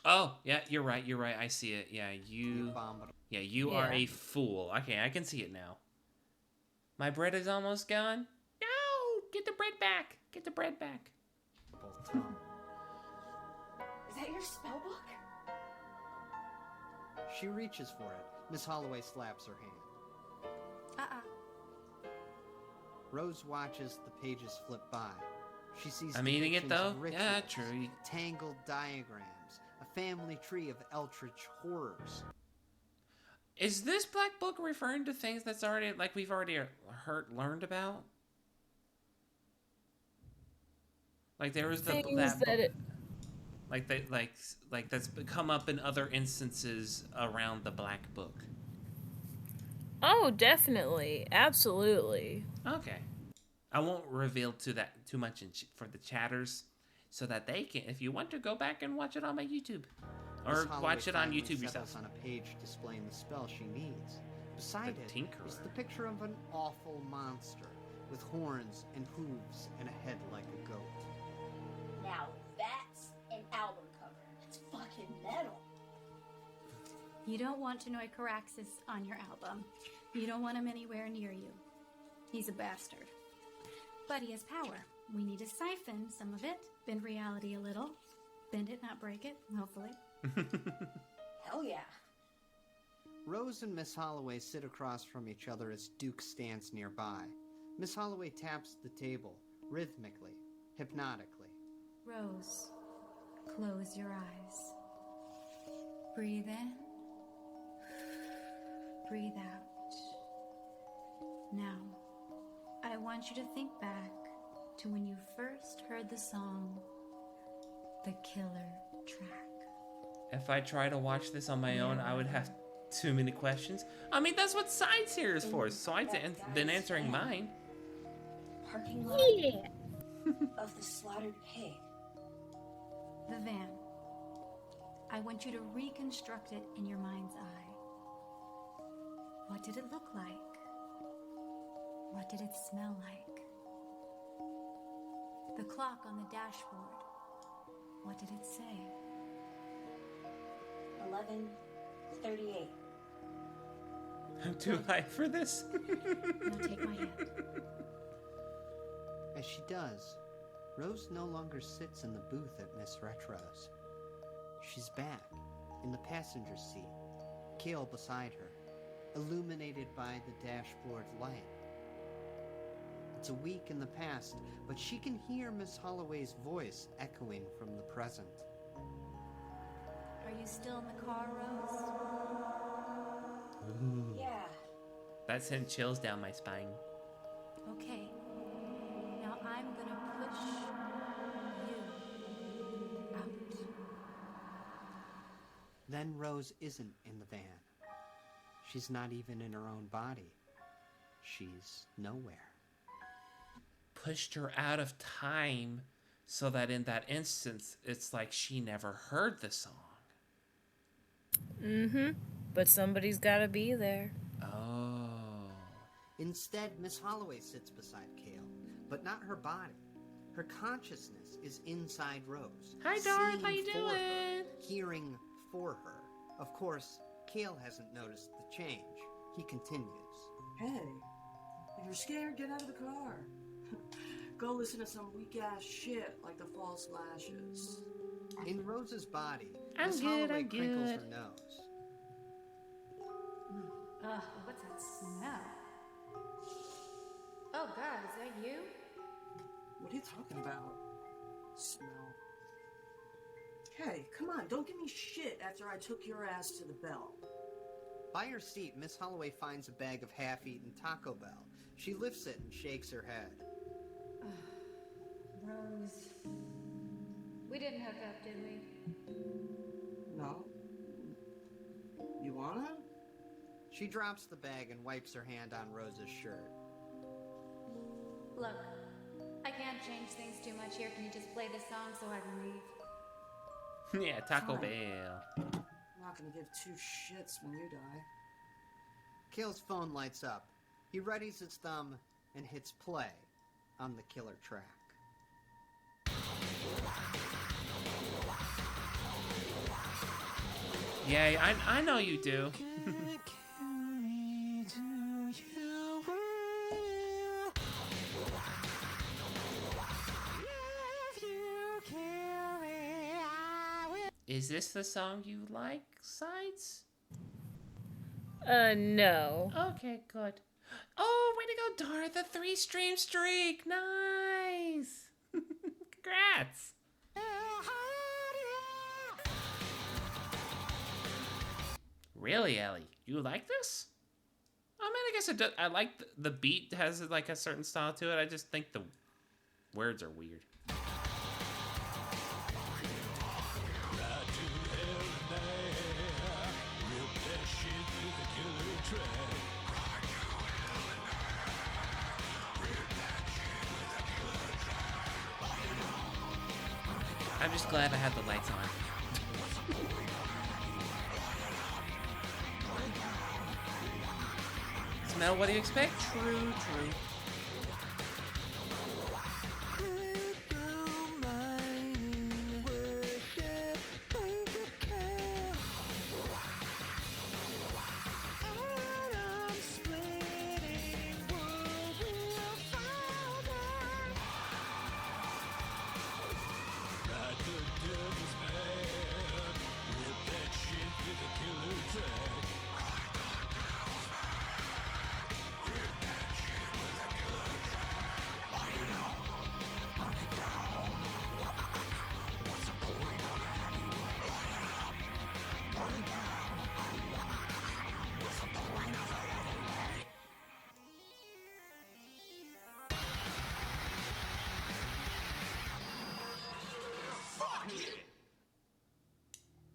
A: Oh, yeah, you're right. I see it. Yeah, you are a fool. Okay, I can see it now. My bread is almost gone. No! Get the bread back. Get the bread back.
F: Tome.
O: Is that your spell book?
F: She reaches for it. Miss Holloway slaps her hand. Rose watches the pages flip by. She sees
A: I'm eating it
F: depictions
A: though.
F: of rituals,
A: Yeah, true.
F: tangled diagrams, a family tree of eldritch horrors.
A: Is this black book referring to things that's already like we've already learned about? Like there was
B: Things
A: that
B: that
A: book,
B: it...
A: like that's come up in other instances around the black book.
B: Oh, definitely, absolutely.
A: Okay, I won't reveal too much for the chatters, so that they can, if you want to, go back and watch it on my YouTube, or watch it on YouTube yourself.
F: On a page displaying the spell she needs. Beside
A: The
F: it
A: Tinkerer.
F: is the picture of an awful monster with horns and hooves and a head like a goat.
O: Now that's an album cover. It's fucking metal.
K: You don't want Tenoy Caraxes on your album. You don't want him anywhere near you. He's a bastard. But he has power. We need to siphon some of it, bend reality a little. Bend it, not break it, hopefully.
O: Hell yeah.
F: Rose and Miss Holloway sit across from each other as Duke stands nearby. Miss Holloway taps the table, rhythmically, hypnotically.
K: Rose, close your eyes. Breathe in. Breathe out. Now, I want you to think back to when you first heard the song, The Killer Track.
A: If I try to watch this on my own, I would have too many questions. I mean, that's what Sides here is for. Sides been answering mine.
O: Parking lot of the slaughtered pig.
K: The van. I want you to reconstruct it in your mind's eye. What did it look like? What did it smell like? The clock on the dashboard. What did it say?
O: 11:38.
A: I'm too high for this.
K: Now take my hand.
F: As she does, Rose no longer sits in the booth at Miss Retro's. She's back, in the passenger seat, Kale beside her, illuminated by the dashboard light. It's a week in the past, but she can hear Miss Holloway's voice echoing from the present.
K: Are you still in the car, Rose?
A: Ooh.
O: Yeah.
A: That sent chills down my spine.
K: Okay. Now I'm gonna push you out.
F: Then Rose isn't in the van. She's not even in her own body. She's nowhere.
A: Pushed her out of time so that in that instance, it's like she never heard the song.
B: Mm-hmm. But somebody's gotta be there.
A: Oh.
F: Instead, Miss Holloway sits beside Kale, but not her body. Her consciousness is inside Rose.
A: Hi, Darth. How you
F: seeing for
A: doing?
F: her, hearing for her. Of course, Kale hasn't noticed the change. He continues.
L: Hey, if you're scared, get out of the car. Go listen to some weak-ass shit like the false lashes.
F: In Rose's body,
A: I'm
F: Miss
A: good,
F: Holloway
A: I'm
F: crinkles
A: good.
F: her nose.
K: Ugh, what's that smell? Oh God, is that you?
L: What are you talking about? Smell. Hey, come on, don't give me shit after I took your ass to the Bell.
F: By her seat, Miss Holloway finds a bag of half-eaten Taco Bell. She lifts it and shakes her head.
K: Rose. We didn't hook up, did we?
L: No. You wanna?
F: She drops the bag and wipes her hand on Rose's shirt.
K: Look, I can't change things too much here. Can you just play this song so I can leave?
A: Yeah, Taco
L: Fine.
A: Bell.
L: I'm not gonna give two shits when you die.
F: Kale's phone lights up. He readies his thumb and hits play on the killer track.
A: Yeah, I know you do. Is this the song you like, Sides?
B: No.
A: Okay, good. Oh, way to go, Dara! The 3-stream streak! Nice! Congrats! Really, Ellie? You like this? I mean, I guess it does. I like the beat has like a certain style to it. I just think the words are weird. I'm just glad I had the lights on. Smell, what do you expect? True.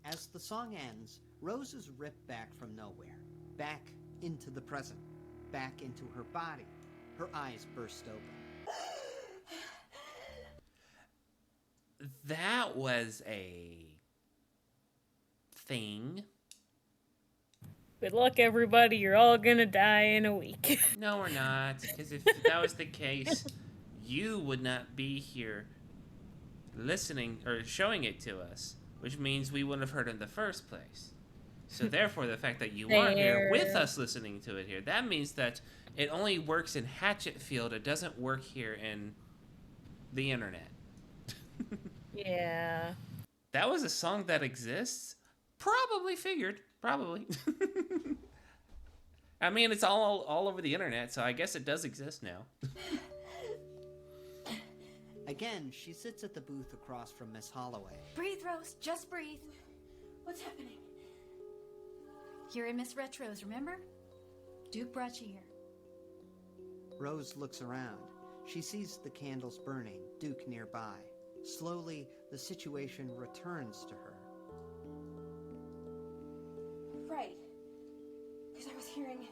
F: As the song ends, Rose is ripped back from nowhere, back into the present, back into her body. Her eyes burst open.
A: That was a thing.
B: Good luck, everybody. You're all gonna die in a week.
A: No, we're not. Because if that was the case, you would not be here listening or showing it to us, which means we wouldn't have heard it in the first place. So therefore, the fact that you are here with us listening to it here, that means that it only works in Hatchetfield. It doesn't work here in the internet.
B: Yeah.
A: That was a song that exists? Probably figured. Probably. I mean, it's all over the internet, so I guess it does exist now.
F: Again, she sits at the booth across from Miss Holloway.
K: Breathe, Rose. Just breathe.
O: What's happening?
K: You're in Miss Retro's, remember? Duke brought you here.
F: Rose looks around. She sees the candles burning, Duke nearby. Slowly, the situation returns to her.
O: Right. Because I was hearing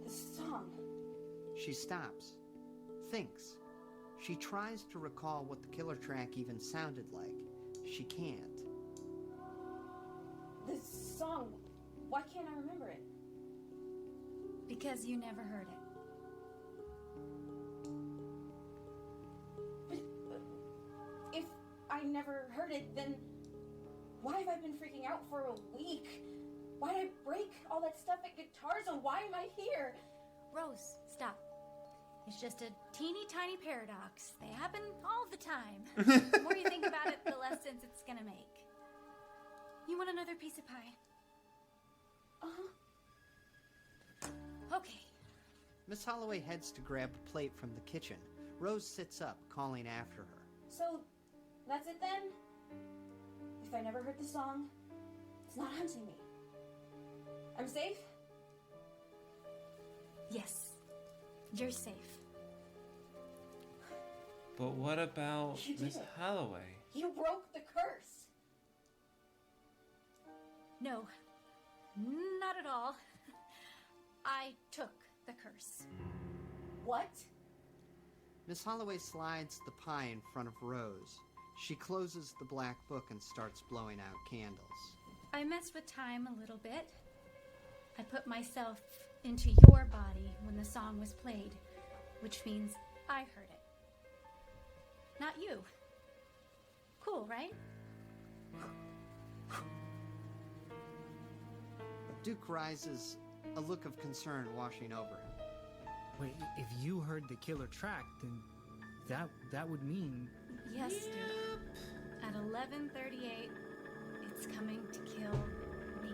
O: this song.
F: She stops, thinks. She tries to recall what the killer track even sounded like. She can't.
O: This song, why can't I remember it?
K: Because you never heard it.
O: But if I never heard it, then why have I been freaking out for a week? Why did I break all that stuff at Guitar Zone? Why am I here?
K: Rose, stop. It's just a teeny tiny paradox. They happen all the time. The more you think about it, the less sense it's gonna make. You want another piece of pie? Okay.
F: Miss Holloway heads to grab a plate from the kitchen. Rose sits up, calling after her.
O: So, that's it then? If I never heard the song, it's not hunting me. I'm safe?
K: Yes. You're safe.
A: But what about Miss Holloway?
O: You broke the curse.
K: No. Not at all. I took the curse.
O: What?
F: Miss Holloway slides the pie in front of Rose. She closes the black book and starts blowing out candles.
K: I messed with time a little bit. I put myself into your body when the song was played, which means I heard it. Not you. Cool, right?
F: Duke rises, a look of concern washing over him.
N: Wait, if you heard the killer track, then that would mean...
K: Yes, Duke. At 11:38, it's coming to kill me.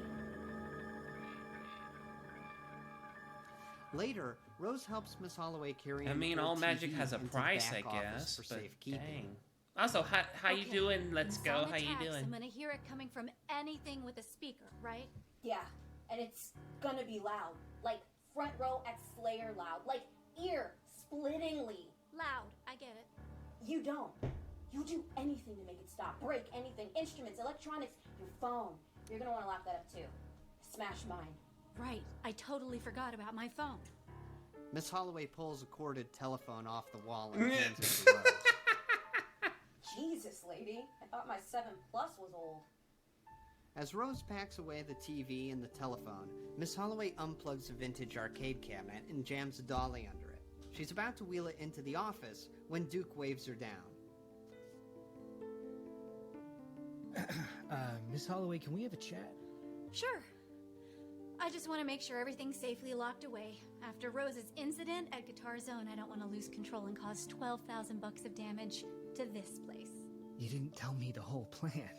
F: Later, Rose helps Miss Holloway carry.
A: I mean, all magic has a price, I guess. But dang. Also, how you doing? Let's go. How you doing?
K: I'm gonna hear it coming from anything with a speaker, right?
O: Yeah, and it's gonna be loud. Like front row at Slayer loud. Like ear-splittingly
K: loud. I get it.
O: You don't. You do anything to make it stop. Break anything. Instruments, electronics, your phone. You're gonna wanna lock that up too. Smash mine.
K: Right. I totally forgot about my phone.
F: Miss Holloway pulls a corded telephone off the wall and hands it to Rose.
O: Jesus, lady. I thought my 7 Plus was old.
F: As Rose packs away the TV and the telephone, Miss Holloway unplugs a vintage arcade cabinet and jams a dolly under it. She's about to wheel it into the office when Duke waves her down.
N: Miss Holloway, can we have a chat?
K: Sure. I just want to make sure everything's safely locked away. After Rose's incident at Guitar Zone, I don't want to lose control and cause 12,000 bucks of damage to this place.
N: You didn't tell me the whole plan.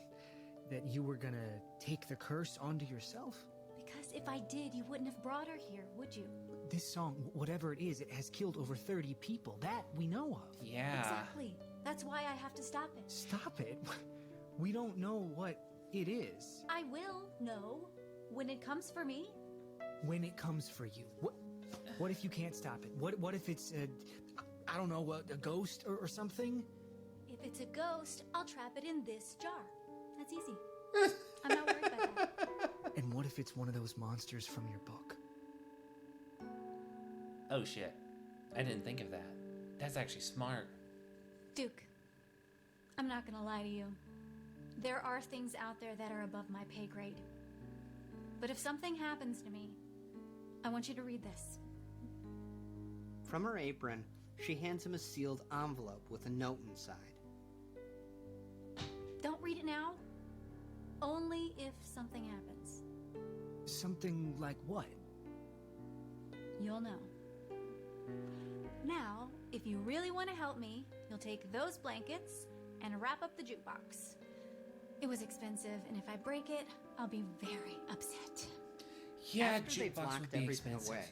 N: That you were gonna take the curse onto yourself?
K: Because if I did, you wouldn't have brought her here, would you?
N: This song, whatever it is, it has killed over 30 people. That we know of.
A: Yeah.
K: Exactly. That's why I have to stop it.
N: Stop it? We don't know what it is.
K: I will know when it comes for me.
N: When it comes for you. What if you can't stop it? What if it's I don't know, a ghost or something?
K: If it's a ghost, I'll trap it in this jar. That's easy. I'm not worried about that.
N: And what if it's one of those monsters from your book?
A: Oh shit. I didn't think of that. That's actually smart.
K: Duke, I'm not gonna lie to you. There are things out there that are above my pay grade. But if something happens to me, I want you to read this.
F: From her apron, she hands him a sealed envelope with a note inside.
K: Don't read it now. Only if something happens.
N: Something like what?
K: You'll know. Now, if you really want to help me, you'll take those blankets and wrap up the jukebox. It was expensive, and if I break it, I'll be very upset.
A: Yeah,
F: After they've
A: jukebox would
F: locked
A: be
F: everything
A: expensive.
F: away,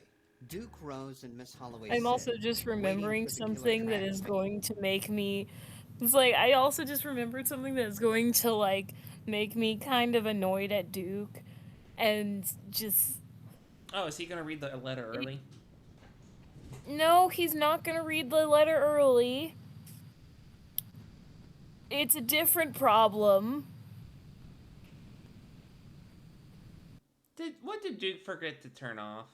F: Duke, Rose, and Miss Holloway
B: I'm
F: sit,
B: also just remembering
F: waiting for the killer
B: something that
F: track
B: is
F: to
B: going to make me. It's like, I also just remembered something that is going to, like, make me kind of annoyed at Duke. And just.
A: Oh, is he gonna read the letter early?
B: No, he's not gonna read the letter early. It's a different problem.
A: What did Duke forget to turn off?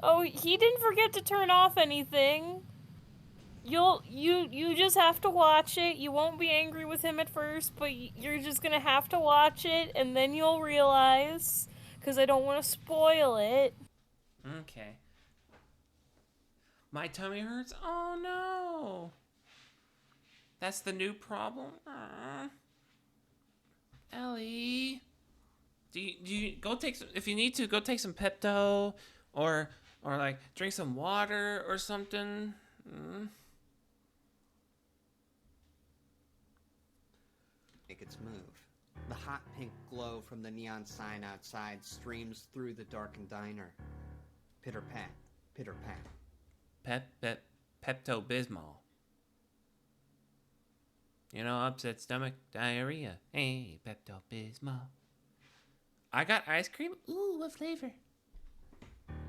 B: Oh, he didn't forget to turn off anything. You just have to watch it. You won't be angry with him at first, but you're just gonna have to watch it, and then you'll realize, because I don't want to spoil it.
A: Okay. My tummy hurts? Oh no! That's the new problem? Aww. Ellie. Do you go take some, if you need to, go take some Pepto, or like drink some water or something.
F: Make its move. The hot pink glow from the neon sign outside streams through the darkened diner. Pitter-pat, pitter-pat.
A: Pepto-Bismol. You know, upset stomach, diarrhea. Hey, Pepto-Bismol. I got ice cream. Ooh, what flavor?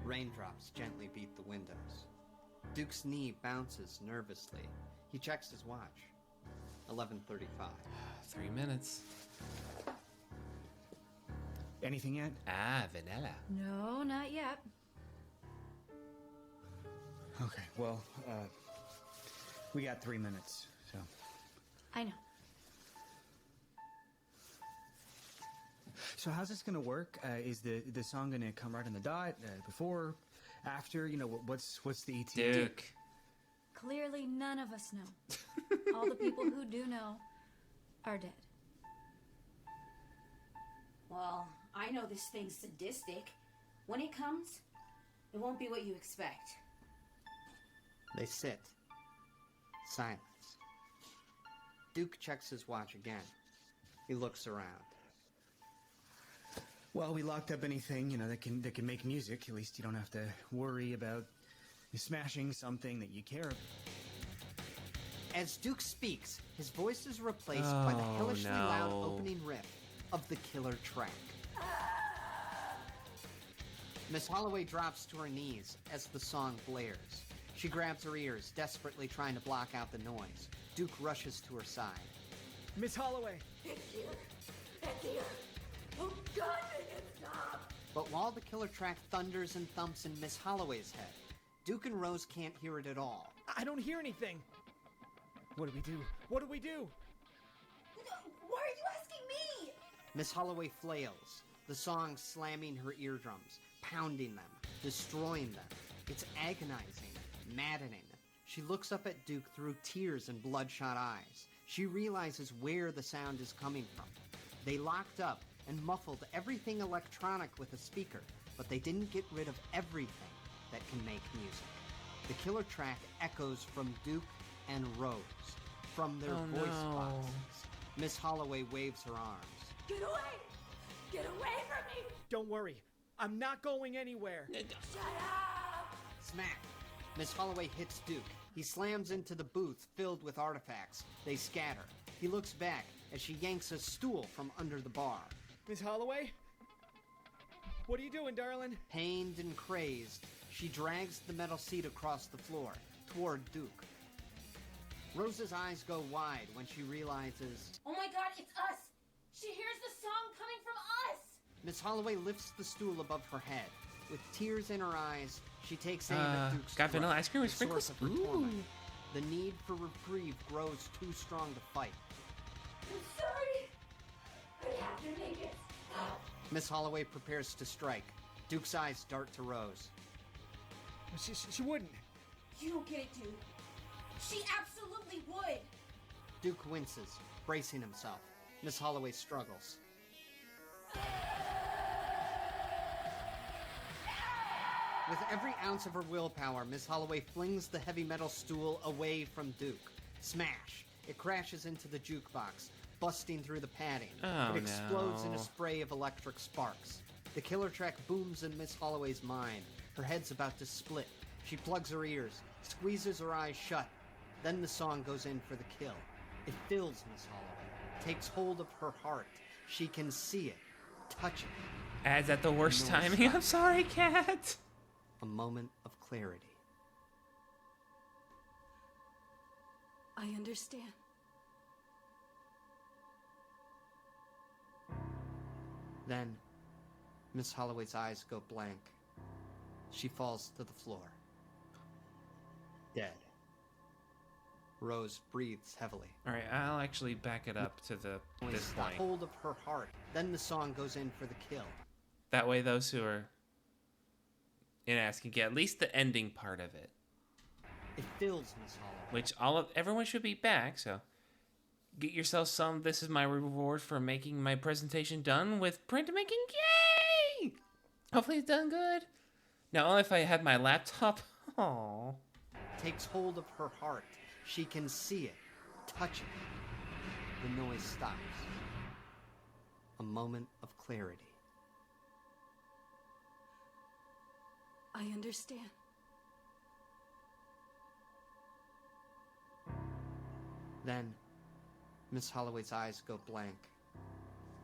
F: Raindrops gently beat the windows. Duke's knee bounces nervously. He checks his watch. 11:35.
A: 3 minutes.
N: Anything yet?
A: Vanilla.
K: No, not yet.
N: Okay, well, we got 3 minutes, so.
K: I know.
N: So how's this gonna work? Is the song gonna come right on the dot? Before? After? You know, what's the ETA?
A: Duke.
K: Clearly none of us know. All the people who do know are dead.
O: Well, I know this thing's sadistic. When it comes, it won't be what you expect.
F: They sit. Silence. Duke checks his watch again. He looks around.
N: Well, we locked up anything, that can make music. At least you don't have to worry about smashing something that you care about.
F: As Duke speaks, his voice is replaced by the hellishly loud opening riff of the killer track. Miss Holloway drops to her knees as the song blares. She grabs her ears, desperately trying to block out the noise. Duke rushes to her side.
N: Miss Holloway!
D: It's here! It's here! Oh God, make it stop!
F: But while the killer track thunders and thumps in Miss Holloway's head, Duke and Rose can't hear it at all.
N: I don't hear anything! What do we do? What do we do?
O: Why are you asking me?
F: Miss Holloway flails, the song slamming her eardrums, pounding them, destroying them. It's agonizing, maddening. She looks up at Duke through tears and bloodshot eyes. She realizes where the sound is coming from. They locked up and muffled everything electronic with a speaker, but they didn't get rid of everything that can make music. The killer track echoes from Duke and Rose, from their voice boxes. Miss Holloway waves her arms.
D: Get away! Get away from me!
N: Don't worry. I'm not going anywhere.
D: Shut up!
F: Smack! Miss Holloway hits Duke. He slams into the booth filled with artifacts. They scatter. He looks back as she yanks a stool from under the bar.
N: Miss Holloway? What are you doing, darling?
F: Pained and crazed, she drags the metal seat across the floor, toward Duke. Rose's eyes go wide when she realizes...
O: Oh my God, it's us! She hears the song coming from us!
F: Miss Holloway lifts the stool above her head. With tears in her eyes, she takes aim at Duke's
A: got
F: throat,
A: vanilla ice cream with
F: the
A: sprinkles?
F: source of her torment. The need for reprieve grows too strong to fight.
D: I'm sorry! I have to make it stop!
F: Miss Holloway prepares to strike. Duke's eyes dart to Rose.
N: She wouldn't.
O: You don't get it, Duke. She absolutely would!
F: Duke winces, bracing himself. Miss Holloway struggles. With every ounce of her willpower, Miss Holloway flings the heavy metal stool away from Duke. Smash! It crashes into the jukebox, busting through the padding.
A: Oh,
F: it explodes in
A: no.
F: a spray of electric sparks. The killer track booms in Miss Holloway's mind. Her head's about to split. She plugs her ears, squeezes her eyes shut. Then the song goes in for the kill. It fills Miss Holloway, takes hold of her heart. She can see it, touch it.
A: Ads at the worst timing. I'm sorry, Cat.
F: A moment of clarity.
K: I understand.
F: Then, Miss Holloway's eyes go blank. She falls to the floor. Dead. Rose breathes heavily.
A: All right, I'll actually back it up to this point.
F: Hold of her heart. Then the song goes in for the kill.
A: That way, those who are in ass can get at least the ending part of it.
F: It fills Miss Holloway.
A: Which everyone should be back. So get yourself some. This is my reward for making my presentation done with printmaking. Yay! Hopefully it's done good. Now, only if I had my laptop. Aww.
F: Takes hold of her heart. She can see it, touch it. The noise stops. A moment of clarity.
K: I understand.
F: Then, Miss Holloway's eyes go blank.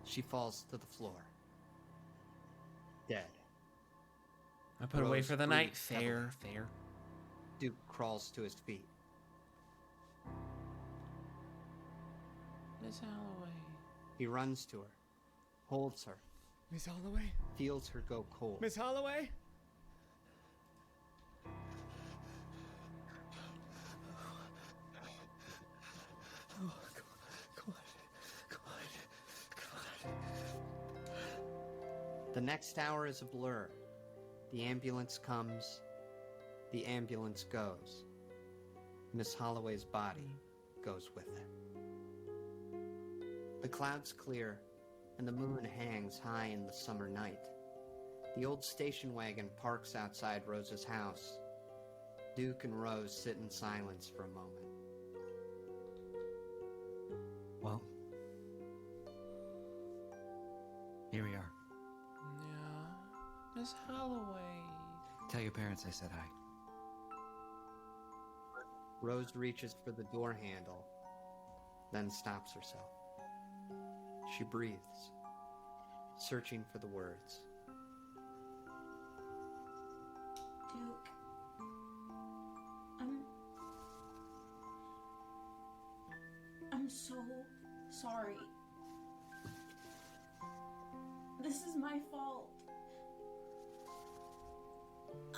F: She falls to the floor. Dead.
A: I put away
F: Rose
A: for the night.
F: breathes
A: Fair.
F: Duke crawls to his feet.
A: Miss Holloway.
F: He runs to her, holds her,
N: Miss Holloway?
F: feels her go cold.
N: Miss Holloway? Oh, come on.
F: The next hour is a blur. The ambulance comes. The ambulance goes. Miss Holloway's body goes with it. The clouds clear, and the moon hangs high in the summer night. The old station wagon parks outside Rose's house. Duke and Rose sit in silence for a moment.
N: Well, here we are.
A: Miss Holloway.
N: Tell your parents I said hi.
F: Rose reaches for the door handle, then stops herself. She breathes, searching for the words.
O: Duke, I'm so sorry. This is my fault.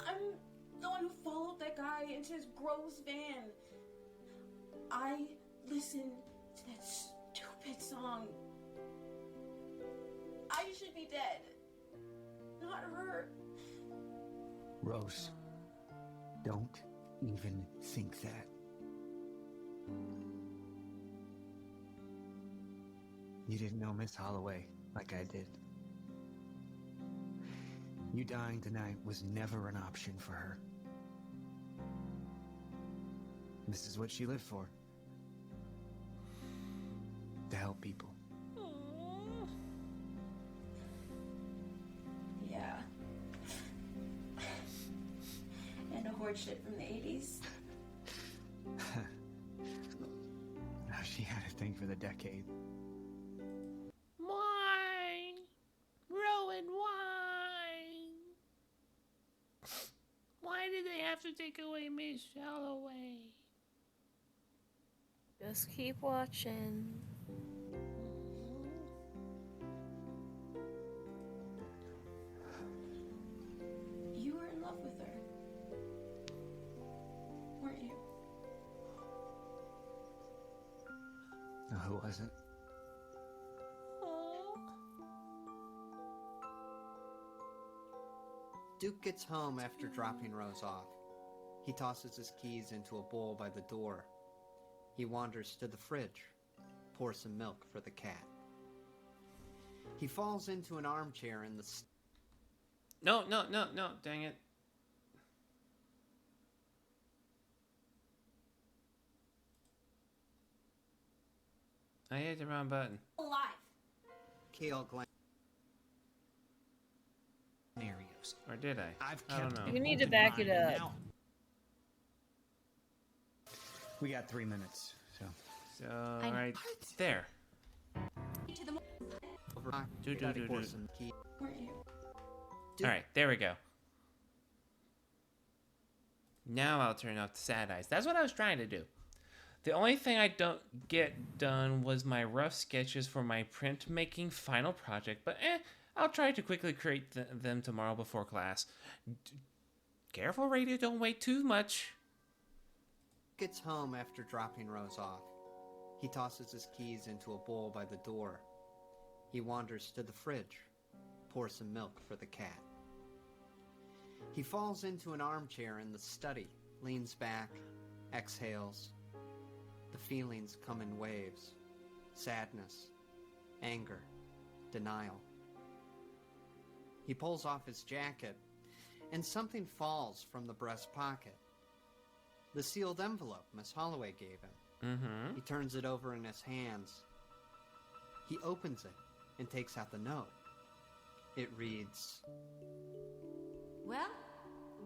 O: I'm the one who followed that guy into his gross van. I listened to that stupid song. I should be dead, not her.
N: Rose, don't even think that. You didn't know Miss Holloway like I did. You dying tonight was never an option for her. This is what she lived for. To help people.
O: Yeah. And a horde shit from the 80s.
N: She had a thing for the decade.
A: Why? Rowan, why? Why did they have to take away Miss Holloway?
B: Just keep watching.
O: You were in love with her, weren't you?
N: No, who wasn't?
F: Duke gets home after dropping Rose off. He tosses his keys into a bowl by the door. He wanders to the fridge, pours some milk for the cat. He falls into an armchair in the...
A: No, dang it. I hit the wrong button.
O: Alive.
F: Kale glances.
N: Scenarios.
A: Or did I? I don't know.
B: You need to back it up.
N: We got 3 minutes, so.
A: Right there.
O: To the weren't you?
A: Alright, there we go. Now I'll turn off the sad eyes. That's what I was trying to do. The only thing I don't get done was my rough sketches for my printmaking final project, but I'll try to quickly create them tomorrow before class. Careful, radio, don't wait too much.
F: Gets home after dropping Rose off. He tosses his keys into a bowl by the door. He wanders to the fridge, pours some milk for the cat. He falls into an armchair in the study, leans back, exhales. The feelings come in waves. Sadness, anger, denial. He pulls off his jacket, and something falls from the breast pocket. The sealed envelope Miss Holloway gave him.
A: Mm-hmm.
F: He turns it over in his hands. He opens it and takes out the note. It reads,
K: Well,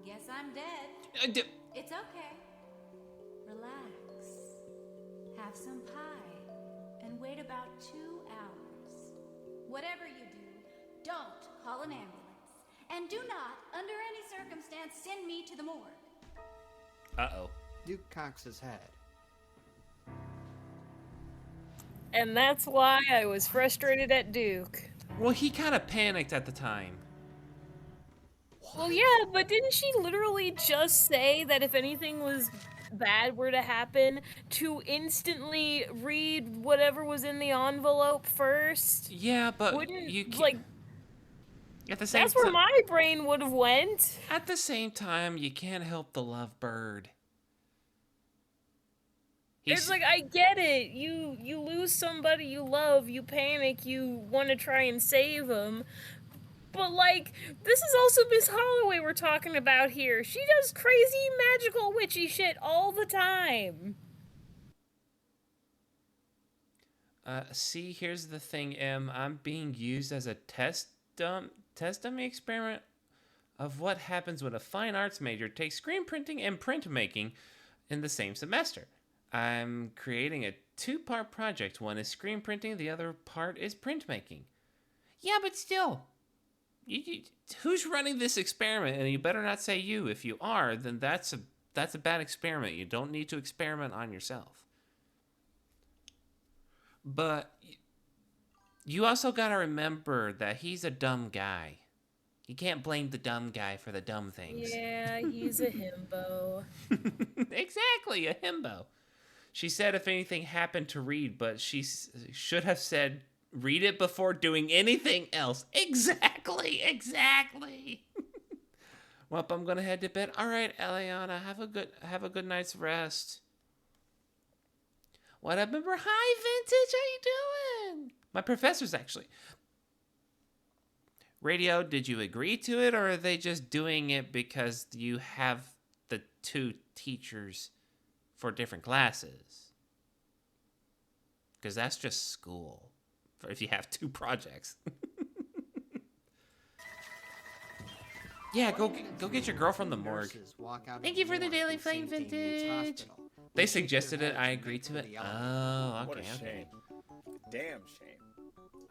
K: guess I'm dead. It's okay. Relax. Have some pie. And wait about 2 hours. Whatever you do, don't call an ambulance. And do not, under any circumstance, send me to the morgue.
A: Uh-oh.
F: Duke cocks his head.
B: And that's why I was frustrated at Duke.
A: Well, he kind of panicked at the time.
B: Well, yeah, but didn't she literally just say that if anything was bad were to happen, to instantly read whatever was in the envelope first?
A: Yeah, but
B: wouldn't
A: you can't...
B: like
A: at the same
B: that's where my brain would have went.
A: At the same time, you can't help the lovebird.
B: It's like, I get it. You lose somebody you love, you panic, you want to try and save them. But, like, this is also Miss Holloway we're talking about here. She does crazy, magical, witchy shit all the time.
A: See, here's the thing, Em. I'm being used as a test dummy experiment of what happens when a fine arts major takes screen printing and printmaking in the same semester. I'm creating a 2-part project. One is screen printing, the other part is printmaking. Yeah, but still, who's running this experiment? And you better not say you. If you are, then that's a bad experiment. You don't need to experiment on yourself. But you also got to remember that he's a dumb guy. You can't blame the dumb guy for the dumb things.
B: Yeah, he's a himbo.
A: Exactly, a himbo. She said if anything happened to read, but she should have said read it before doing anything else. Exactly. Well, I'm gonna head to bed. All right, Eliana, have a good night's rest. What up, member? Hi, Vintage. How you doing? My professors, actually. Radio, did you agree to it, or are they just doing it because you have the 2 teachers for different classes? Because that's just school. If you have 2 projects. Yeah, go get your girl from the morgue. Thank you for the daily flame, Vintage. They suggested it. I agreed to it. Oh,
P: What a
A: okay.
P: shame. Damn shame.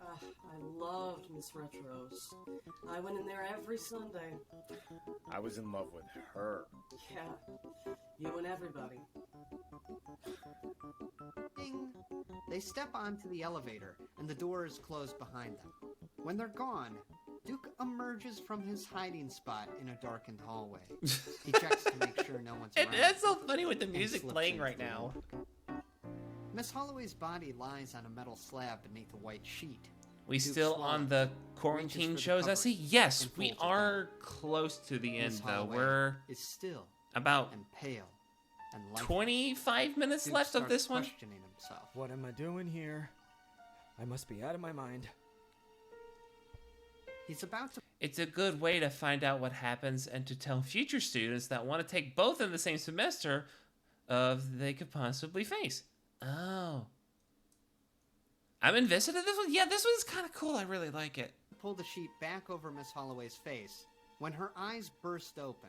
L: I loved Miss Retros. I went in there every Sunday.
P: I was in love with her.
L: Yeah, you and everybody.
F: Ding. They step onto the elevator, and the door is closed behind them. When they're gone, Duke emerges from his hiding spot in a darkened hallway. He checks to make sure no one's around.
A: That's so funny with the music playing right now.
F: Miss Holloway's body lies on a metal slab beneath a white sheet.
A: We
F: Duke
A: still
F: swallows,
A: on the
F: reaches
A: quarantine
F: for the
A: shows, I see.
F: covers,
A: Yes,
F: and
A: we
F: folds it
A: are
F: down.
A: close to the end,
F: Miss
A: though.
F: Holloway
A: We're
F: is still
A: about
F: and pale and lifeless.
A: 25 minutes
F: Duke
A: left of
F: starts
A: this one.
F: questioning himself.
C: What am I doing here? I must be out of my mind.
F: He's about to.
A: It's a good way to find out what happens and to tell future students that want to take both in the same semester they could possibly face. Oh. I'm invested in this one? Yeah, this one's kind of cool. I really like it.
F: Pull the sheet back over Miss Holloway's face when her eyes burst open.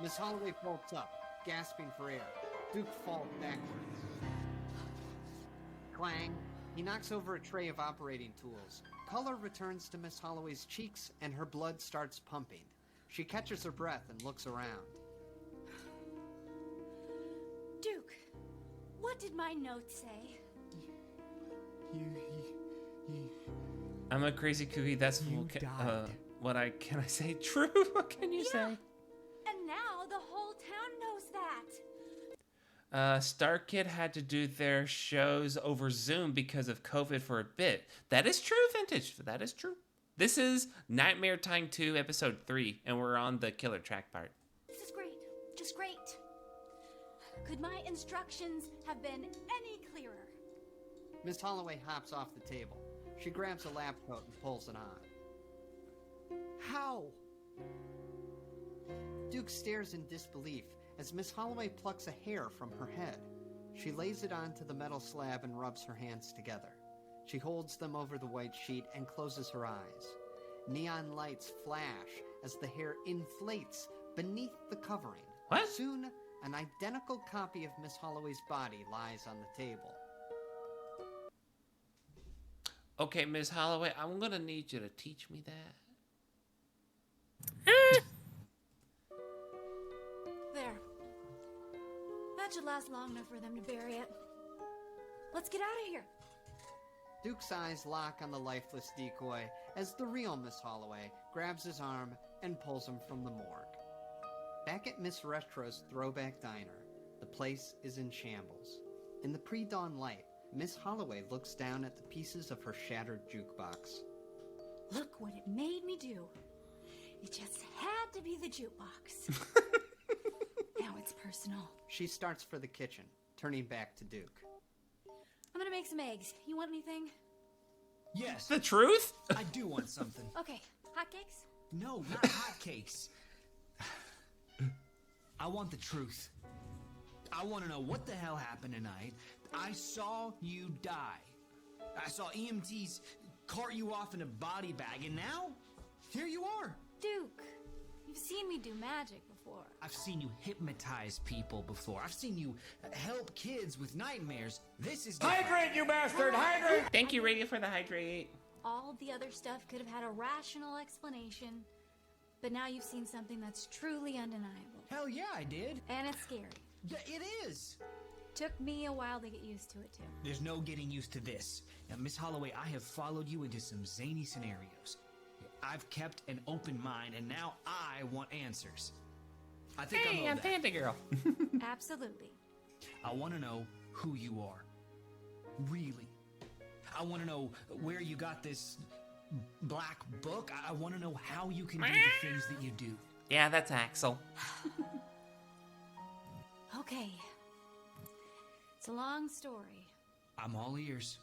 F: Miss Holloway bolts up, gasping for air. Duke falls backwards. Clang. He knocks over a tray of operating tools. Color returns to Miss Holloway's cheeks and her blood starts pumping. She catches her breath and looks around.
K: Duke, what did my note say?
A: I'm a crazy cookie. That's what can I say? True. What can you say?
K: And now the whole town knows that.
A: StarKid had to do their shows over Zoom because of COVID for a bit. That is true, Vintage. That is true. This is Nightmare Time 2, Episode 3, and we're on the killer track part.
K: This is great. Just great. Could my instructions have been any clearer?
F: Miss Holloway hops off the table. She grabs a lab coat and pulls it on. How? Duke stares in disbelief as Miss Holloway plucks a hair from her head. She lays it onto the metal slab and rubs her hands together. She holds them over the white sheet and closes her eyes. Neon lights flash as the hair inflates beneath the covering.
A: What?
F: Soon, an identical copy of Miss Holloway's body lies on the table.
A: Okay, Miss Holloway, I'm gonna need you to teach me that.
K: There. That should last long enough for them to bury it. Let's get out of here.
F: Duke's eyes lock on the lifeless decoy as the real Miss Holloway grabs his arm and pulls him from the morgue. Back at Miss Retro's throwback diner, the place is in shambles. In the pre-dawn light, Miss Holloway looks down at the pieces of her shattered jukebox.
K: Look what it made me do. It just had to be the jukebox. Now it's personal.
F: She starts for the kitchen, turning back to Duke.
K: I'm gonna make some eggs. You want anything?
N: Yes.
A: The truth?
N: I do want something.
K: Okay, hotcakes?
N: No, not hotcakes. I want the truth. I want to know what the hell happened tonight. I saw you die. I saw EMTs cart you off in a body bag, and now
Q: Here you are.
K: Duke, you've seen me do magic before.
Q: I've seen you hypnotize people before. I've seen you help kids with nightmares. This is different.
C: Hydrate, you bastard! Hydrate!
A: Thank you, Radio, for the hydrate.
K: All the other stuff could have had a rational explanation, but now you've seen something that's truly undeniable.
Q: Hell yeah, I did.
K: And it's scary.
Q: Yeah, it is.
K: Took me a while to get used to it, too.
Q: There's no getting used to this. Now, Miss Holloway, I have followed you into some zany scenarios. I've kept an open mind, and now I want answers. I think
A: Hey, I'm Panda Girl.
K: Absolutely.
Q: I want to know who you are. Really. I want to know where you got this black book. I want to know how you can do the things that you do.
A: Yeah, that's Axel.
K: Okay. It's a long story.
Q: I'm all ears.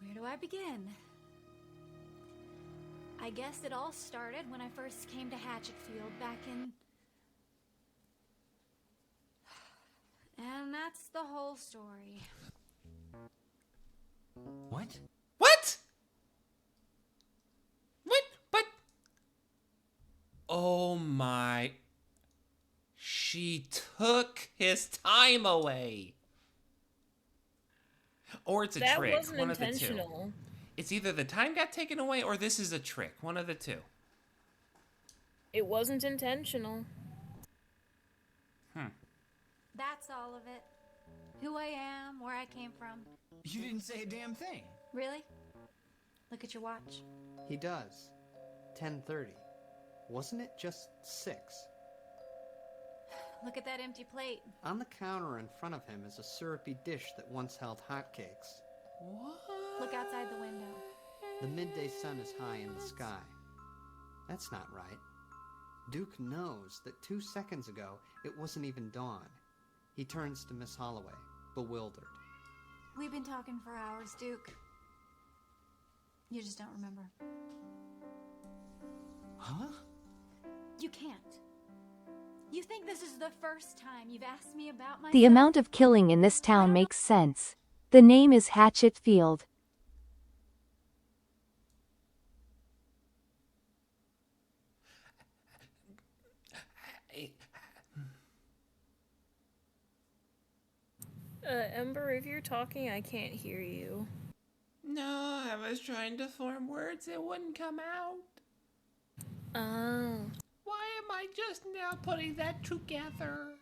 K: Where do I begin? I guess it all started when I first came to Hatchetfield back in... And that's the whole story.
Q: What?
A: What? What? But... Oh my... She took his time away. Or it's a
B: that
A: trick.
B: Wasn't
A: one
B: intentional.
A: of the two. It's either the time got taken away or this is a trick. One of the two.
B: It wasn't intentional.
K: That's all of it. Who I am, where I came from.
Q: You didn't say a damn thing.
K: Really? Look at your watch.
F: He does. 10:30. Wasn't it just 6?
K: Look at that empty plate.
F: On the counter in front of him is a syrupy dish that once held hotcakes.
A: What?
K: Look outside the window.
F: The midday sun is high in the sky. That's not right. Duke knows that 2 seconds ago it wasn't even dawn. He turns to Miss Holloway, bewildered.
K: We've been talking for hours, Duke. You just don't remember.
Q: Huh?
K: You can't. You think this is the first time you've asked me about myself?
R: The amount of killing in this town makes sense. The name is Hatchetfield.
B: Ember, if you're talking, I can't hear you.
A: No, I was trying to form words. It wouldn't come out.
B: Oh.
A: Why am I just now putting that together?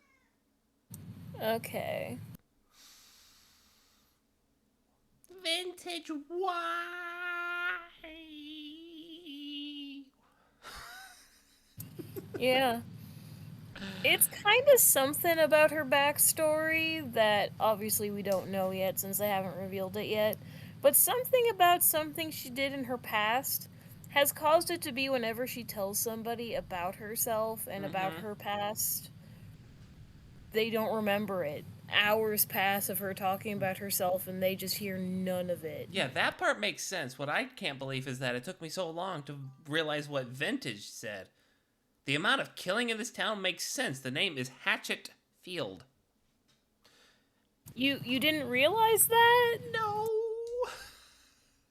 B: Okay.
A: Vintage why?
B: Yeah. It's kind of something about her backstory that obviously we don't know yet since they haven't revealed it yet. But something about something she did in her past has caused it to be whenever she tells somebody about herself and about her past, they don't remember it. Hours pass of her talking about herself and they just hear none of it.
A: Yeah, that part makes sense. What I can't believe is that it took me so long to realize what Vintage said. The amount of killing in this town makes sense. The name is Hatchetfield.
B: You didn't realize that?
A: No.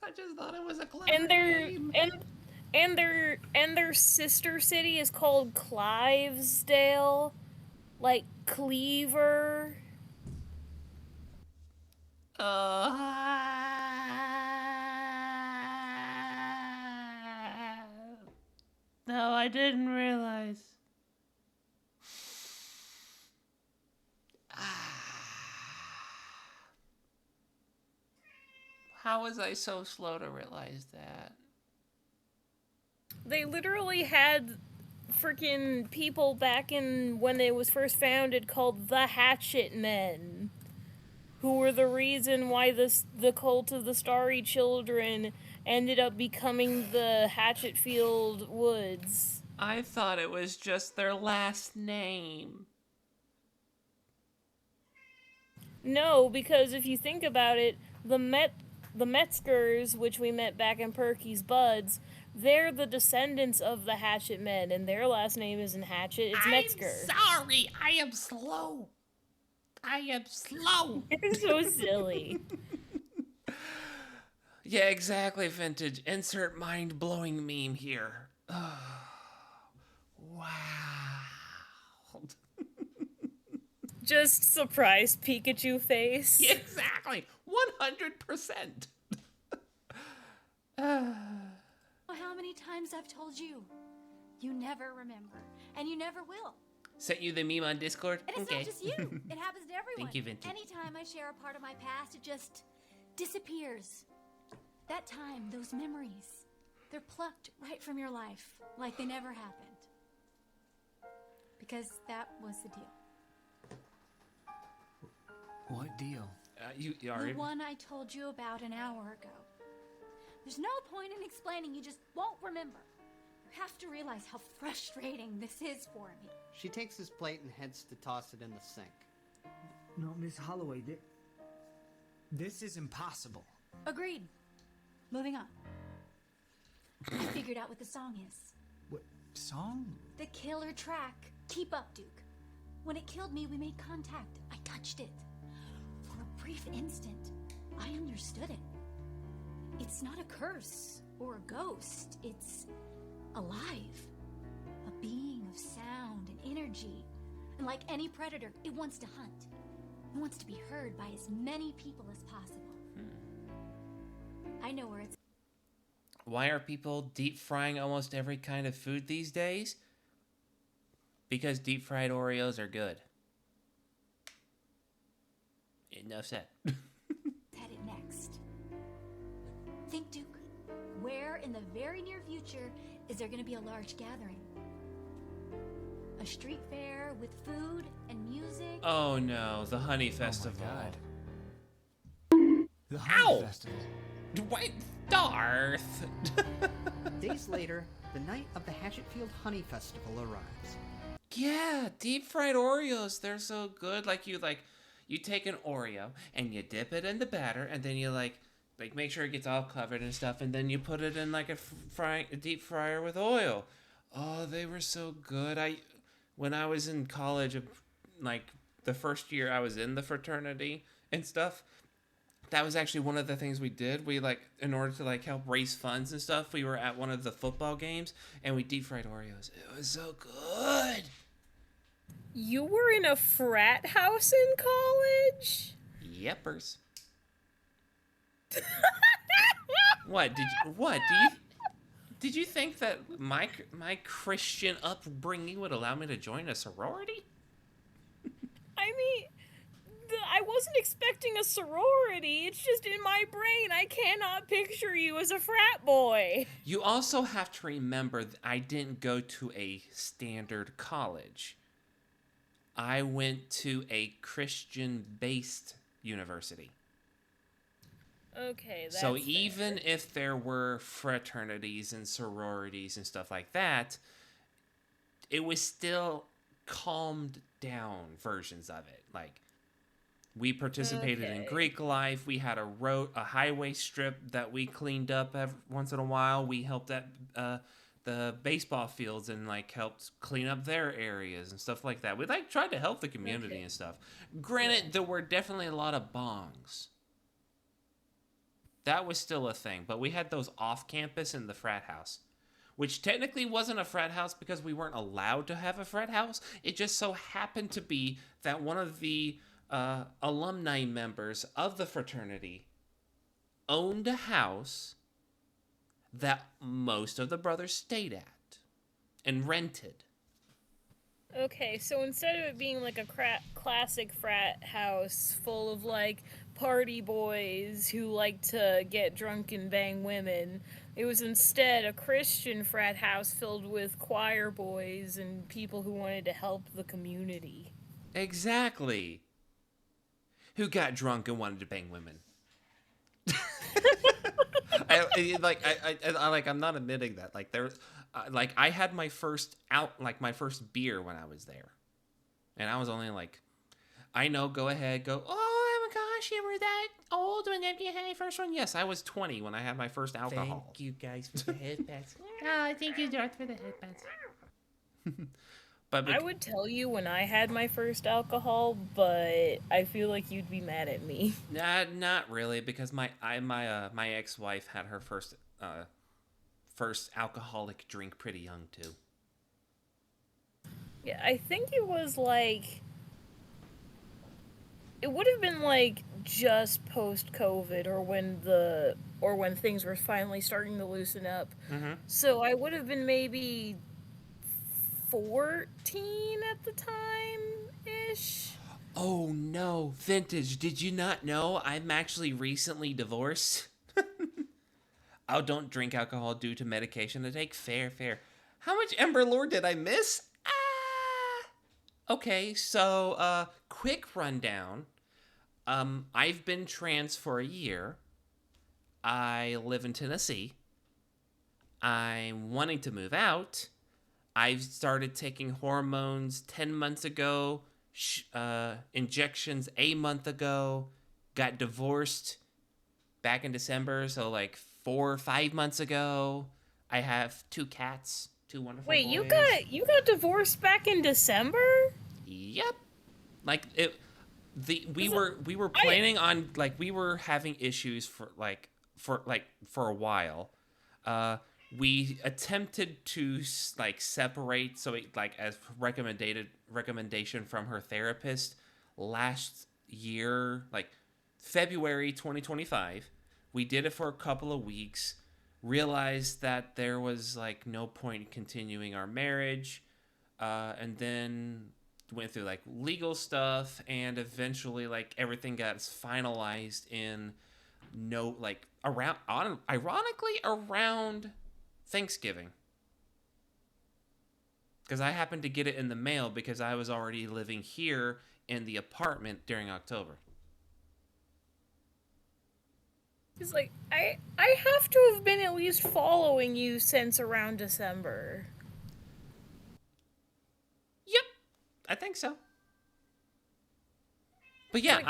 A: I just thought it was a clever name.
B: And their sister city is called Clivesdale, like Cleaver.
A: No, I didn't realize. How was I so slow to realize that?
B: They literally had freaking people back in when it was first founded called the Hatchet Men, who were the reason why the cult of the Starry Children ended up becoming the Hatchetfield Woods.
A: I thought it was just their last name.
B: No, because if you think about it, the Metzgers, which we met back in Perky's Buds, they're the descendants of the Hatchet Men, and their last name isn't Hatchet, it's Metzger.
A: Sorry, I am slow.
B: You're so silly.
A: Yeah, exactly, Vintage. Insert mind-blowing meme here. Wow.
B: Just surprise Pikachu face.
A: Yeah, exactly. 100%.
K: How many times I've told you? You never remember, and you never will.
A: Sent you the meme on Discord?
K: And it's
A: Okay.
K: not just you. It happens to everyone.
A: Thank you, Vintage.
K: Anytime I share a part of my past, it just disappears. That time, those memories, they're plucked right from your life, like they never happened. Because that was the deal.
Q: What deal?
A: You
K: The
A: are.
K: one I told you about an hour ago. There's no point in explaining, you just won't remember. You have to realize how frustrating this is for me.
F: She takes his plate and heads to toss it in the sink.
Q: No, Miss Holloway, this is impossible.
K: Agreed. Moving on. I figured out what the song is.
Q: What song?
K: The killer track. Keep up, Duke. When it killed me, we made contact. I touched it. For a brief instant, I understood it. It's not a curse or a ghost. It's alive. A being of sound and energy. And like any predator, it wants to hunt. It wants to be heard by as many people as possible. I know where it's...
A: Why are people deep frying almost every kind of food these days? Because deep fried Oreos are good. Enough said.
K: headed next. Think, Duke. Where in the very near future is there going to be a large gathering? A street fair with food and music?
A: Oh no, the Honey Festival.
Q: Oh my God. The Honey Festival.
A: What? Darth!
F: Days later, the night of the Hatchetfield Honey Festival arrives.
A: Yeah, deep fried Oreos, they're so good. You take an Oreo and you dip it in the batter, and then you make sure it gets all covered and stuff, and then you put it in like a deep fryer with oil. Oh, they were so good. When I was in college, like the first year I was in the fraternity and stuff, that was actually one of the things we did. We in order to help raise funds and stuff, we were at one of the football games and we deep fried Oreos. It was so good.
B: You were in a frat house in college?
A: Yepers. Did you think that my Christian upbringing would allow me to join a sorority?
B: I mean, I wasn't expecting a sorority. It's just in my brain. I cannot picture you as a frat boy.
A: You also have to remember that I didn't go to a standard college. I went to a Christian-based university.
B: Okay, that's
A: so even if there were fraternities and sororities and stuff like that, it was still calmed down versions of it. We participated in Greek life. We had a highway strip that we cleaned up once in a while. We helped at the baseball fields and helped clean up their areas and stuff like that. We tried to help the community and stuff. Granted, there were definitely a lot of bongs. That was still a thing, but we had those off campus in the frat house, which technically wasn't a frat house because we weren't allowed to have a frat house. It just so happened to be that one of the alumni members of the fraternity owned a house that most of the brothers stayed at and rented.
B: Okay, so instead of it being like a classic frat house full of party boys who like to get drunk and bang women, it was instead a Christian frat house filled with choir boys and people who wanted to help the community.
A: Exactly. Who got drunk and wanted to bang women. I'm not admitting that. I had my first beer when I was there, and I was only I know, go ahead, go. Oh my gosh, you were that old when you had your first one? Yes, I was 20 when I had my first alcohol. Thank you guys for the headbands. Thank you, Darth, for the headbands.
B: I would tell you when I had my first alcohol, but I feel like you'd be mad at me.
A: Not really, because my ex-wife had her first first alcoholic drink pretty young too.
B: Yeah, I think it was like, it would have been like just post COVID, or when things were finally starting to loosen up.
A: Mm-hmm.
B: So I would have been maybe 14 at the time ish.
A: Oh no, Vintage, did you not know I'm actually recently divorced? Oh, don't drink alcohol due to medication to take. Fair. How much Ember Lore did I miss? Okay, so, quick rundown. I've been trans for a year. I live in Tennessee. I'm wanting to move out. I've started taking hormones 10 months ago, injections a month ago, got divorced back in December, so like 4 or 5 months ago. I have 2 cats, 2 wonderful boys.
B: Wait, you got divorced back in December?
A: Yep. Like we were planning on, like, we were having issues for a while. We attempted to like separate, so it, like, as recommendation from her therapist last year, like February 2025. We did it for a couple of weeks, realized that there was like no point in continuing our marriage, and then went through like legal stuff, and eventually like everything got finalized in ironically around Thanksgiving, because I happened to get it in the mail because I was already living here in the apartment during October.
B: It's like, I have to have been at least following you since around December.
A: Yep, I think so. But yeah,
B: Like,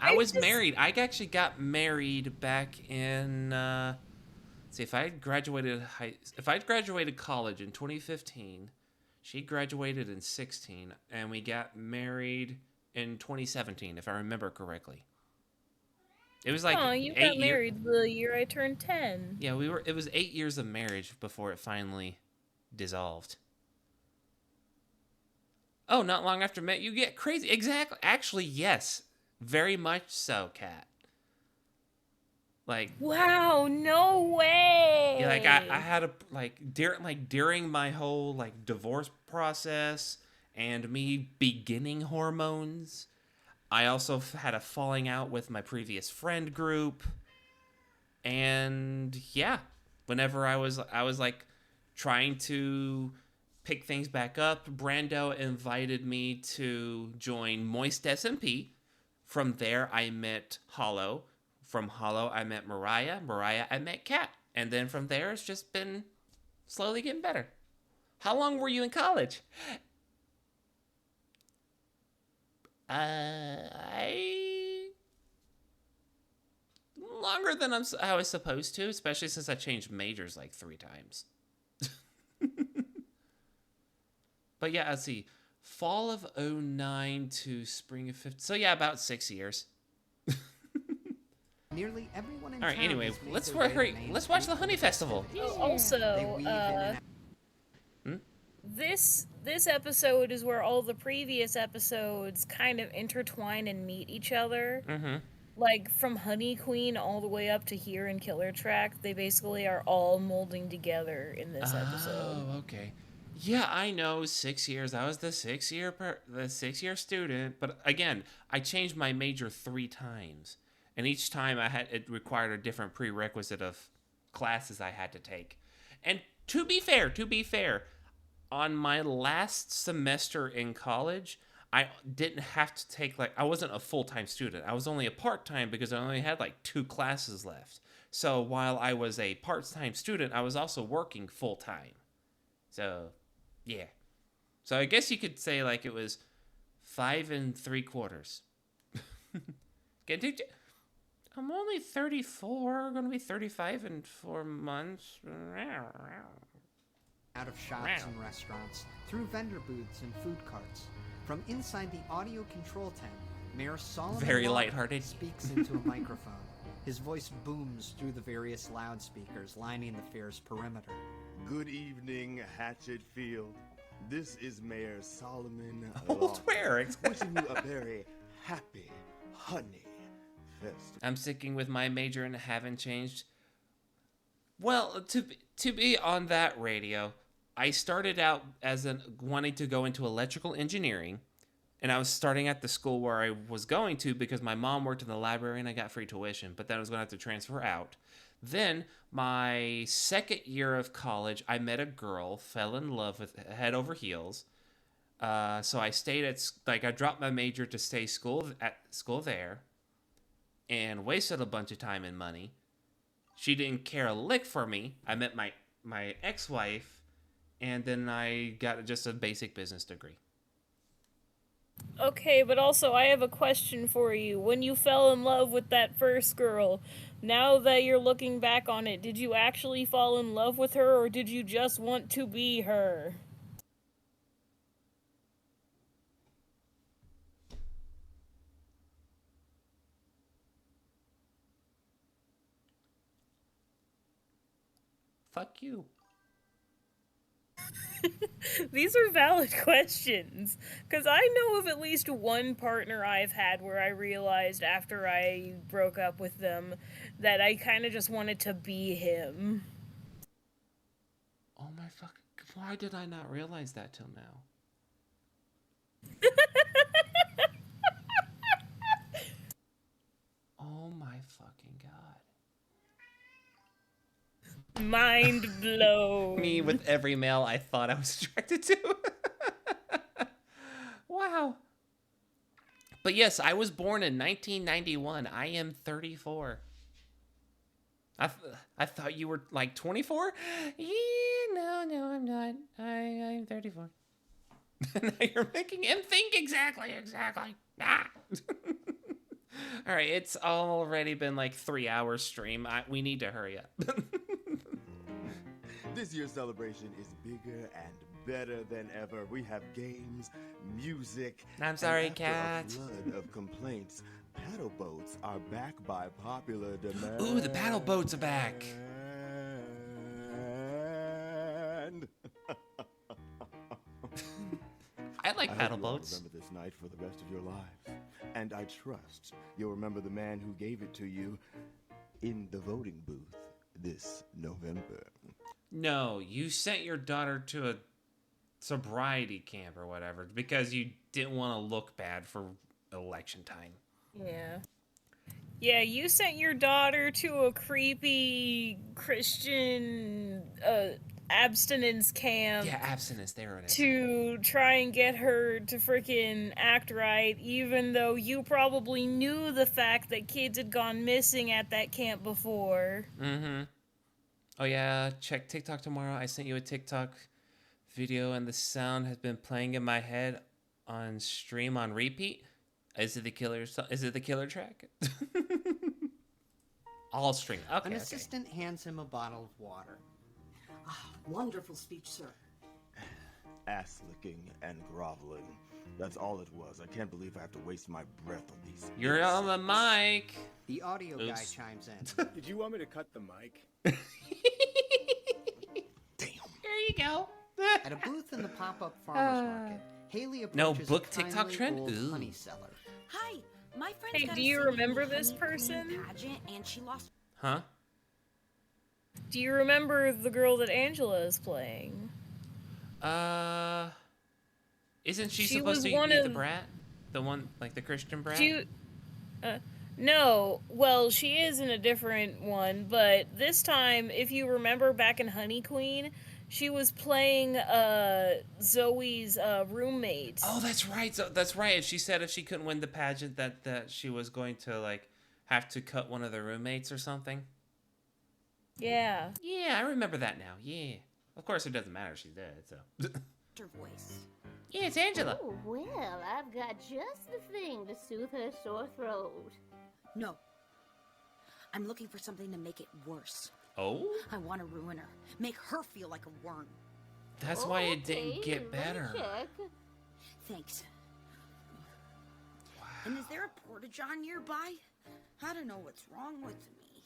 A: I was married. I actually got married back in see, if I'd graduated college in 2015, she graduated in 16, and we got married in 2017, if I remember correctly. It was like
B: you got married the year I turned 10.
A: Yeah, it was 8 years of marriage before it finally dissolved. Oh, not long after met you get crazy. Exactly. Actually, yes. Very much so, Kat. Like,
B: wow, no way.
A: Yeah, like I had a during my whole like divorce process and me beginning hormones, I also had a falling out with my previous friend group. And yeah, whenever I was like trying to pick things back up, Brando invited me to join Moist SMP. From there, I met Hollow. From Hollow, I met Mariah. Mariah, I met Kat. And then from there, it's just been slowly getting better. How long were you in college? Longer than I was supposed to, especially since I changed majors like 3 times. But yeah, let's see. Fall of 2009 to spring of 15. So yeah, about 6 years.
F: Nearly everyone in
A: All right,
F: town
A: anyway,
F: has made
A: let's
F: their way to Main
A: watch the
F: Street
A: Honey
F: for
A: Festival.
F: festivities.
B: Also,
F: They weave in and out.
B: this episode is where all the previous episodes kind of intertwine and meet each other.
A: Mm-hmm.
B: Like, from Honey Queen all the way up to here in Killer Track, they basically are all molding together in this episode.
A: Oh, okay. Yeah, I know. 6 years. I was the 6 year student. But again, I changed my major 3 times, and each time it required a different prerequisite of classes I had to take. And to be fair, on my last semester in college, I didn't have to take I wasn't a full-time student. I was only a part-time because I only had 2 classes left. So while I was a part-time student, I was also working full-time. So, yeah. So I guess you could say it was 5 3/4. I'm only 34, gonna be 35 in 4 months.
F: Out of shops and restaurants, through vendor booths and food carts. From inside the audio control tent, Mayor Solomon
A: Very
F: Walker
A: lighthearted.
F: speaks into a microphone. His voice booms through the various loudspeakers lining the fair's perimeter.
E: Good evening, Hatchetfield. This is Mayor Solomon
A: Old where?
E: wishing you a very happy honey festival.
A: I'm sticking with my major and haven't changed. Well, to be on that radio, I started out as wanting to go into electrical engineering, and I was starting at the school where I was going to because my mom worked in the library and I got free tuition, but then I was going to have to transfer out. Then, my second year of college, I met a girl, fell in love with head over heels. So I stayed I dropped my major to stay at school there, and wasted a bunch of time and money. She didn't care a lick for me. I met my ex-wife, and then I got just a basic business degree.
B: Okay, but also I have a question for you. When you fell in love with that first girl, now that you're looking back on it, did you actually fall in love with her, or did you just want to be her?
A: Fuck you.
B: These are valid questions, because I know of at least one partner I've had where I realized after I broke up with them that I kind of just wanted to be him.
A: Oh my fuck! Why did I not realize that till now? Oh my fucking god.
B: Mind blown.
A: Me with every male I thought I was attracted to. Wow. But yes, I was born in 1991. I am 34. I thought you were like 24? Yeah, no, I'm not. I'm 34. Now you're making him think exactly. Ah. All right, it's already been like 3 hours stream. We need to hurry up.
E: This year's celebration is bigger and better than ever. We have games, music.
A: I'm sorry,
E: and
A: Cat.
E: after a flood of complaints, paddle boats are back by popular demand.
A: Ooh, the paddle boats are back. I like paddle boats.
E: Remember this night for the rest of your lives, and I trust you'll remember the man who gave it to you in the voting booth this November.
A: No, you sent your daughter to a sobriety camp or whatever because you didn't want to look bad for election time.
B: Yeah. Yeah, you sent your daughter to a creepy Christian abstinence camp.
A: Yeah, abstinence, there it is.
B: To try and get her to freaking act right, even though you probably knew the fact that kids had gone missing at that camp before.
A: Mm-hmm. Oh yeah, check TikTok tomorrow. I sent you a TikTok video and the sound has been playing in my head on stream on repeat. Is it the killer track? All stream. Okay.
F: An assistant hands him a bottle of water.
L: Ah, wonderful speech, sir.
E: Ass licking and groveling. That's all it was. I can't believe I have to waste my breath on these.
A: You're on the mic.
F: The audio guy
A: Oops.
F: chimes in.
P: Did you want me to cut the mic?
A: There you go.
F: At a booth in the pop-up farmer's market, Haley
A: No
F: approaches
A: book
F: a
A: TikTok
F: kindly
A: trend?
F: old
A: Ooh.
F: honey seller.
G: Hi, my friend.
B: Hey, do you remember this person?
G: Pageant and she lost.
A: Huh?
B: Do you remember the girl that Angela is playing?
A: Isn't she
B: She
A: supposed
B: was
A: to
B: one
A: be the
B: of-
A: brat? The one, like the Christian brat?
B: No. Well, she is in a different one, but this time, if you remember back in Honey Queen, she was playing Zoe's roommate.
A: Oh, that's right. So, that's right. And she said if she couldn't win the pageant, that she was going to like have to cut one of the roommates or something.
B: Yeah.
A: Yeah, I remember that now. Yeah. Of course, it doesn't matter. She's dead. So.
G: Her voice.
A: Yeah, it's Angela.
I: Oh, well, I've got just the thing to soothe her sore throat.
G: No. I'm looking for something to make it worse.
A: Oh?
G: I want to ruin her. Make her feel like a worm.
A: That's why it didn't get better.
G: Thanks. Wow. And is there a porta-john nearby? I don't know what's wrong with me.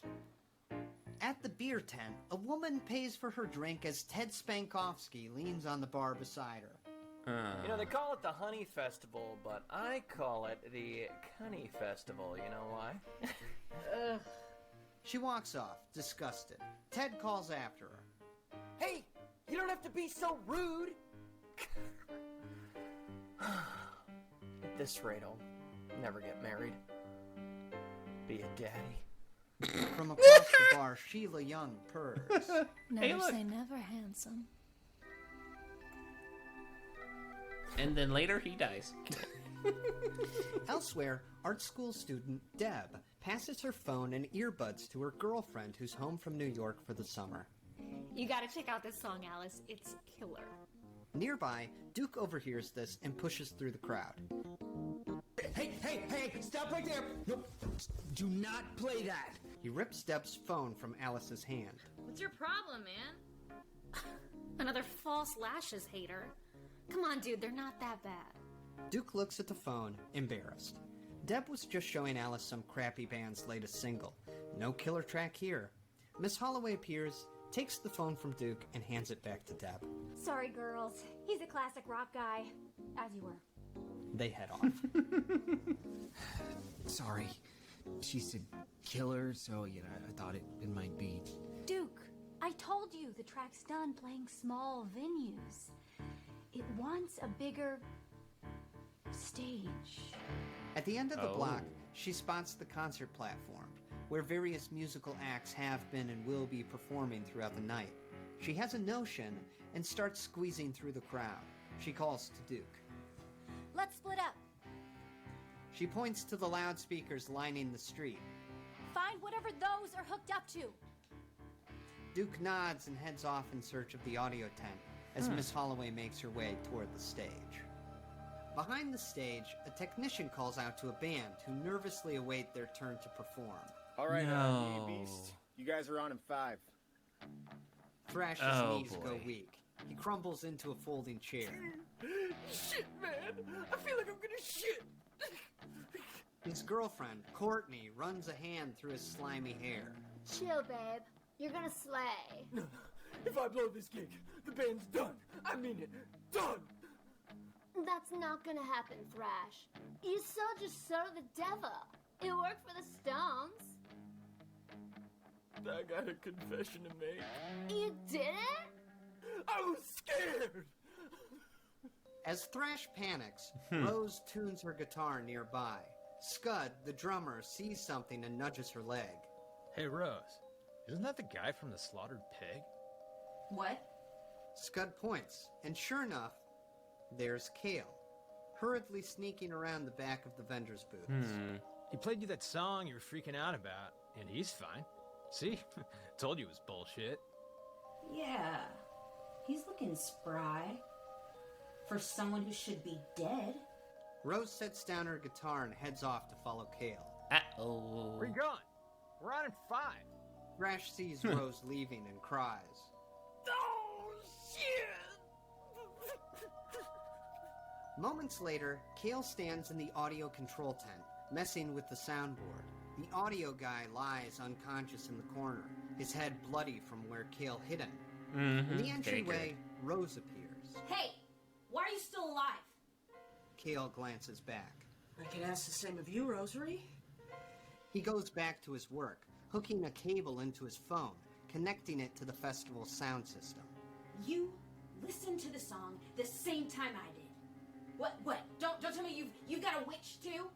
F: At the beer tent, a woman pays for her drink as Ted Spankowski leans on the bar beside her.
S: You know, they call it the Honey Festival, but I call it the Cunny Festival. You know why?
F: She walks off, disgusted. Ted calls after her.
H: Hey, you don't have to be so rude.
S: At this rate, I'll never get married. Be a daddy.
F: From across the bar, Sheila Young purrs.
K: Never say never, handsome.
A: And then later he dies.
F: Elsewhere, art school student Deb passes her phone and earbuds to her girlfriend who's home from New York for the summer.
I: You gotta check out this song, Alice. It's killer.
F: Nearby, Duke overhears this and pushes through the crowd.
Q: Hey, stop right there. Nope, do not play that.
F: He rips Deb's phone from Alice's hand.
I: What's your problem, man? Another false lashes hater. Come on, dude, they're not that bad.
F: Duke looks at the phone, embarrassed. Deb was just showing Alice some crappy band's latest single. No killer track here. Miss Holloway appears, takes the phone from Duke, and hands it back to Deb.
T: Sorry, girls. He's a classic rock guy. As you were.
F: They head off.
N: Sorry. She said killer, so, I thought it might be.
T: Duke, I told you the track's done playing small venues. It wants a bigger stage.
F: At the end of the block, she spots the concert platform, where various musical acts have been and will be performing throughout the night. She has a notion and starts squeezing through the crowd. She calls to Duke.
T: Let's split up.
F: She points to the loudspeakers lining the street.
T: Find whatever those are hooked up to.
F: Duke nods and heads off in search of the audio tent as Miss Holloway makes her way toward the stage. Behind the stage, a technician calls out to a band who nervously await their turn to perform.
P: All right, Beast. You guys are on in 5.
F: Thrash's knees go weak. He crumbles into a folding chair.
H: Shit, man. I feel like I'm gonna shit.
F: His girlfriend, Courtney, runs a hand through his slimy hair.
T: Chill, babe. You're gonna slay.
H: No, if I blow this gig, the band's done. I mean it. Done.
T: That's not gonna happen, Thrash. You sold your soul to the devil. It worked for the Stones.
H: I got a confession to make.
T: You didn't?
H: I was scared.
F: As Thrash panics, Rose tunes her guitar nearby. Scud, the drummer, sees something and nudges her leg.
M: Hey, Rose. Isn't that the guy from the Slaughtered Pig?
O: What?
F: Scud points, and sure enough, there's Kale, hurriedly sneaking around the back of the vendor's booths.
M: He played you that song you were freaking out about, and he's fine. See? Told you it was bullshit.
O: Yeah. He's looking spry. For someone who should be dead.
F: Rose sets down her guitar and heads off to follow Kale.
A: Uh-oh.
M: Where you going? We're on in 5.
F: Thrash sees Rose leaving and cries.
H: Oh, shit!
F: Moments later, Kale stands in the audio control tent, messing with the soundboard. The audio guy lies unconscious in the corner, his head bloody from where Kale hit him. In the entryway, Rose appears.
O: Hey! Why are you still alive?
F: Kale glances back.
L: I could ask the same of you, Rosary.
F: He goes back to his work, hooking a cable into his phone, connecting it to the festival's sound system.
O: You listened to the song the same time I did. What? Don't tell me you've got a witch too?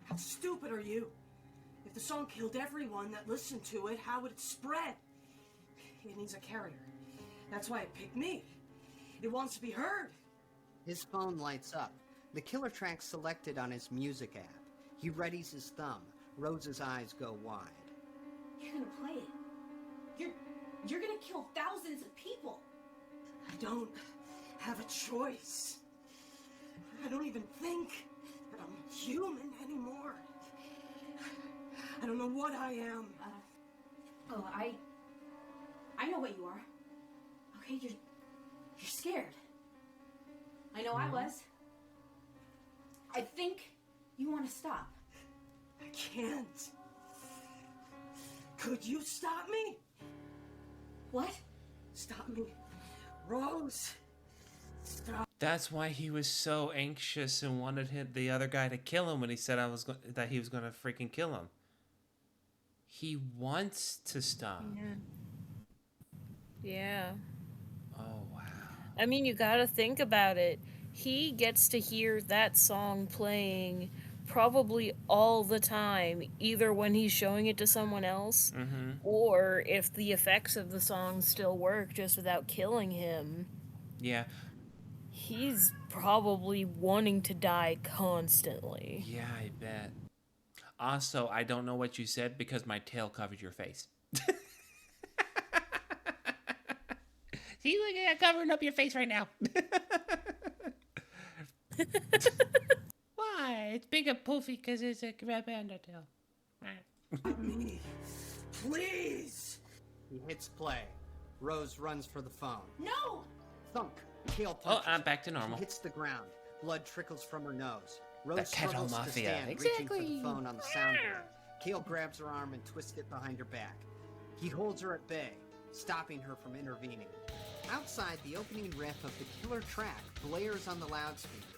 L: How stupid are you? If the song killed everyone that listened to it, how would it spread? It needs a carrier. That's why it picked me. It wants to be heard.
F: His phone lights up. The killer track selected on his music app. He readies his thumb. Rose's eyes go wide.
O: You're gonna play it. You're gonna kill thousands of people.
L: I don't have a choice. I don't even think that I'm human anymore. I don't know what I am.
O: I know what you are. Okay, you're scared. I know I was. I think you want to stop.
L: I can't. Could you stop me?
O: What?
L: Stop me. Rose. Stop.
A: That's why he was so anxious and wanted the other guy to kill him when he said that he was going to freaking kill him. He wants to stop.
B: Yeah.
A: Oh, wow.
B: I mean, you gotta think about it. He gets to hear that song playing probably all the time, either when he's showing it to someone else, or if the effects of the song still work just without killing him.
A: Yeah.
B: He's probably wanting to die constantly.
A: Yeah, I bet. Also, I don't know what you said because my tail covered your face. See, look at that covering up your face right now. Why? It's big and poofy because it's a red panda tail.
L: Me. Please.
F: He hits play. Rose runs for the phone.
O: No!
F: Thunk. Kale
A: Oh,
F: punches
A: I'm
F: her.
A: back to normal.
F: She hits the ground. Blood trickles from her nose.
A: The
F: Rose
A: kettle
F: struggles to
A: mafia.
F: stand,
A: Exactly.
F: reaching for the phone on the soundboard. Kale grabs her arm and twists it behind her back. He holds her at bay, stopping her from intervening. Outside, the opening riff of the killer track blares on the loudspeakers.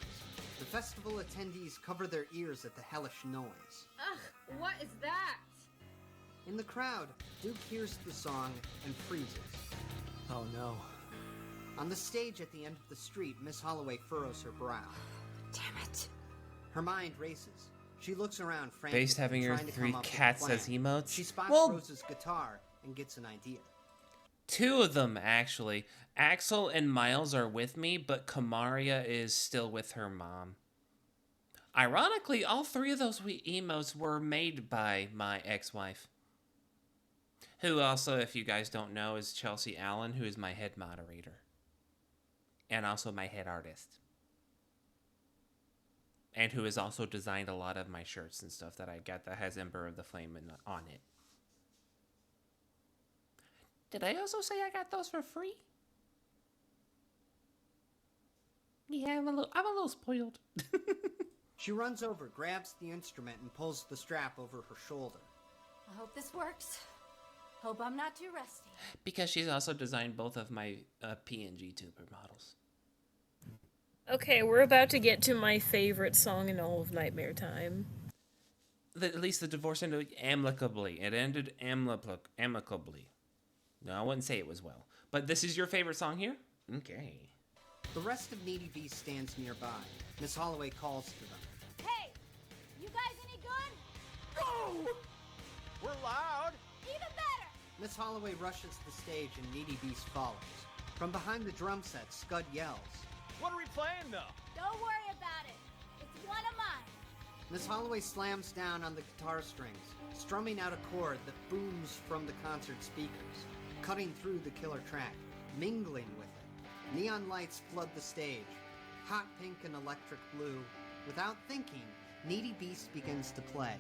F: The festival attendees cover their ears at the hellish noise.
G: Ugh, what is that?
F: In the crowd, Duke hears the song and freezes.
N: Oh no.
F: On the stage at the end of the street, Miss Holloway furrows her brow.
G: Damn it.
F: Her mind races. She looks around frantically,
A: Based having your
F: trying to
A: 3
F: come up with a
A: cats
F: plan.
A: as emotes?
F: She spots
A: Well,
F: Rose's guitar and gets an idea.
A: 2 of them, actually. Axel and Miles are with me, but Kamaria is still with her mom. Ironically, all 3 of those emotes were made by my ex-wife. Who also, if you guys don't know, is Chelsea Allen, who is my head moderator. And also my head artist. And who has also designed a lot of my shirts and stuff that I got that has Ember of the Flame on it. Did I also say I got those for free? Yeah, I'm a little spoiled.
F: She runs over, grabs the instrument, and pulls the strap over her shoulder.
K: I hope this works. Hope I'm not too rusty.
A: Because she's also designed both of my PNG tuber models.
B: Okay, we're about to get to my favorite song in all of Nightmare Time.
A: At least the divorce ended amicably. It ended amicably. No, I wouldn't say it was well. But this is your favorite song here? Okay.
F: The rest of Needy Beast stands nearby. Miss Holloway calls to them.
K: Hey, you guys any good?
P: Go! We're loud.
K: Even better.
F: Miss Holloway rushes the stage and Needy Beast follows. From behind the drum set, Scud yells.
P: What are we playing, though?
K: Don't worry about it. It's one of mine.
F: Miss Holloway slams down on the guitar strings, strumming out a chord that booms from the concert speakers, cutting through the killer track, mingling with it. Neon lights flood the stage, hot pink and electric blue. Without thinking, Needy Beast begins to play.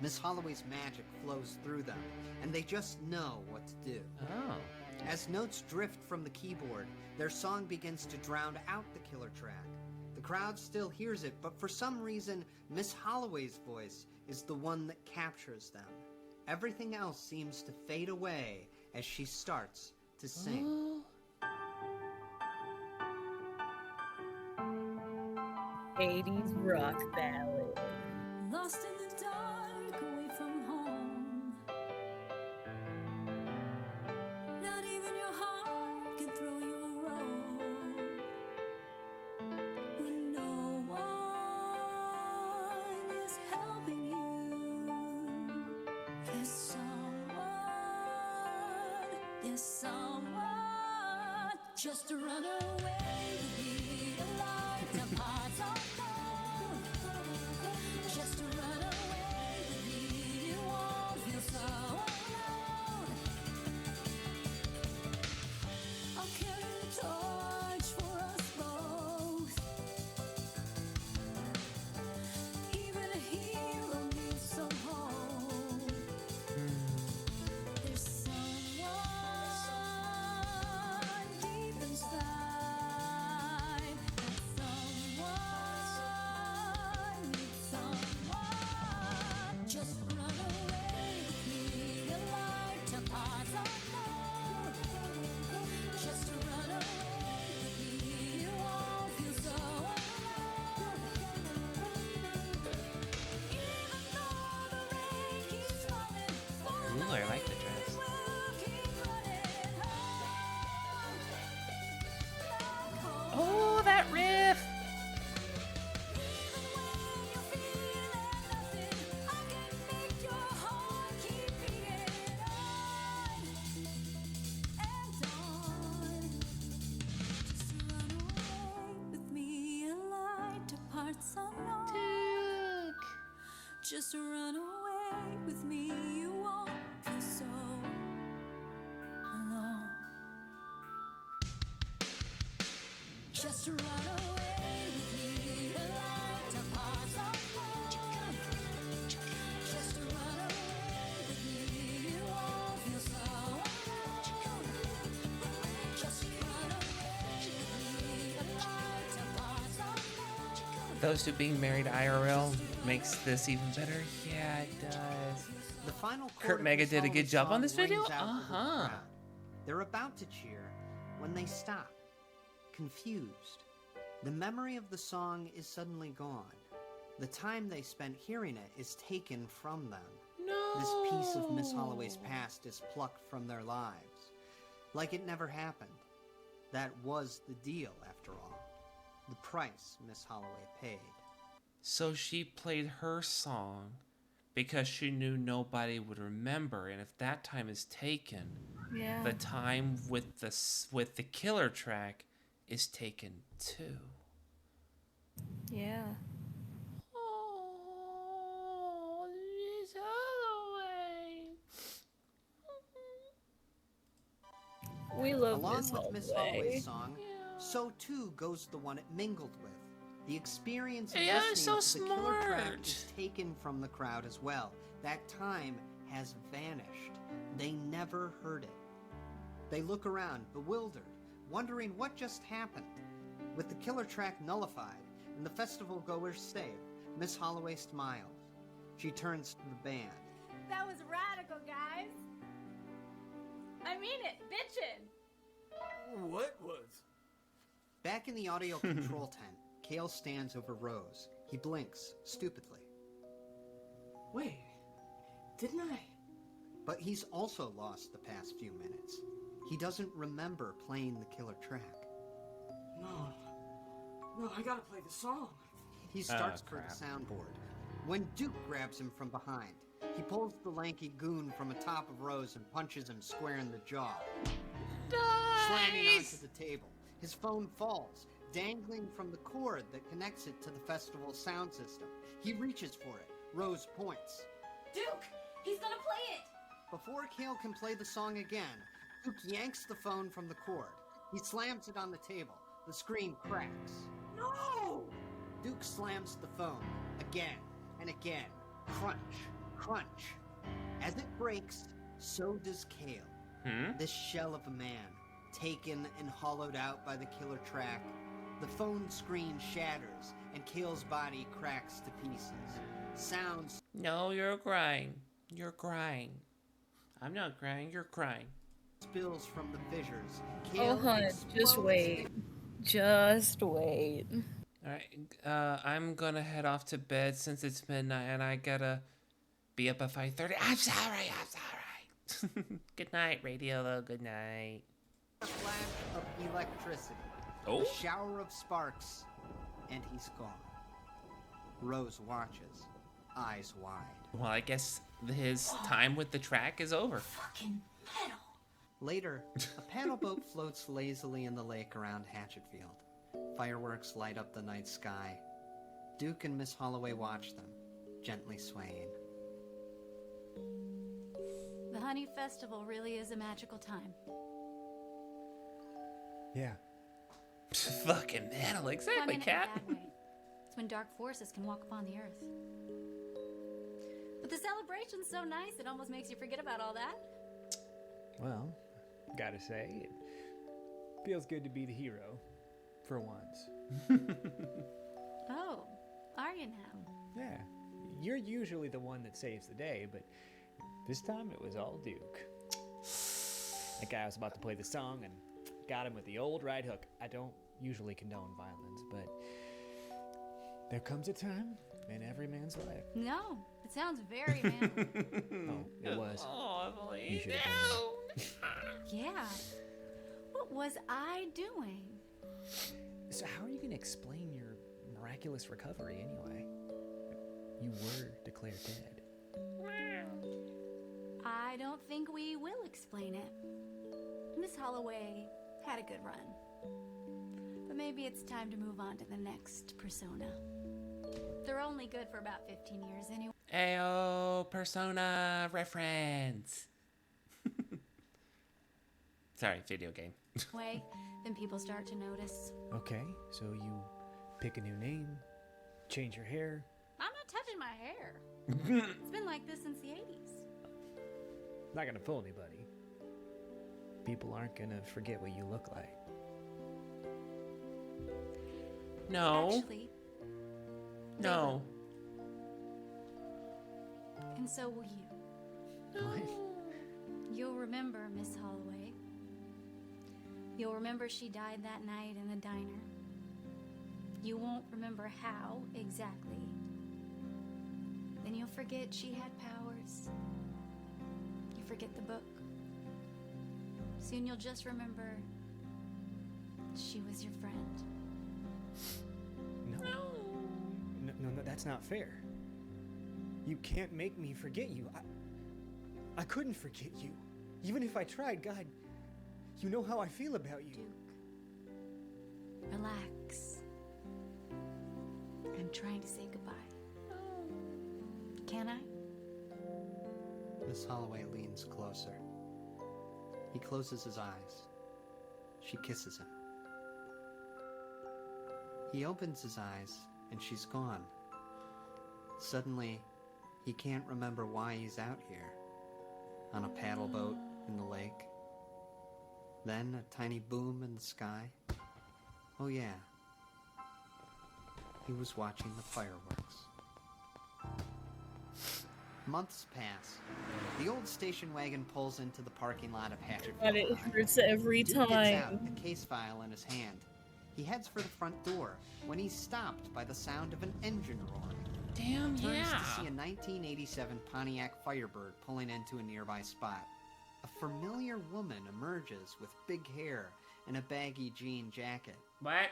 F: Miss Holloway's magic flows through them, and they just know what to do.
A: Oh.
F: As notes drift from the keyboard, their song begins to drown out the killer track. The crowd still hears it, but for some reason, Miss Holloway's voice is the one that captures them. Everything else seems to fade away as she starts to sing.
B: 80s rock ballad.
D: Lost in the dark, away from home. Not even your heart can throw you a rope. When no one is helping you, there's someone just to run away with me. The lights of hearts are cold. Just to run away with me. You won't feel so alone. I'll carry the torch for us both. Even a hero needs some hope. There's someone deep inside Just run away with me, you won't feel so alone. Just run away with me, the light of hearts alone. Just run away with me, you won't feel so alone. Just run away with me, the light of hearts alone.
A: Those two being married IRL makes this even better. Yeah, it does.
F: The final
A: Kurt
F: chord of
A: Mega
F: Miss
A: did a good
F: Holloway's
A: job on
F: song
A: this video?
F: rings out over the
A: Uh-huh.
F: crowd. They're about to cheer when they stop, confused. The memory of the song is suddenly gone. The time they spent hearing it is taken from them.
A: No.
F: This piece of Miss Holloway's past is plucked from their lives. Like it never happened. That was the deal, after all. The price Miss Holloway paid.
A: So she played her song because she knew nobody would remember, and if that time is taken,
B: Yeah.
A: the time with the killer track is taken too.
B: Yeah.
A: Oh, Miss Holloway.
B: We love
F: Along
B: Miss
F: with Miss
B: Holloway.
F: Holloway's song, so too goes the one it mingled with. The experience of
A: Yeah,
F: listening
A: so
F: to the killer track
A: smart.
F: is taken from the crowd as well. That time has vanished. They never heard it. They look around, bewildered, wondering what just happened. With the killer track nullified and the festival goers safe, Miss Holloway smiles. She turns to the band.
K: That was radical, guys. I mean it, bitchin'.
H: What was?
F: Back in the audio control tent, Kale stands over Rose. He blinks, stupidly.
L: Wait, didn't I?
F: But he's also lost the past few minutes. He doesn't remember playing the killer track.
L: No, I gotta play the song.
F: He starts for
A: crap.
F: the soundboard. When Duke grabs him from behind, he pulls the lanky goon from atop of Rose and punches him square in the jaw. Slamming onto the table, his phone falls, dangling from the cord that connects it to the festival's sound system. He reaches for it. Rose points.
O: Duke, he's gonna play it.
F: Before Kale can play the song again, Duke yanks the phone from the cord. He slams it on the table. The screen cracks.
L: No!
F: Duke slams the phone again and again. Crunch, crunch. As it breaks, so does Kale. This shell of a man, taken and hollowed out by the killer track. The phone screen shatters, and Kale's body cracks to pieces. Sounds.
A: No, you're crying. You're crying. I'm not crying. You're crying.
F: Spills from the fissures.
B: Oh,
F: Kale
B: hun, just
F: explodes.
B: wait. Just wait.
A: Alright, I'm gonna head off to bed since it's midnight and I gotta be up at 5:30. I'm sorry. Good night, radio, though. Good night.
F: A flash of electricity.
A: Oh.
F: A shower of sparks. And he's gone. Rose watches, eyes wide.
A: Well, I guess his time with the track is over.
O: Fucking metal.
F: Later, a paddle boat floats lazily in the lake around Hatchetfield. Fireworks light up the night sky. Duke and Miss Holloway watch them, gently swaying.
K: The Honey Festival really is a magical time.
N: Yeah.
A: Fucking metal, exactly,
K: Fun in a
A: Cat.
K: bad way. It's when dark forces can walk upon the earth. But the celebration's so nice, it almost makes you forget about all that.
N: Well, gotta say, it feels good to be the hero. For once.
K: Oh, are you now?
N: Yeah. You're usually the one that saves the day, but this time it was all Duke. That guy was about to play the song and got him with the old right hook. I don't usually condone violence, but there comes a time in every man's life.
K: No, it sounds very manly.
N: Oh, it was.
A: Oh,
N: You should have been there.
K: Yeah. What was I doing?
N: So how are you going to explain your miraculous recovery anyway? You were declared dead.
K: I don't think we will explain it. Miss Holloway had a good run. But maybe it's time to move on to the next persona. They're only good for about 15 years anyway.
A: Ayo, Persona reference. Sorry, video game.
K: Way, then people start to notice.
N: Okay, so you pick a new name, change your hair.
K: I'm not touching my hair. It's been like this since the 80s.
N: Not gonna fool anybody. People aren't gonna forget what you look like.
A: No.
K: Actually,
A: No.
K: and so will you.
N: What?
K: You'll remember Miss Holloway. You'll remember she died that night in the diner. You won't remember how exactly. Then you'll forget she had powers. You forget the book. Soon you'll just remember she was your friend.
N: No, that's not fair. You can't make me forget you. I couldn't forget you. Even if I tried, God, you know how I feel about you.
K: Duke, relax. I'm trying to say goodbye. Can I?
F: Miss Holloway leans closer. He closes his eyes. She kisses him. He opens his eyes, and she's gone. Suddenly, he can't remember why he's out here. On a paddle boat in the lake. Then a tiny boom in the sky. Oh yeah. He was watching the fireworks. Months pass. The old station wagon pulls into the parking lot of Hatchetfield.
B: God, it hurts every
F: Duke
B: time.
F: gets out, a case file in his hand. He heads for the front door when he's stopped by the sound of an engine roaring.
A: Damn,
F: He turns
A: yeah.
F: to see a 1987 Pontiac Firebird pulling into a nearby spot. A familiar woman emerges with big hair and a baggy jean jacket.
A: What?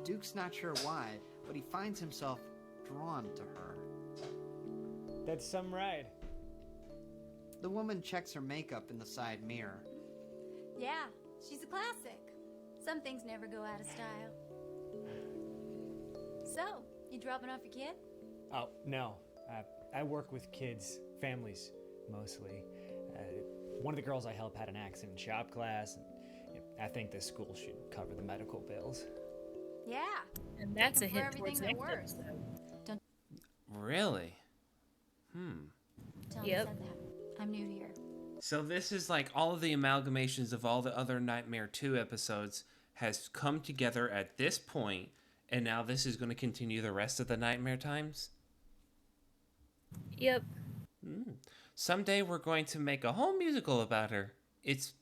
F: Duke's not sure why, but he finds himself drawn to her.
N: That's some ride.
F: The woman checks her makeup in the side mirror.
K: Yeah, she's a classic. Some things never go out of style. So, you dropping off your kid?
N: Oh, no. I work with kids, families, mostly. One of the girls I help had an accident in shop class, and I think this school should cover the medical bills.
K: Yeah.
B: And that's a
K: Take 'em
B: hint
K: for
B: towards
K: everything
B: next
K: they're worth.
B: episode.
K: Don't
A: Really?
K: tell me said that. I'm new here.
A: So this is like all of the amalgamations of all the other Nightmare 2 episodes has come together at this point, and now this is going to continue the rest of the Nightmare times?
B: Yep.
A: Someday we're going to make a whole musical about her. It's...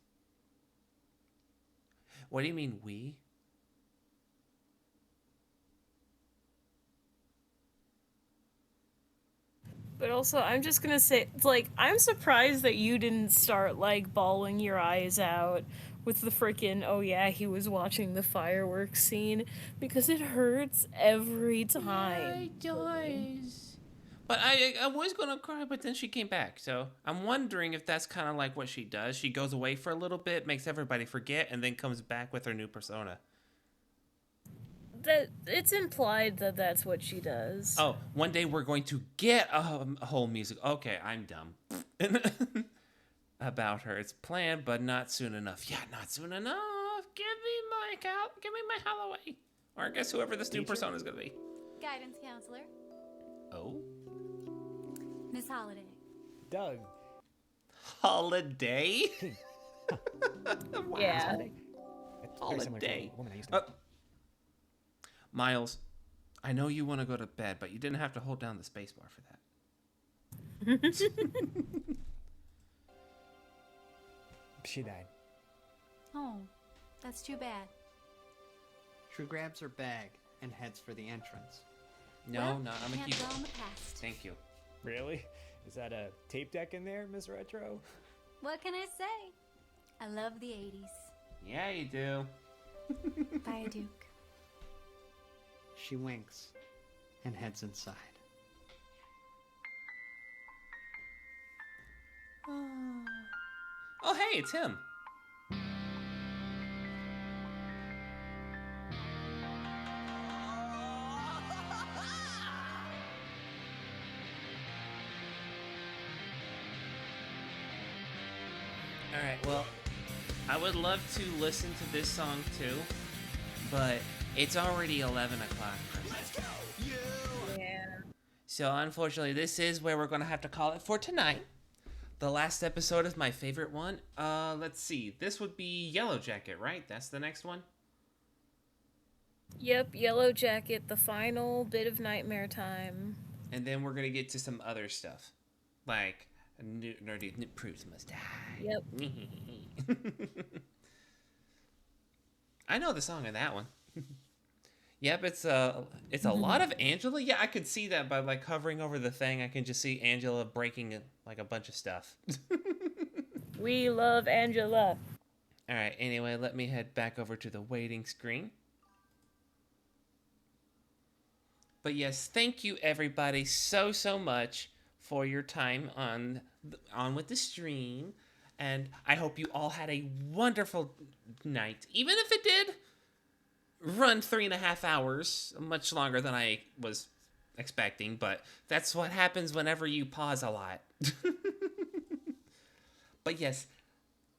A: What do you mean, we?
B: But also, I'm just gonna say, like, I'm surprised that you didn't start, like, bawling your eyes out with the freaking, oh yeah, he was watching the fireworks scene, because it hurts every time.
A: It does. But I was going to cry, but then she came back. So I'm wondering if that's kind of like what she does. She goes away for a little bit, makes everybody forget, and then comes back with her new persona.
B: That it's implied that that's what she does.
A: Oh, one day we're going to get a whole music. Okay, I'm dumb. About her. It's planned, but not soon enough. Yeah, not soon enough. Give me my Holloway. Or I guess whoever this new persona is going to be.
K: Guidance counselor,
A: Oh?
K: Miss Holiday.
N: Doug.
A: Holiday?
N: Wow.
B: Yeah.
N: It's very similar to
A: Holiday.
N: the woman I used to
A: Miles, I know you want to go to bed, but you didn't have to hold down the spacebar for that.
N: She died.
K: Oh, that's too bad.
F: She grabs her bag and heads for the entrance.
A: No,
K: Well,
A: no, I'm a
K: can't
A: keep.
K: dwell on the past.
A: Thank you.
N: Really? Is that a tape deck in there, Miss Retro?
K: What can I say? I love the 80s.
A: Yeah, you do.
K: Bye, Duke.
F: She winks and heads inside.
A: Oh, hey, it's him. I would love to listen to this song too, but it's already 11 o'clock.
B: Yeah.
A: So unfortunately, this is where we're going to have to call it for tonight. The last episode is my favorite one. Let's see. This would be Yellow Jacket, right? That's the next one?
B: Yep, Yellow Jacket, the final bit of nightmare time.
A: And then we're going to get to some other stuff. Like, Nerdy Proofs Must Die.
B: Yep.
A: I know the song of that one. Yep, it's a lot of Angela. Yeah, I could see that by like hovering over the thing. I can just see Angela breaking like a bunch of stuff.
B: We love Angela.
A: All right, anyway, let me head back over to the waiting screen. But yes, thank you everybody so much for your time on with the stream, and I hope you all had a wonderful night, even if it did run 3.5 hours, much longer than I was expecting, but that's what happens whenever you pause a lot. But yes,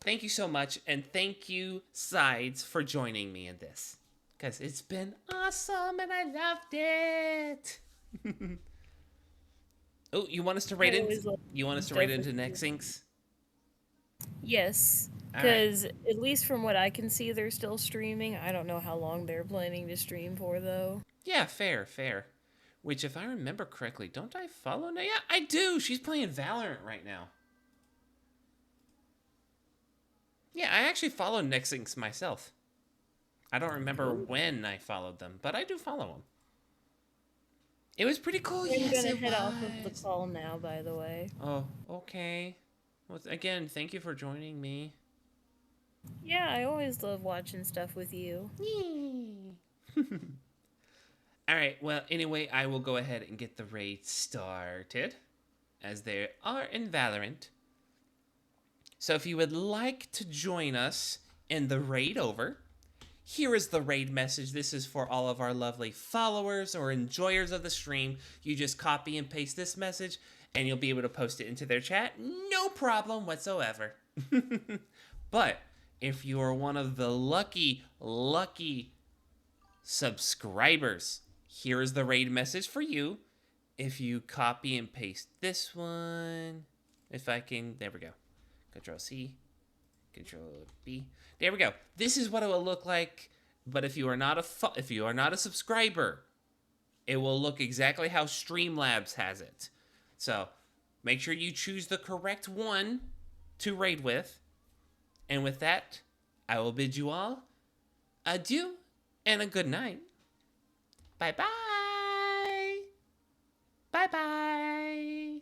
A: thank you so much, and thank you, Sides, for joining me in this, because it's been awesome, and I loved it. Oh, you want us to rate into Next Syncs?
B: Yes, because at least from what I can see, they're still streaming. I don't know how long they're planning to stream for, though.
A: Yeah, fair. Which, if I remember correctly, don't I follow Naya? Yeah, I do. She's playing Valorant right now. Yeah, I actually follow Next Syncs myself. I don't remember when I followed them, but I do follow them. It was pretty cool.
B: I'm gonna head off of the call now, by the way.
A: Oh, okay. Well, again, thank you for joining me.
B: Yeah, I always love watching stuff with you.
A: All right, well, anyway, I will go ahead and get the raid started, as they are in Valorant. So if you would like to join us in the raid over, here is the raid message. This is for all of our lovely followers or enjoyers of the stream. You just copy and paste this message, and you'll be able to post it into their chat. No problem whatsoever. But if you are one of the lucky subscribers, here is the raid message for you. If you copy and paste this one, if I can, there we go. Control C, Control B. There we go. This is what it will look like. But if you are not a subscriber, it will look exactly how Streamlabs has it. So make sure you choose the correct one to raid with. And with that, I will bid you all adieu and a good night. Bye-bye. Bye-bye.